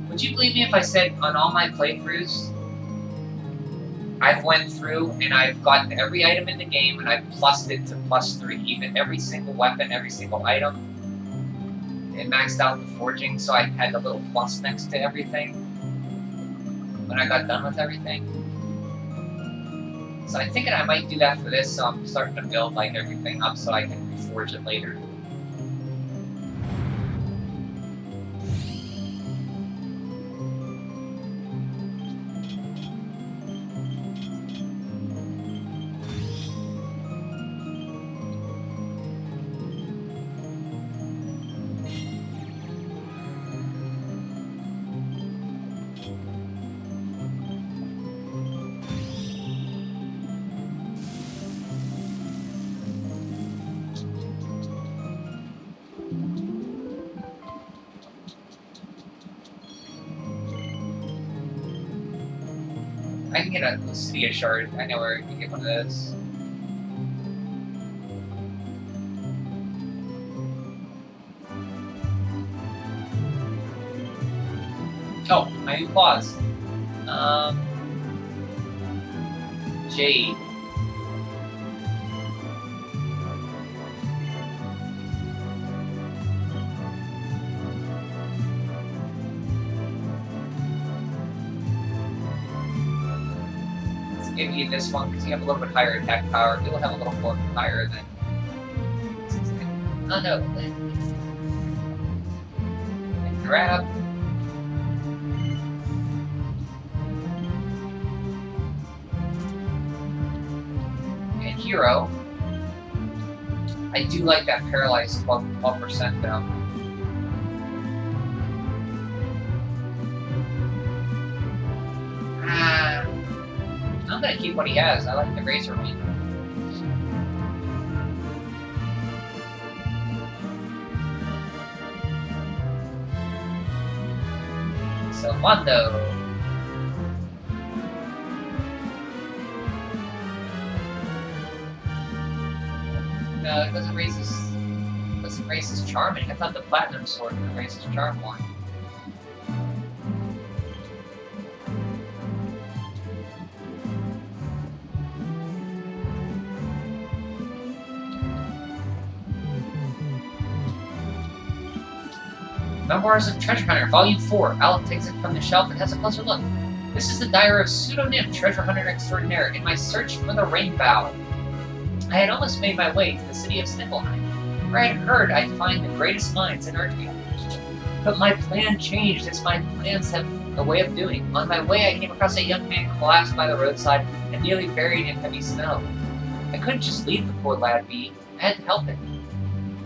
Would you believe me if I said on all my playthroughs, I've went through and I've gotten every item in the game and I've plussed it to +3, even every single weapon, every single item, and maxed out the forging, so I had the little plus next to everything when I got done with everything. So I'm thinking I might do that for this, so I'm starting to build like everything up so I can reforge it later. I can get a Lucia shard. I know where I can get one of those. Oh, my new claws. Jade. Give you this one because you have a little bit higher attack power. You'll have a little more higher than. Oh no! And grab. And hero. I do like that paralyzed 12% though. I'm gonna keep what he has. I like the Razor Wing. So Mondo. No, it doesn't raise his charming. I thought the Platinum Sword would raise his charm more. Memoirs of Treasure Hunter, Volume 4. Alec takes it from the shelf and has a closer look. This is the diary of Pseudo-Nymph, Treasure Hunter Extraordinaire, in my search for the Rainbow. I had almost made my way to the city of Sniffelheim, where I had heard I'd find the greatest minds in Erdrea. But my plan changed, as my plans have a way of doing. On my way, I came across a young man collapsed by the roadside and nearly buried in heavy snow. I couldn't just leave the poor lad be. I had to help him.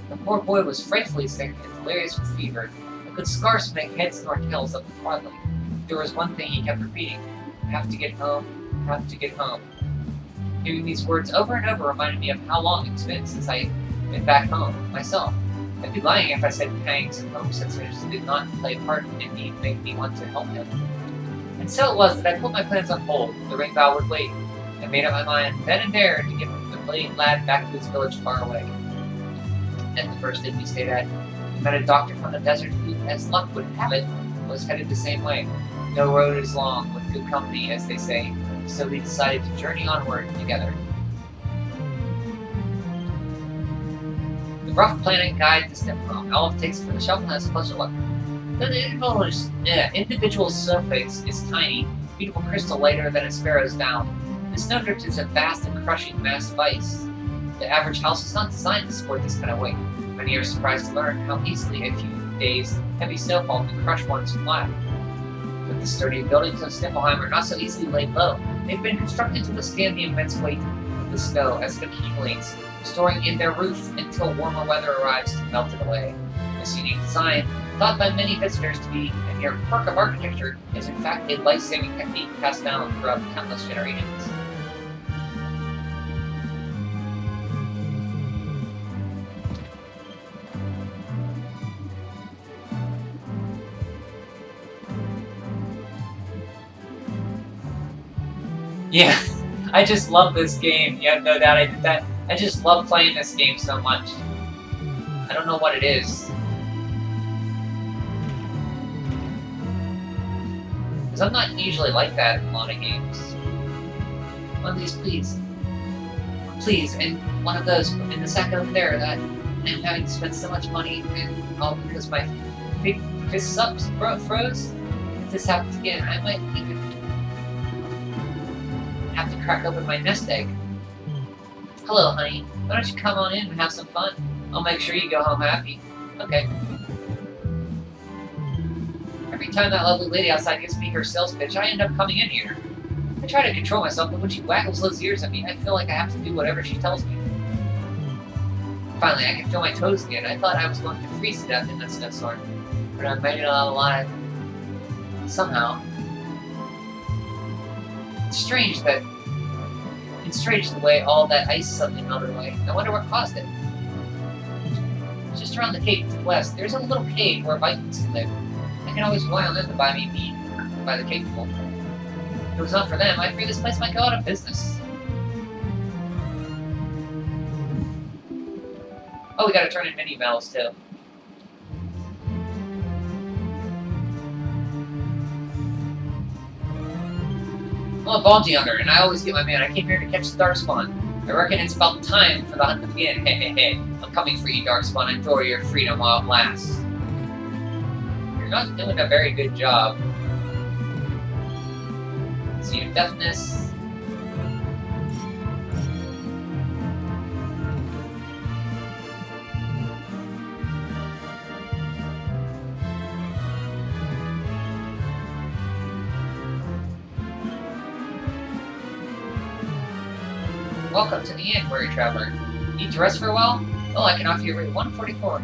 The poor boy was frightfully sick and delirious with fever. I could scarce make heads nor tails of the twilight. There was one thing he kept repeating. Have to get home, have to get home. Hearing these words over and over reminded me of how long it's been since I've been back home, myself. I'd be lying if I said pangs and home sensors did not play a part in me, make me want to help him. And so it was that I put my plans on hold. The ring vow would wait. I made up my mind then and there to get the brilliant lad back to his village far away. At the first inn we stayed at, we met a doctor from the desert who, as luck would have it, was headed the same way. No road is long, with good company, as they say, so we decided to journey onward together. The rough planet guide to Stepmom. All it takes for the shovel has a closer look. The individual surface is tiny, beautiful crystal lighter than a sparrow's down. The snowdrift is a vast and crushing mass of ice. The average house is not designed to support this kind of weight. Many are surprised to learn how easily a few days heavy snowfall can crush one's flat. But the sturdy buildings of Sniffelheim are not so easily laid low. They've been constructed to withstand the immense weight of the snow as it accumulates, storing in their roof until warmer weather arrives to melt it away. This unique design, thought by many visitors to be a mere quirk of architecture, is in fact a life-saving technique passed down throughout countless generations. Yeah, I just love this game. You have no doubt I did that. I just love playing this game so much. I don't know what it is. Because I'm not usually like that in a lot of games. One of these, please. Please, and one of those in the sack over there that I'm having to spend so much money and all because my fists up froze. If this happens again, I might even have to crack open my nest egg. Hello, honey. Why don't you come on in and have some fun? I'll make sure you go home happy. Okay. Every time that lovely lady outside gives me her sales pitch, I end up coming in here. I try to control myself, but when she waggles those ears at me, I feel like I have to do whatever she tells me. Finally, I can feel my toes again. I thought I was going to freeze to death in that snowstorm, but I made it out alive. Somehow. It's strange the way all that ice suddenly melted away. I wonder what caused it. Just around the cape to the west, there's a little cave where Vikings can live. I can always rely on them to buy me meat by the capeful. If it was not for them, I fear this place might go out of business. Oh, we gotta turn in mini valves too. I'm a bounty hunter, and I always get my man. I came here to catch the Darkspawn. I reckon it's about time for the hunt to begin. Hehehe. I'm coming for you, Darkspawn. Enjoy your freedom while it lasts. You're not doing a very good job. Seed of deafness. Welcome to the inn, weary traveler. Need to rest for a while? Oh, I can offer you a rate 144.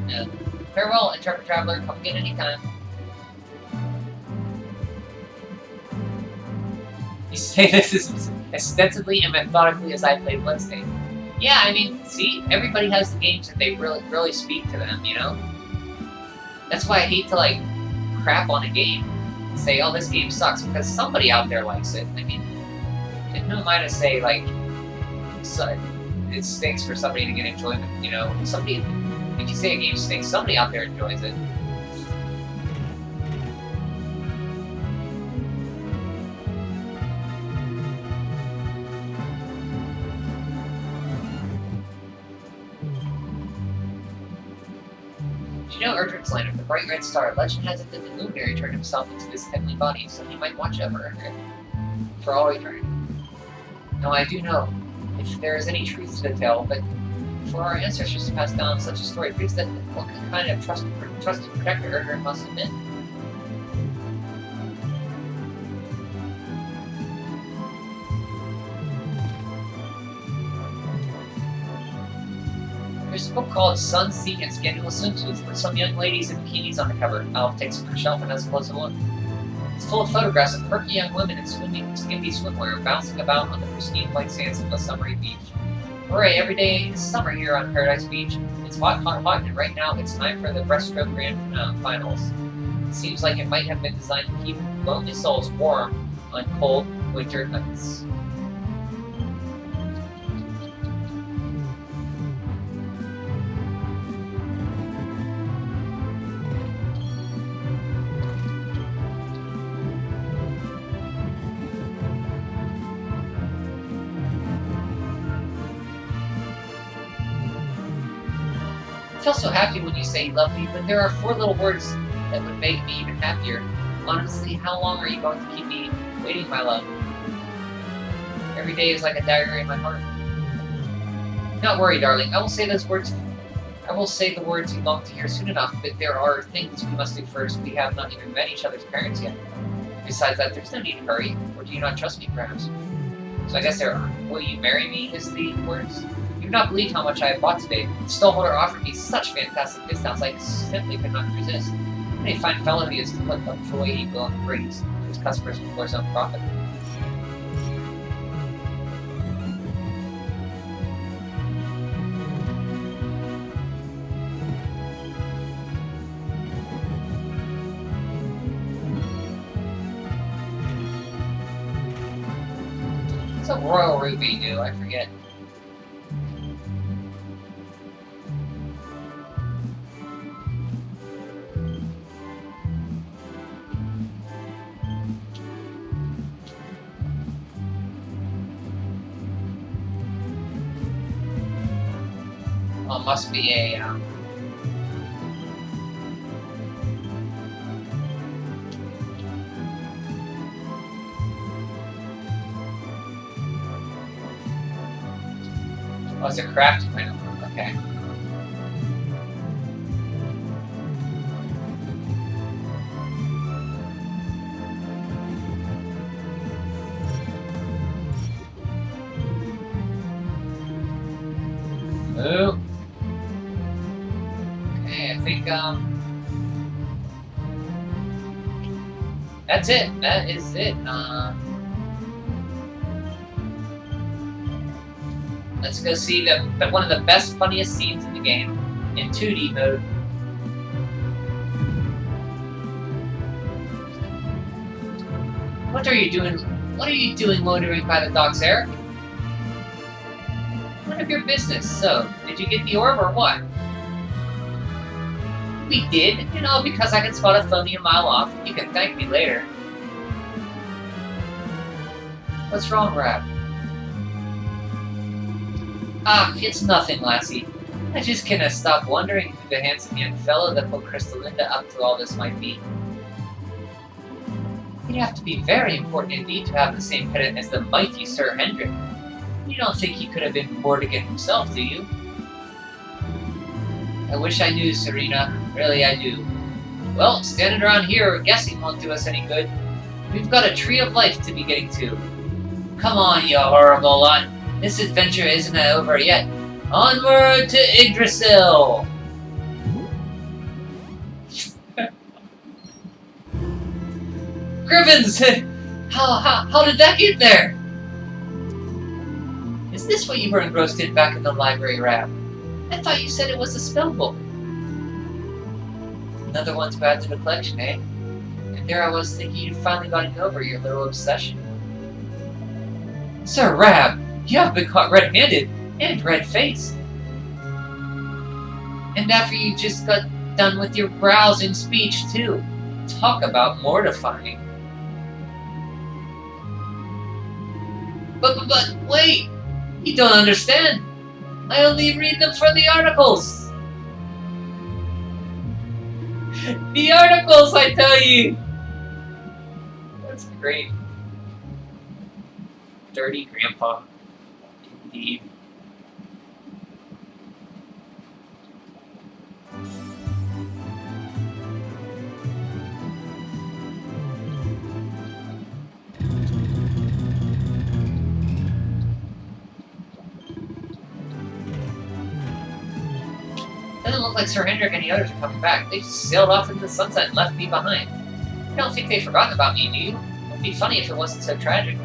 Farewell, intrepid traveler. Come again anytime. You say this as extensively and methodically as I played Bloodstained. Yeah, I mean, see, everybody has the games that they really speak to them, you know? That's why I hate to, like, crap on a game and say, oh, this game sucks, because somebody out there likes it. I mean, and who am I to say, like, so it stinks for somebody to get enjoyment, you know? Somebody, if you say a game stinks, somebody out there enjoys it. You know Erdrick's land of the bright red star. Legend has it that the luminary turned himself into this heavenly body, so he might watch over Erdrick for all eternity. Now I do know, if there is any truth to the tale, but for our ancestors to pass down such a story proves that what kind of trusted protector Erdrick must have been. There's a book called Sun, Sea, and Scandalous Swimsuits with some young ladies in bikinis on the cover. Alf takes it from the shelf and has a closer look. It's full of photographs of perky young women in skimpy swimwear bouncing about on the pristine white sands of a summery beach. Hooray, every day is summer here on Paradise Beach. It's hot, hot, hot, and right now it's time for the breaststroke grand finals. It seems like it might have been designed to keep lonely souls warm on cold winter nights. I feel so happy when you say you love me, but there are 4 little words that would make me even happier. Honestly, how long are you going to keep me waiting, my love? Every day is like a diary in my heart. Do not worry, darling. I will say the words you long to hear soon enough, but there are things we must do first. We have not even met each other's parents yet. Besides that, there's no need to hurry. Or do you not trust me, perhaps? So I guess there are. Will you marry me, is the words. You do not believe how much I have bought today. The stallholder offered me such fantastic discounts I simply could not resist. What a fine fellow he is to put the joy he brings to his customers before his own profit. What's a royal ruby do? I forget. Must be a, Oh, it's a crafting item. Okay. Oh. Okay, I think, that's it. That is it. Let's go see one of the best, funniest scenes in the game in 2D mode. What are you doing? What are you doing loitering by the docks, Eric? None of your business. So, did you get the orb or what? We did, you know, because I can spot a phony a mile off. You can thank me later. What's wrong, Rab? Ah, it's nothing, lassie. I just cannot stop wondering who the handsome young fellow that put Crystalinda up to all this might be. You'd have to be very important indeed to have the same pedigree as the mighty Sir Hendrik. You don't think he could have been Vortigern himself, do you? I wish I knew, Serena. Really, I do. Well, standing around here guessing won't do us any good. We've got a tree of life to be getting to. Come on, you horrible lot. This adventure isn't over yet. Onward to Yggdrasil! Grivens! How did that get there? Is this what you were engrossed in back in the library, Rab? I thought you said it was a spell book. Another one to add to the collection, eh? And there I was thinking you'd finally gotten over your little obsession. Sir Rab, you have been caught red-handed and red-faced. And after you just got done with your rousing speech, too. Talk about mortifying. But wait! You don't understand! I only read them for the articles! The articles, I tell you! That's great. Dirty grandpa. Indeed. Doesn't look like Sir Hendrik and the others are coming back. They just sailed off into the sunset and left me behind. You don't think they've forgotten about me, do you? It would be funny if it wasn't so tragic.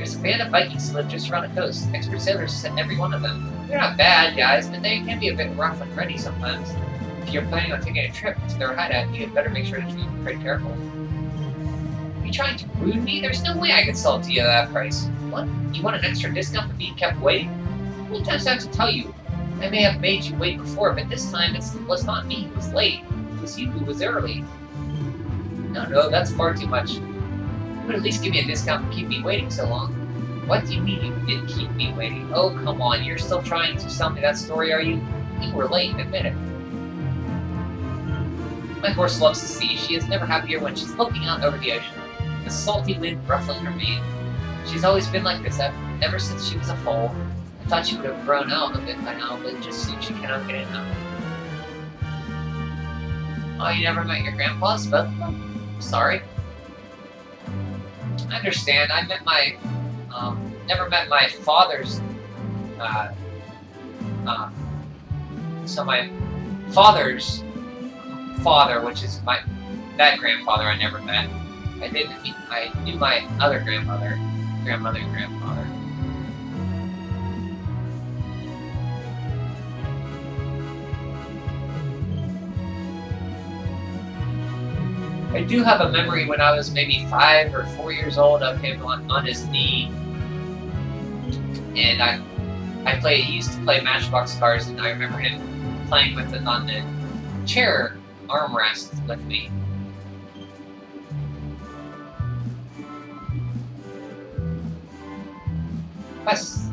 There's a band of Vikings who live just around the coast. Expert sailors sent every one of them. They're not bad guys, but they can be a bit rough and ready sometimes. If you're planning on taking a trip to their hideout, you'd better make sure to be pretty careful. Are you trying to rude me? There's no way I could sell it to you at that price. What? You want an extra discount for being kept waiting? How many times do I have to tell you? I may have made you wait before, but this time it was not me who was late. It was you who was early. No, that's far too much. You would at least give me a discount for keeping me waiting so long. What do you mean you did keep me waiting? Oh, come on, you're still trying to sell me that story, are you? You were late, admit it. My horse loves the sea. She is never happier when she's looking out over the ocean, the salty wind ruffling her mane. She's always been like this, ever since she was a foal. I thought she would have grown out of it by now, but it just seems she cannot get in now. Oh, you never met your grandpas? Both of them? Sorry. I understand. I met my, never met my father's, so my father's father, which is that grandfather I never met. I knew my other grandmother, and grandfather. I do have a memory when I was maybe 5 or 4 years old of him on his knee, and he used to play Matchbox cars, and I remember him playing with it on the chair armrest with me. Quests.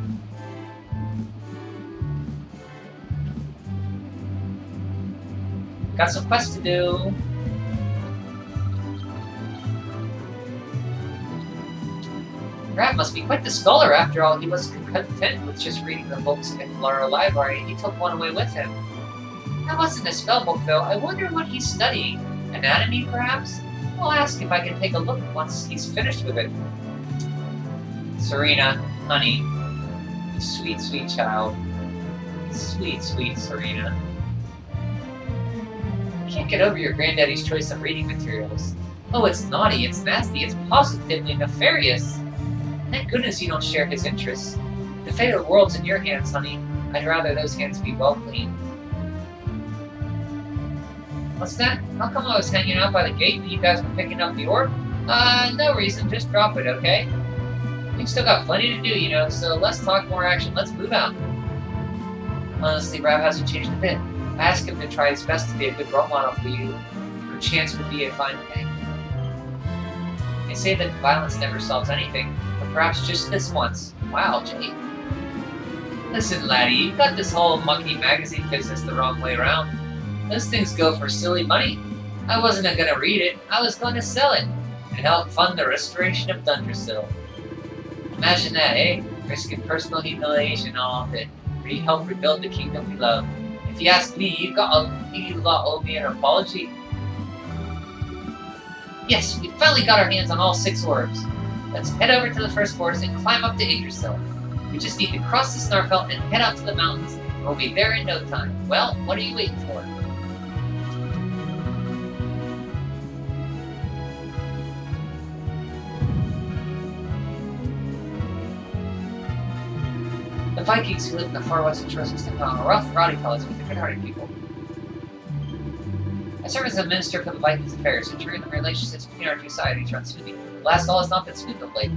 Got some quests to do. Rat must be quite the scholar after all. He was content with just reading the books in Flora Library, and he took one away with him. That wasn't a spell book, though. I wonder what he's studying. Anatomy, perhaps? I'll ask if I can take a look once he's finished with it. Serena, honey. Sweet, sweet child. Sweet, sweet Serena. I can't get over your granddaddy's choice of reading materials. Oh, it's naughty, it's nasty, it's positively nefarious. Thank goodness you don't share his interests. The fate of the world's in your hands, honey. I'd rather those hands be well clean. What's that? How come I was hanging out by the gate when you guys were picking up the orb? No reason, just drop it, okay? We've still got plenty to do, you know, so less talk, more action. Let's move out. Honestly, Rab hasn't changed a bit. I asked him to try his best to be a good role model for you. Your chance would be a fine thing. They say that violence never solves anything, but perhaps just this once. Wow, Jake. Listen, laddie, you've got this whole monkey magazine business the wrong way around. Those things go for silly money. I wasn't gonna read it, I was going to sell it, and help fund the restoration of Dundrasil. Imagine that, eh? Risking personal humiliation and all of it. Help rebuild the kingdom we love. If you ask me, you lot owe me an apology. Yes, we finally got our hands on all 6 orbs. Let's head over to the first forest and climb up to Yggdrasil. We just need to cross the Snarfell and head out to the mountains, and we'll be there in no time. Well, what are you waiting for? The Vikings who lived in the far western shores of Stefan are rough, rowdy fellows, but they're good-hearted people. I serve as a minister for the Vikings affairs, ensuring the relationships between our two societies run smoothly. Last all has not been smooth of late.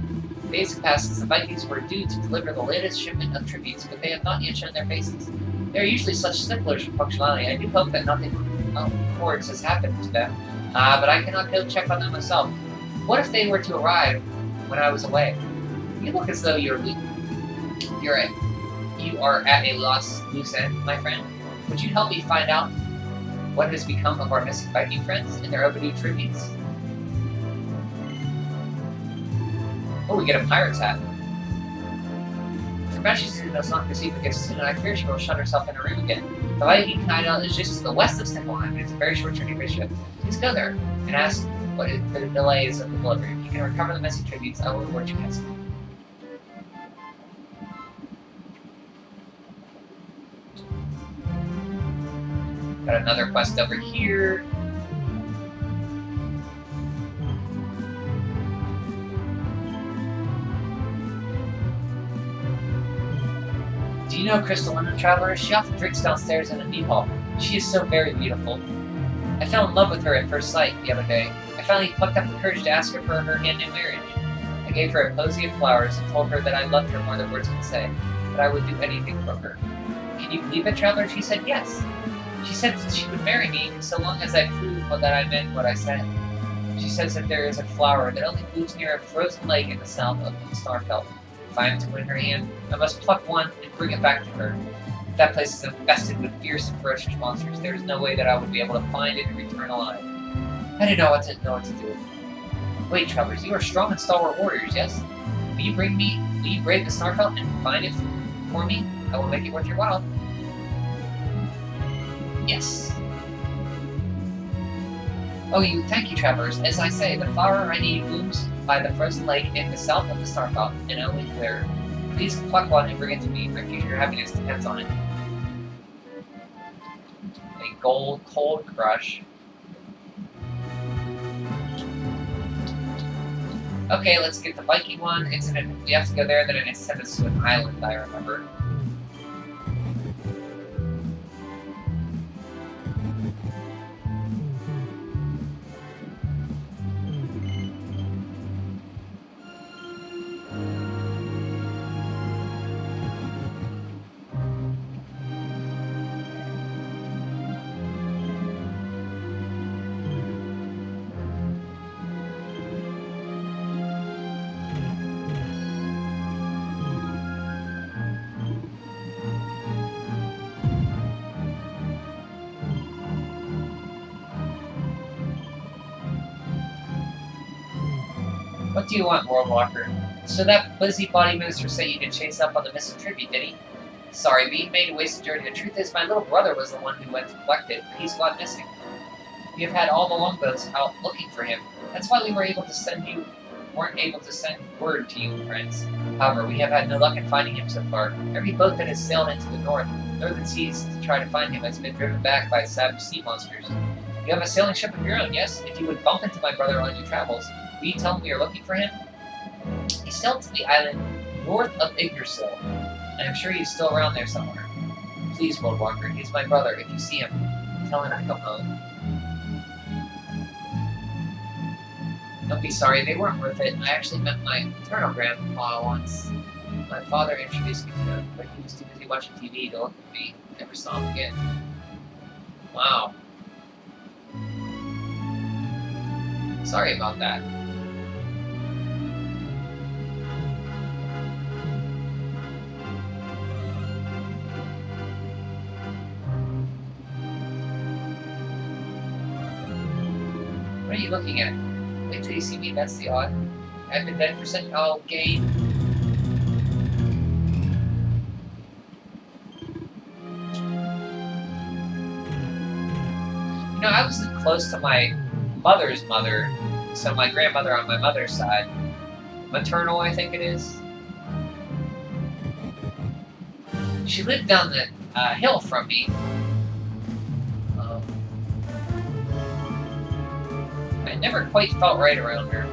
Days have passed since the Vikings were due to deliver the latest shipment of tributes, but they have not yet shown their faces. They are usually such sticklers for punctuality. I do hope that nothing untoward has happened to them, but I cannot go check on them myself. What if they were to arrive when I was away? You look as though you are at a loose end, my friend. Would you help me find out what has become of our missing Viking friends and their overdue tributes? Oh, we get a pirate's hat. If Her does not receive the gift soon, I fear she will shut herself in her room again. The Viking hideout is just to the west of Stenheim. It's a very short journey by ship. Please go there and ask what the delay is of the delivery. If you can recover the missing tributes, I will reward you handsomely. Got another quest over here. Do you know Crystal Linen, Traveler? She often drinks downstairs in the mead hall. She is so very beautiful. I fell in love with her at first sight the other day. I finally plucked up the courage to ask her for her hand in marriage. I gave her a posy of flowers and told her that I loved her more than words could say, that I would do anything for her. Can you believe it, Traveler? She said yes. She said that she would marry me so long as I proved that I meant what I said. She says that there is a flower that only blooms near a frozen lake in the south of Starfelt. If I am to win her hand, I must pluck one and bring it back to her. If that place is infested with fierce and ferocious monsters, there is no way that I would be able to find it and return alive. I didn't know what to do. Wait, Travelers, you are strong and stalwart warriors, yes? Will you brave the Starfelt and find it for me? I will make it worth your while. Yes. Thank you, Travelers. As I say, the flower I need blooms by the frozen lake in the south of the Starfelt, and only there. Please pluck one and bring it to me. My future happiness depends on it. A cold crush. Okay, let's get the Viking one. We have to go there, then it sends us to an island, I remember. What do you want, Worldwalker? So that busybody minister said you could chase up on the missing tribute, did he? Sorry, being made a wasted journey. The truth is, my little brother was the one who went to collect it. He's gone missing. We have had all the longboats out looking for him. That's why we weren't able to send word to you, friends. However, we have had no luck in finding him so far. Every boat that has sailed into the northern seas to try to find him has been driven back by savage sea monsters. You have a sailing ship of your own, yes? If you would bump into my brother on your travels, will you tell him we are looking for him? He sailed to the island north of Yggdrasil, and I'm sure he's still around there somewhere. Please, Worldwalker, he's my brother. If you see him, tell him to come home. Don't be sorry, they weren't worth it. I actually met my maternal grandpa once. My father introduced me to him, but he was too busy watching TV to look at me. Never saw him again. Wow. Sorry about that. What are you looking at? Wait till you see me, that's the odd. I've been dead for such game. You know, I was close to my mother's mother, so my grandmother on my mother's side. Maternal, I think it is. She lived down the hill from me. I never quite felt right around her.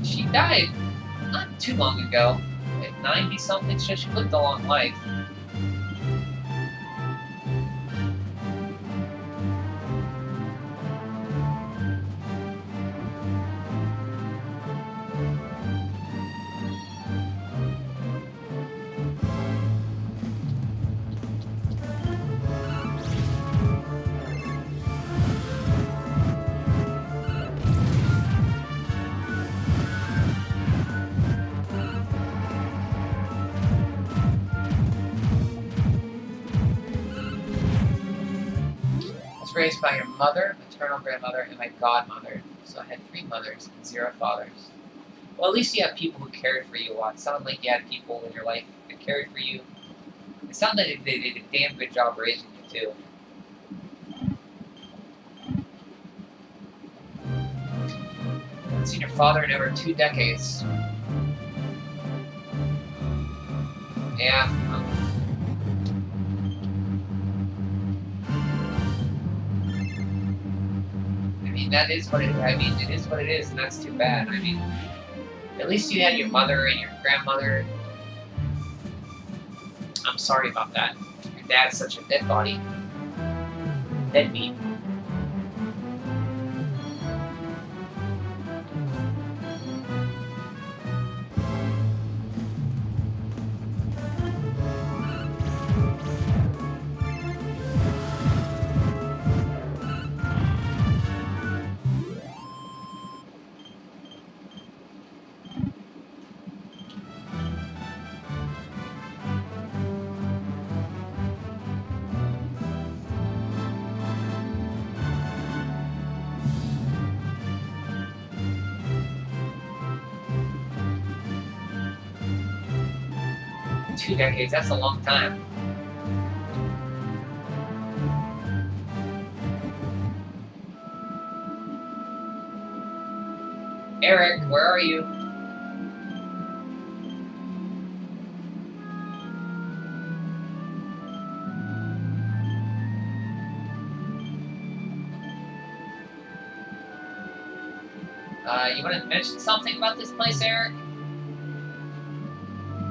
She died not too long ago, at 90-something, so she lived a long life. Raised by your mother, maternal grandmother, and my godmother. So I had 3 mothers and 0 fathers. Well, at least you have people who cared for you a lot. It sounded like you had people in your life that cared for you. It sounded like they did a damn good job raising you, too. I haven't seen your father in over 2 decades. Yeah. I mean, that is what it. I mean, it is what it is, and that's too bad. I mean, at least you had your mother and your grandmother. I'm sorry about that. Your dad's such a dead body. Deadbeat. Two decades, that's a long time. Eric, where are you? You want to mention something about this place, Eric?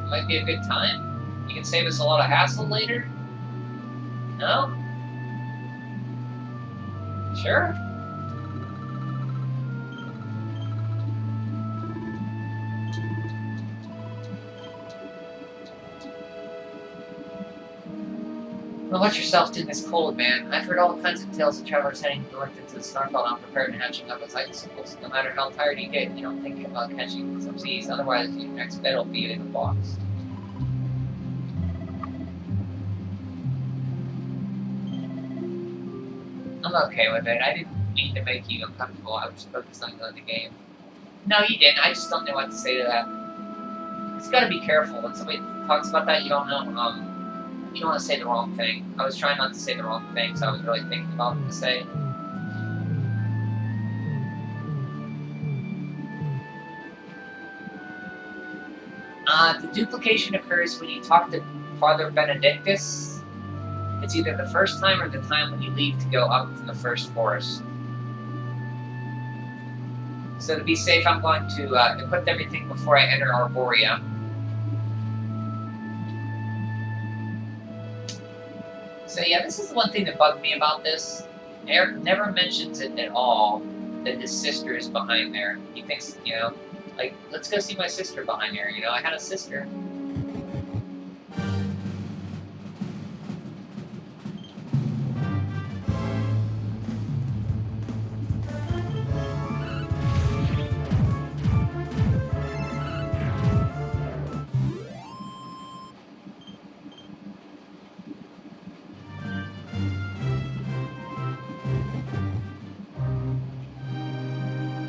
Might be a good time. You can save us a lot of hassle later. No? Sure. Well, watch yourself in this cold, man. I've heard all kinds of tales of travelers heading north into the Snarfell unprepared and hatching up as icicles. No matter how tired you get, you don't think about catching some seas, otherwise your next bed will be in a box. I'm okay with it. I didn't mean to make you uncomfortable. I was focused on the game. No, you didn't. I just don't know what to say to that. You gotta be careful. When somebody talks about that, you don't know, you don't want to say the wrong thing. I was trying not to say the wrong thing, so I was really thinking about what to say. The duplication occurs when you talk to Father Benedictus. It's either the first time or the time when you leave to go up to the first forest. So to be safe, I'm going to equip everything before I enter Arborea. So yeah, this is the one thing that bugged me about this. Eric never mentions it at all, that his sister is behind there. He thinks, you know, like, let's go see my sister behind there. You know, I had a sister.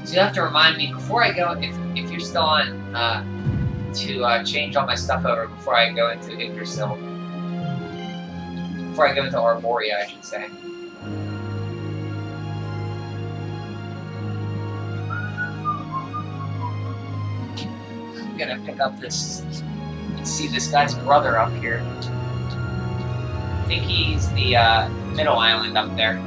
So you have to remind me before I go, if you're still on, to change all my stuff over before I go into Yggdrasil. Before I go into Arborea, I should say. I'm gonna pick up this, see this guy's brother up here. I think he's the middle island up there.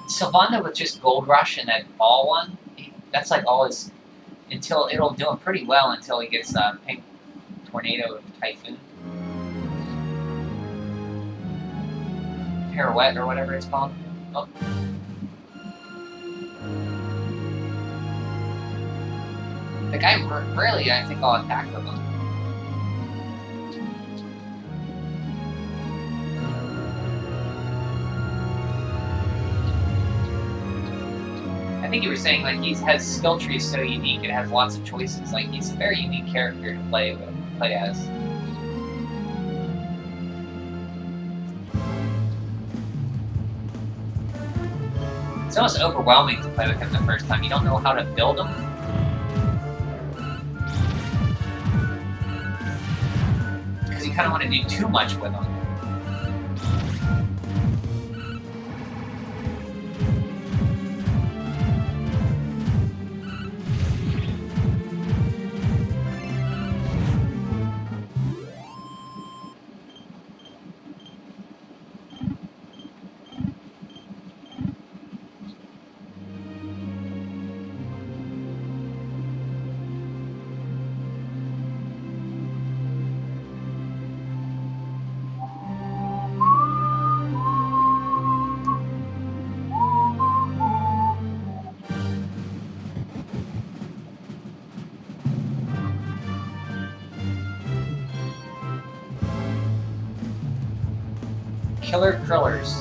Sylvanda with just Gold Rush and that ball one, that's like all his, until it'll do him pretty well until he gets Pink Tornado Typhoon. Pirouette or whatever it's called. Oh. The guy rarely, I think I'll attack with him. I think you were saying, like, he has skill trees so unique, it has lots of choices. Like, he's a very unique character to play as. It's almost overwhelming to play with him the first time. You don't know how to build him. Because you kind of want to do too much with him. Killer Krillers.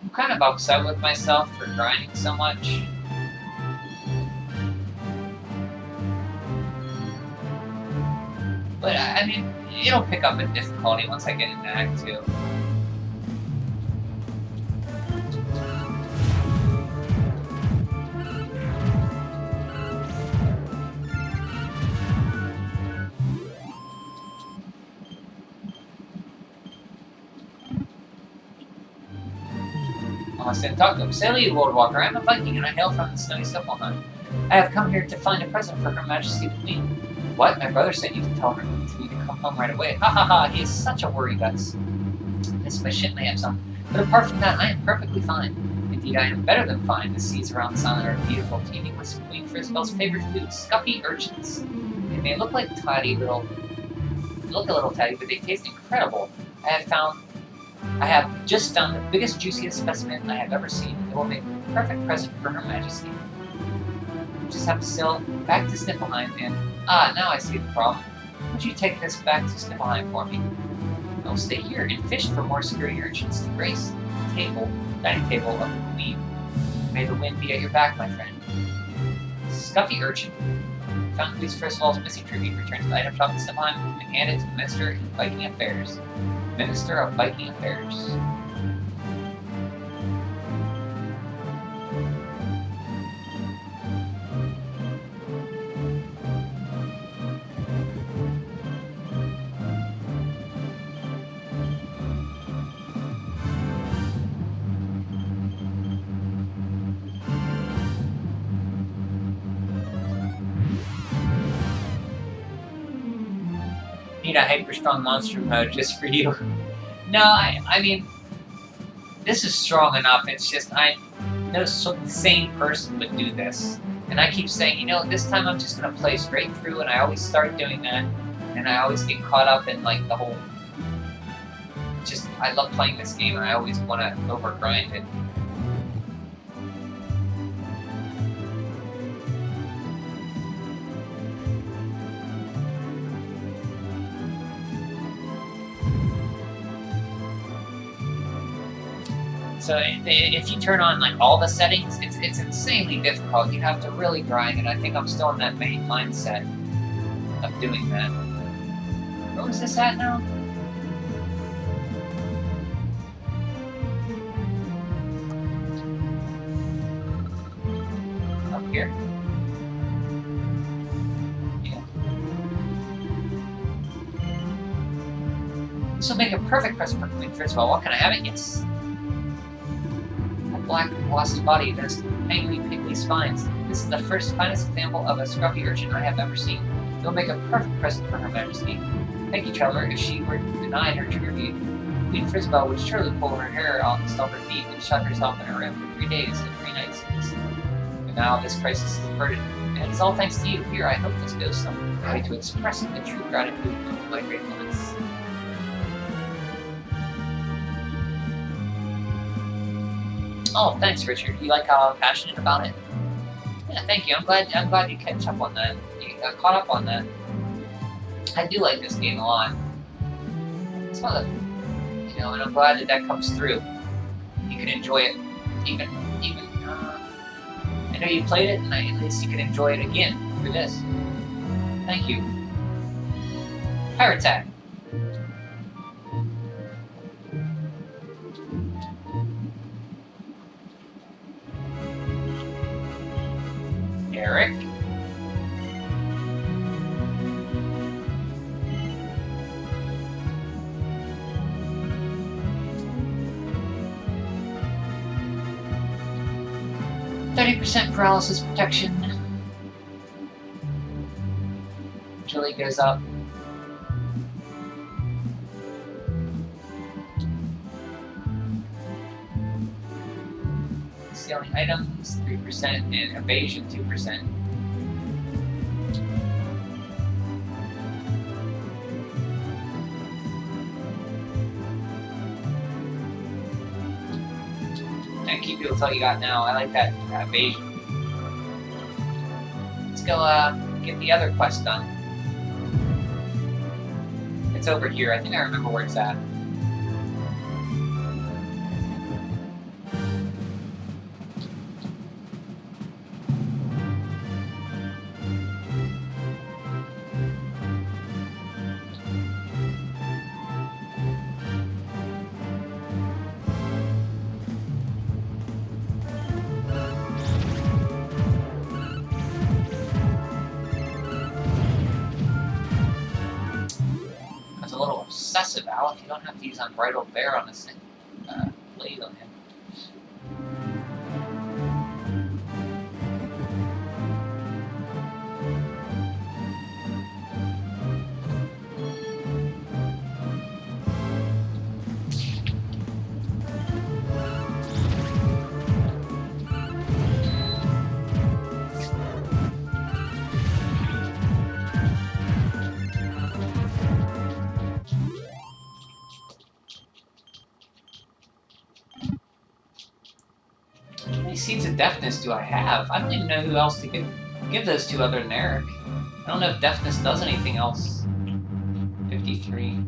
I'm kind of upset with myself for grinding so much. But, I mean, it'll pick up in difficulty once I get into Act 2. Almost didn't talk to him. Silly Lord Walker, I'm a Viking and I hail from the snowy Sniffleheim. I have come here to find a present for Her Majesty the Queen. What? My brother sent you to tell her to come home right away. Ha ha ha, he is such a worry guts. This my ship may have some, but apart from that, I am perfectly fine. Indeed, I am better than fine. The seas around the island are beautiful, teeming with Queen Frisbel's favorite food, scuffy urchins. They may look like a little tiny, but they taste incredible. I have just found the biggest, juiciest specimen I have ever seen. It will make a perfect present for Her Majesty. You just have to sail back to Sniffleheim and... Ah, now I see the problem. Would you take this back to Sniffleheim for me? I will stay here and fish for more scurry urchins to grace the dining table of the Queen. May the wind be at your back, my friend. Scuffy urchin. Found Queen Frisbel's missing tribute. Return to the item shop in Sniffleheim and hand it to the Minister of Viking Affairs. Minister of Viking Affairs. Need a hyper-strong monster mode just for you. No, I mean, this is strong enough. It's just, no sane person would do this. And I keep saying, you know, this time I'm just going to play straight through, and I always start doing that. And I always get caught up in, like, the whole... Just, I love playing this game, and I always want to overgrind it. So if you turn on like all the settings, it's insanely difficult. You have to really grind, and I think I'm still in that main mindset of doing that. Where was this at now? Up here? Yeah. This will make a perfect present for Queen Frisbel. What, can I have it? Yes. Black glossy body that has angry piggly spines. This is the finest example of a scruffy urchin I have ever seen. It will make a perfect present for Her Majesty. Thank you, Traveler. If she were denied her tribute, Queen Frisbel would surely pull her hair out and stomp her feet and shut herself in her room for 3 days and 3 nights. But now this crisis is averted, and it's all thanks to you. Here, I hope this goes some way to expressing the true gratitude of my gratefulness. Oh, thanks, Richard. You like how I'm passionate about it? Yeah, thank you. I'm glad you catch up on that. You got caught up on that. I do like this game a lot. It's one of You know, and I'm glad that comes through. You can enjoy it, even. I know you played it, and at least you can enjoy it again for this. Thank you. Pirate Tag. Eric. %30 paralysis protection. Chili goes up. Stealing items 3% and evasion 2%. And keep you with what you got now. I like that evasion. Let's go get the other quest done. It's over here. I think I remember where it's at. Obsessive, Alec. You don't have to use Unbridled Bear on this blade on him. How many Seeds of Deafness do I have? I don't even know who else to give those to other than Eric. I don't know if Deafness does anything else. 53.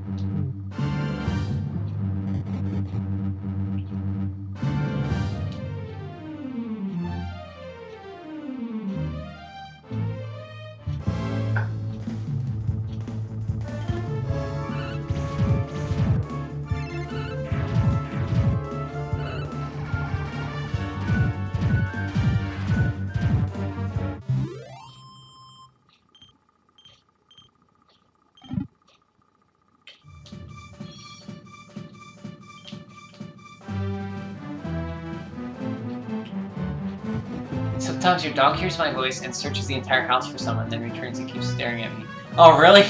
Sometimes your dog hears my voice and searches the entire house for someone, then returns and keeps staring at me. Oh, really?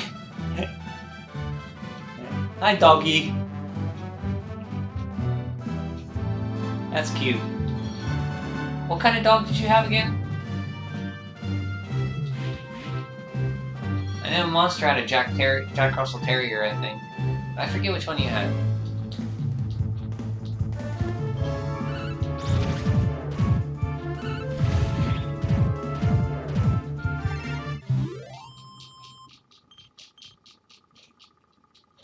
Hi, doggy. That's cute. What kind of dog did you have again? I know Monster had a Jack Russell Terrier, I think. But I forget which one you had.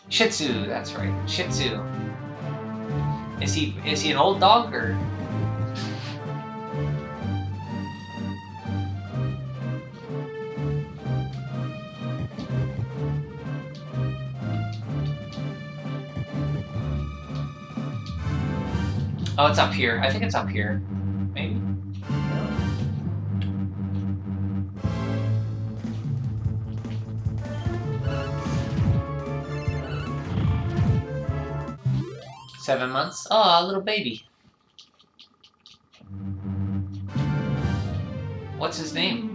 Shih Tzu, that's right. Shih Tzu. Is he an old dog or? Oh, it's up here. I think it's up here. Maybe. 7 months? Oh, a little baby. What's his name?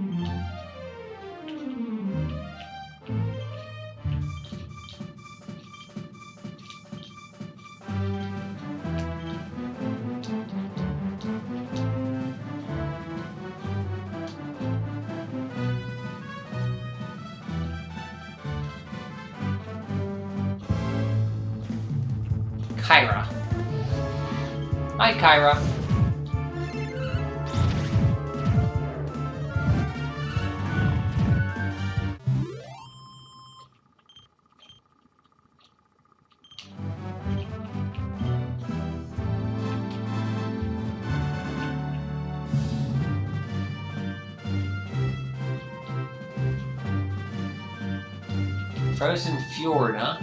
Kyra. Hi, Kyra. Frozen Fjord, huh?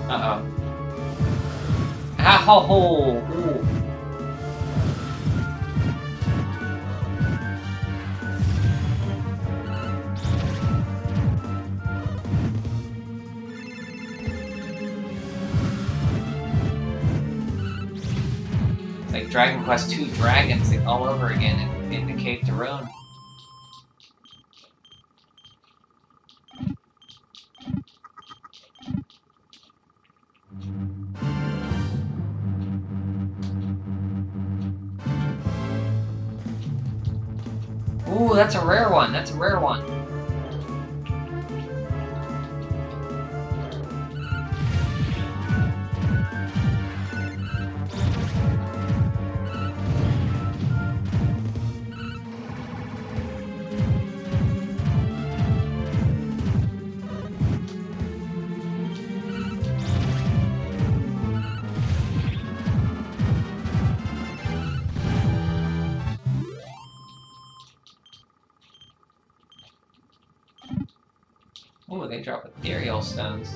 Uh-oh. Ow! Ooh. It's like Dragon Quest II Dragons all over again in the Cave Daron. Ooh, that's a rare one. That's a rare one. Ooh, they drop ethereal stones.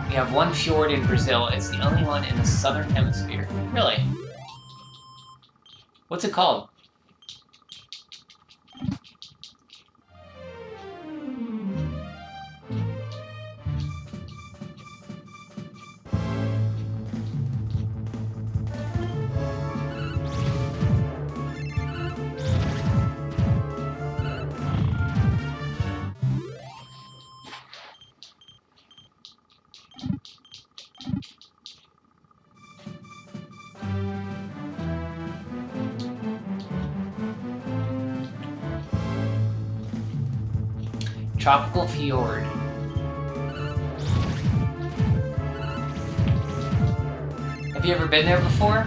We have one fjord in Brazil. It's the only one in the southern hemisphere. Really? What's it called? Tropical Fjord. Have you ever been there before?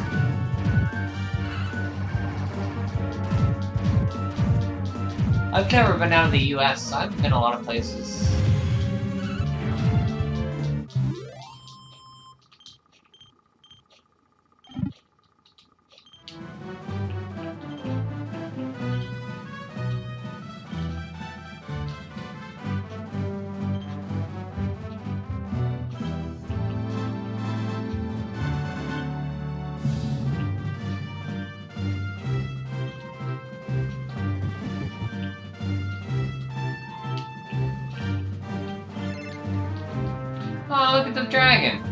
I've never been out of the US. I've been a lot of places. Oh, look at the dragon!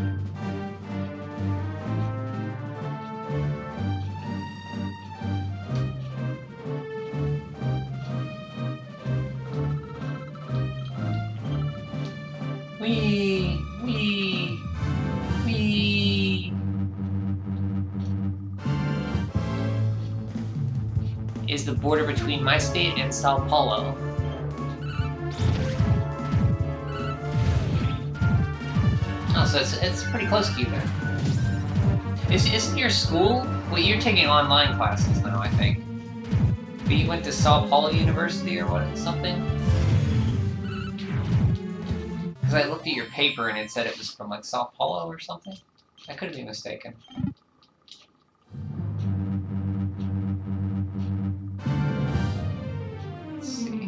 Wee! Wee! Wee! Is the border between my state and Sao Paulo. Oh, so it's pretty close to you then. Isn't your school? Well, you're taking online classes now, I think. But you went to Sao Paulo University or what? Something? Because I looked at your paper and it said it was from like Sao Paulo or something. I could be mistaken. Let's see.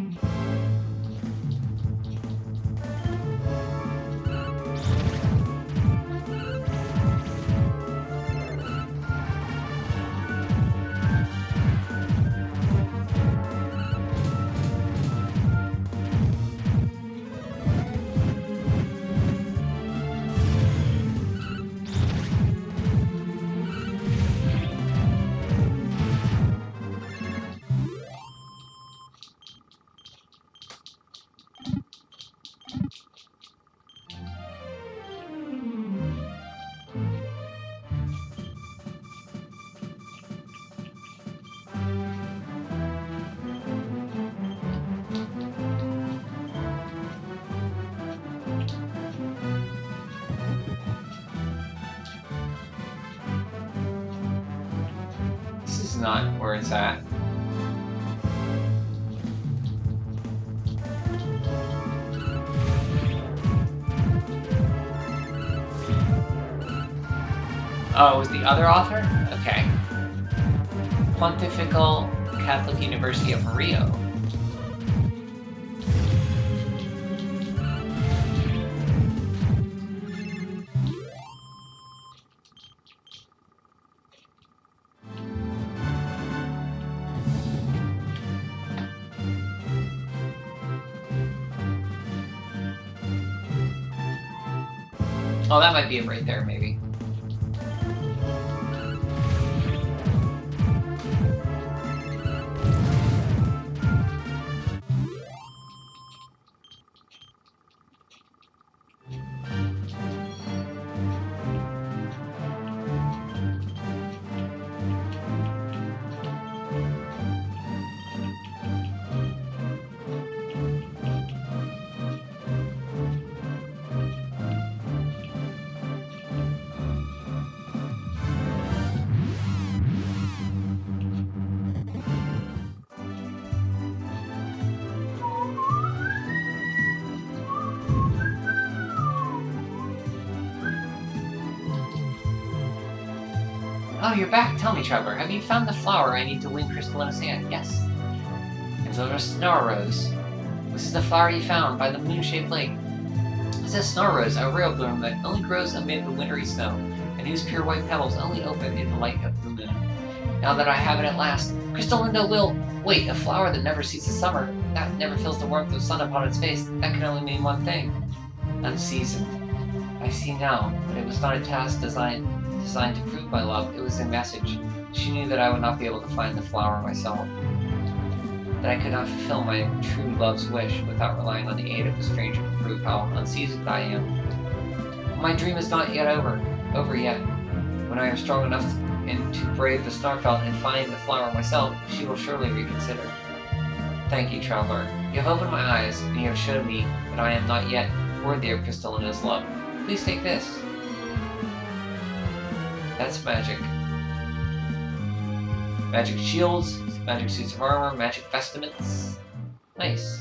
not where it's at. Oh, it was the other author? Okay. Pontifical Catholic University of Rio. Oh, that might be it right there, maybe. Oh, you're back. Tell me, Traveler, have you found the flower I need to win Crystallina's hand? Yes. It's a star rose. This is the flower you found by the moon-shaped lake. It's a star rose, a rare bloom that only grows amid the wintry snow, and whose pure white petals only open in the light of the moon. Now that I have it at last, Crystallina will... Wait, a flower that never sees the summer, that never feels the warmth of the sun upon its face, that can only mean one thing. Unseasoned. I see now, but it was not a task designed to prove my love. It was a message. She knew that I would not be able to find the flower myself. That I could not fulfill my true love's wish without relying on the aid of a stranger to prove how unseasoned I am. My dream is not yet over yet. When I am strong enough to brave the Starfelt and find the flower myself, she will surely reconsider. Thank you, Traveler. You have opened my eyes, and you have shown me that I am not yet worthy of Crystallina's love. Please take this. That's magic. Magic shields, magic suits of armor, magic vestments. Nice.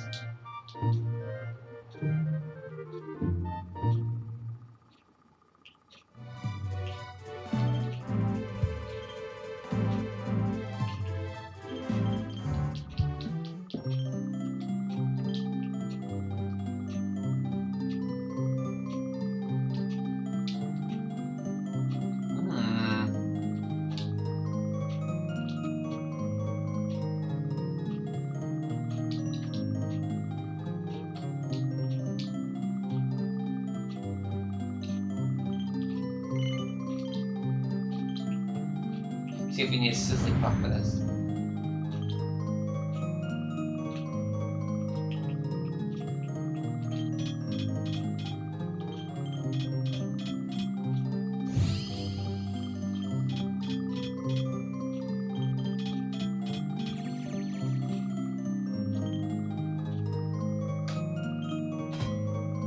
See if we need a sizzling puck for this.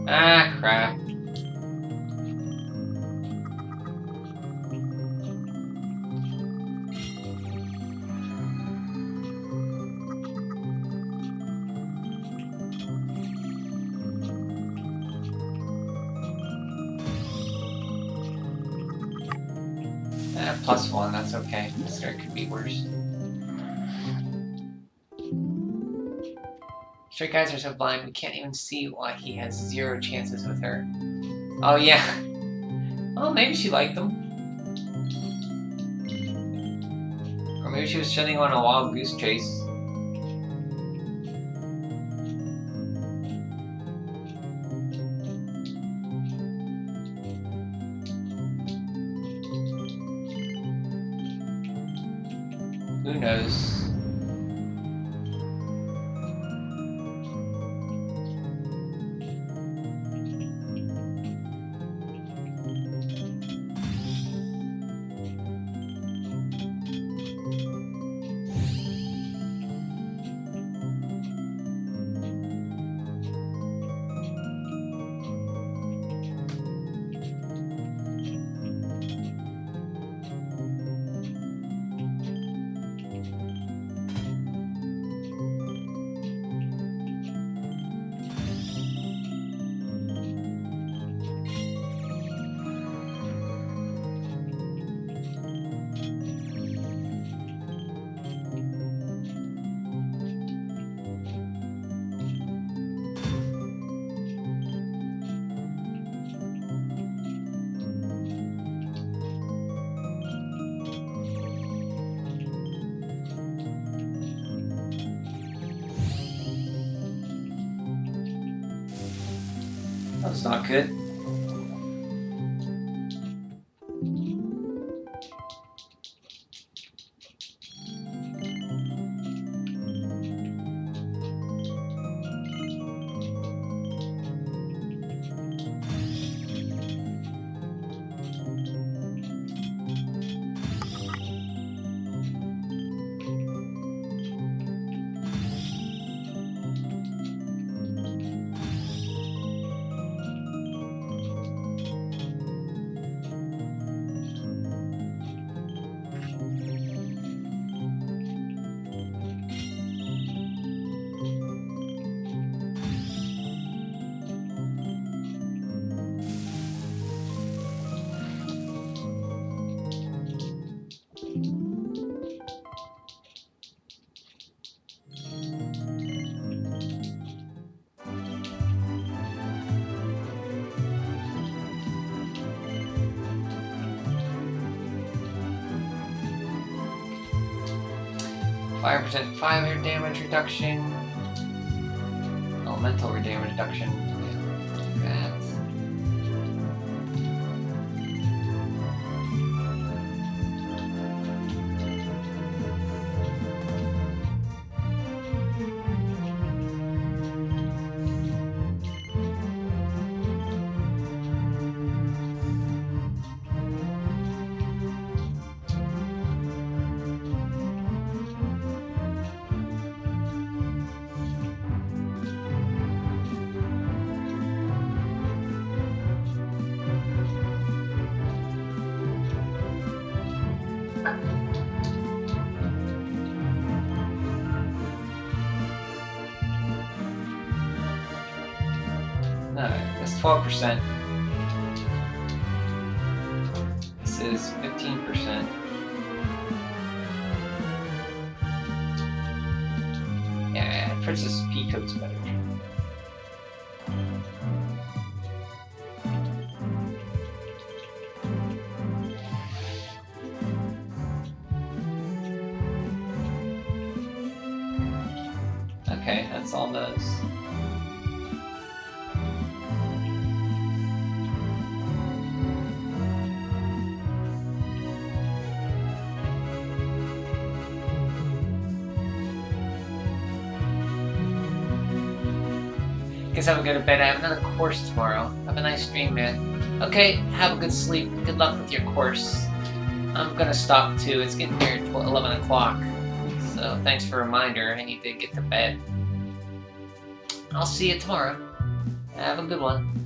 Ah, crap. +1, that's okay. Sure, it could be worse. Straight guys are so blind, we can't even see why he has 0 chances with her. Oh, yeah. Well, maybe she liked them. Or maybe she was sending on a wild goose chase. Who knows? That was not good. %, fire damage reduction. Elemental damage reduction. That. That's 12%. This is 15%. Yeah, Princess Peacock's better. Okay, that's all those. Guess I'm gonna go to bed. I have another course tomorrow. Have a nice dream, man. Okay, have a good sleep. Good luck with your course. I'm gonna stop too. It's getting near 11 o'clock. So thanks for a reminder. I need to get to bed. I'll see you tomorrow. Have a good one.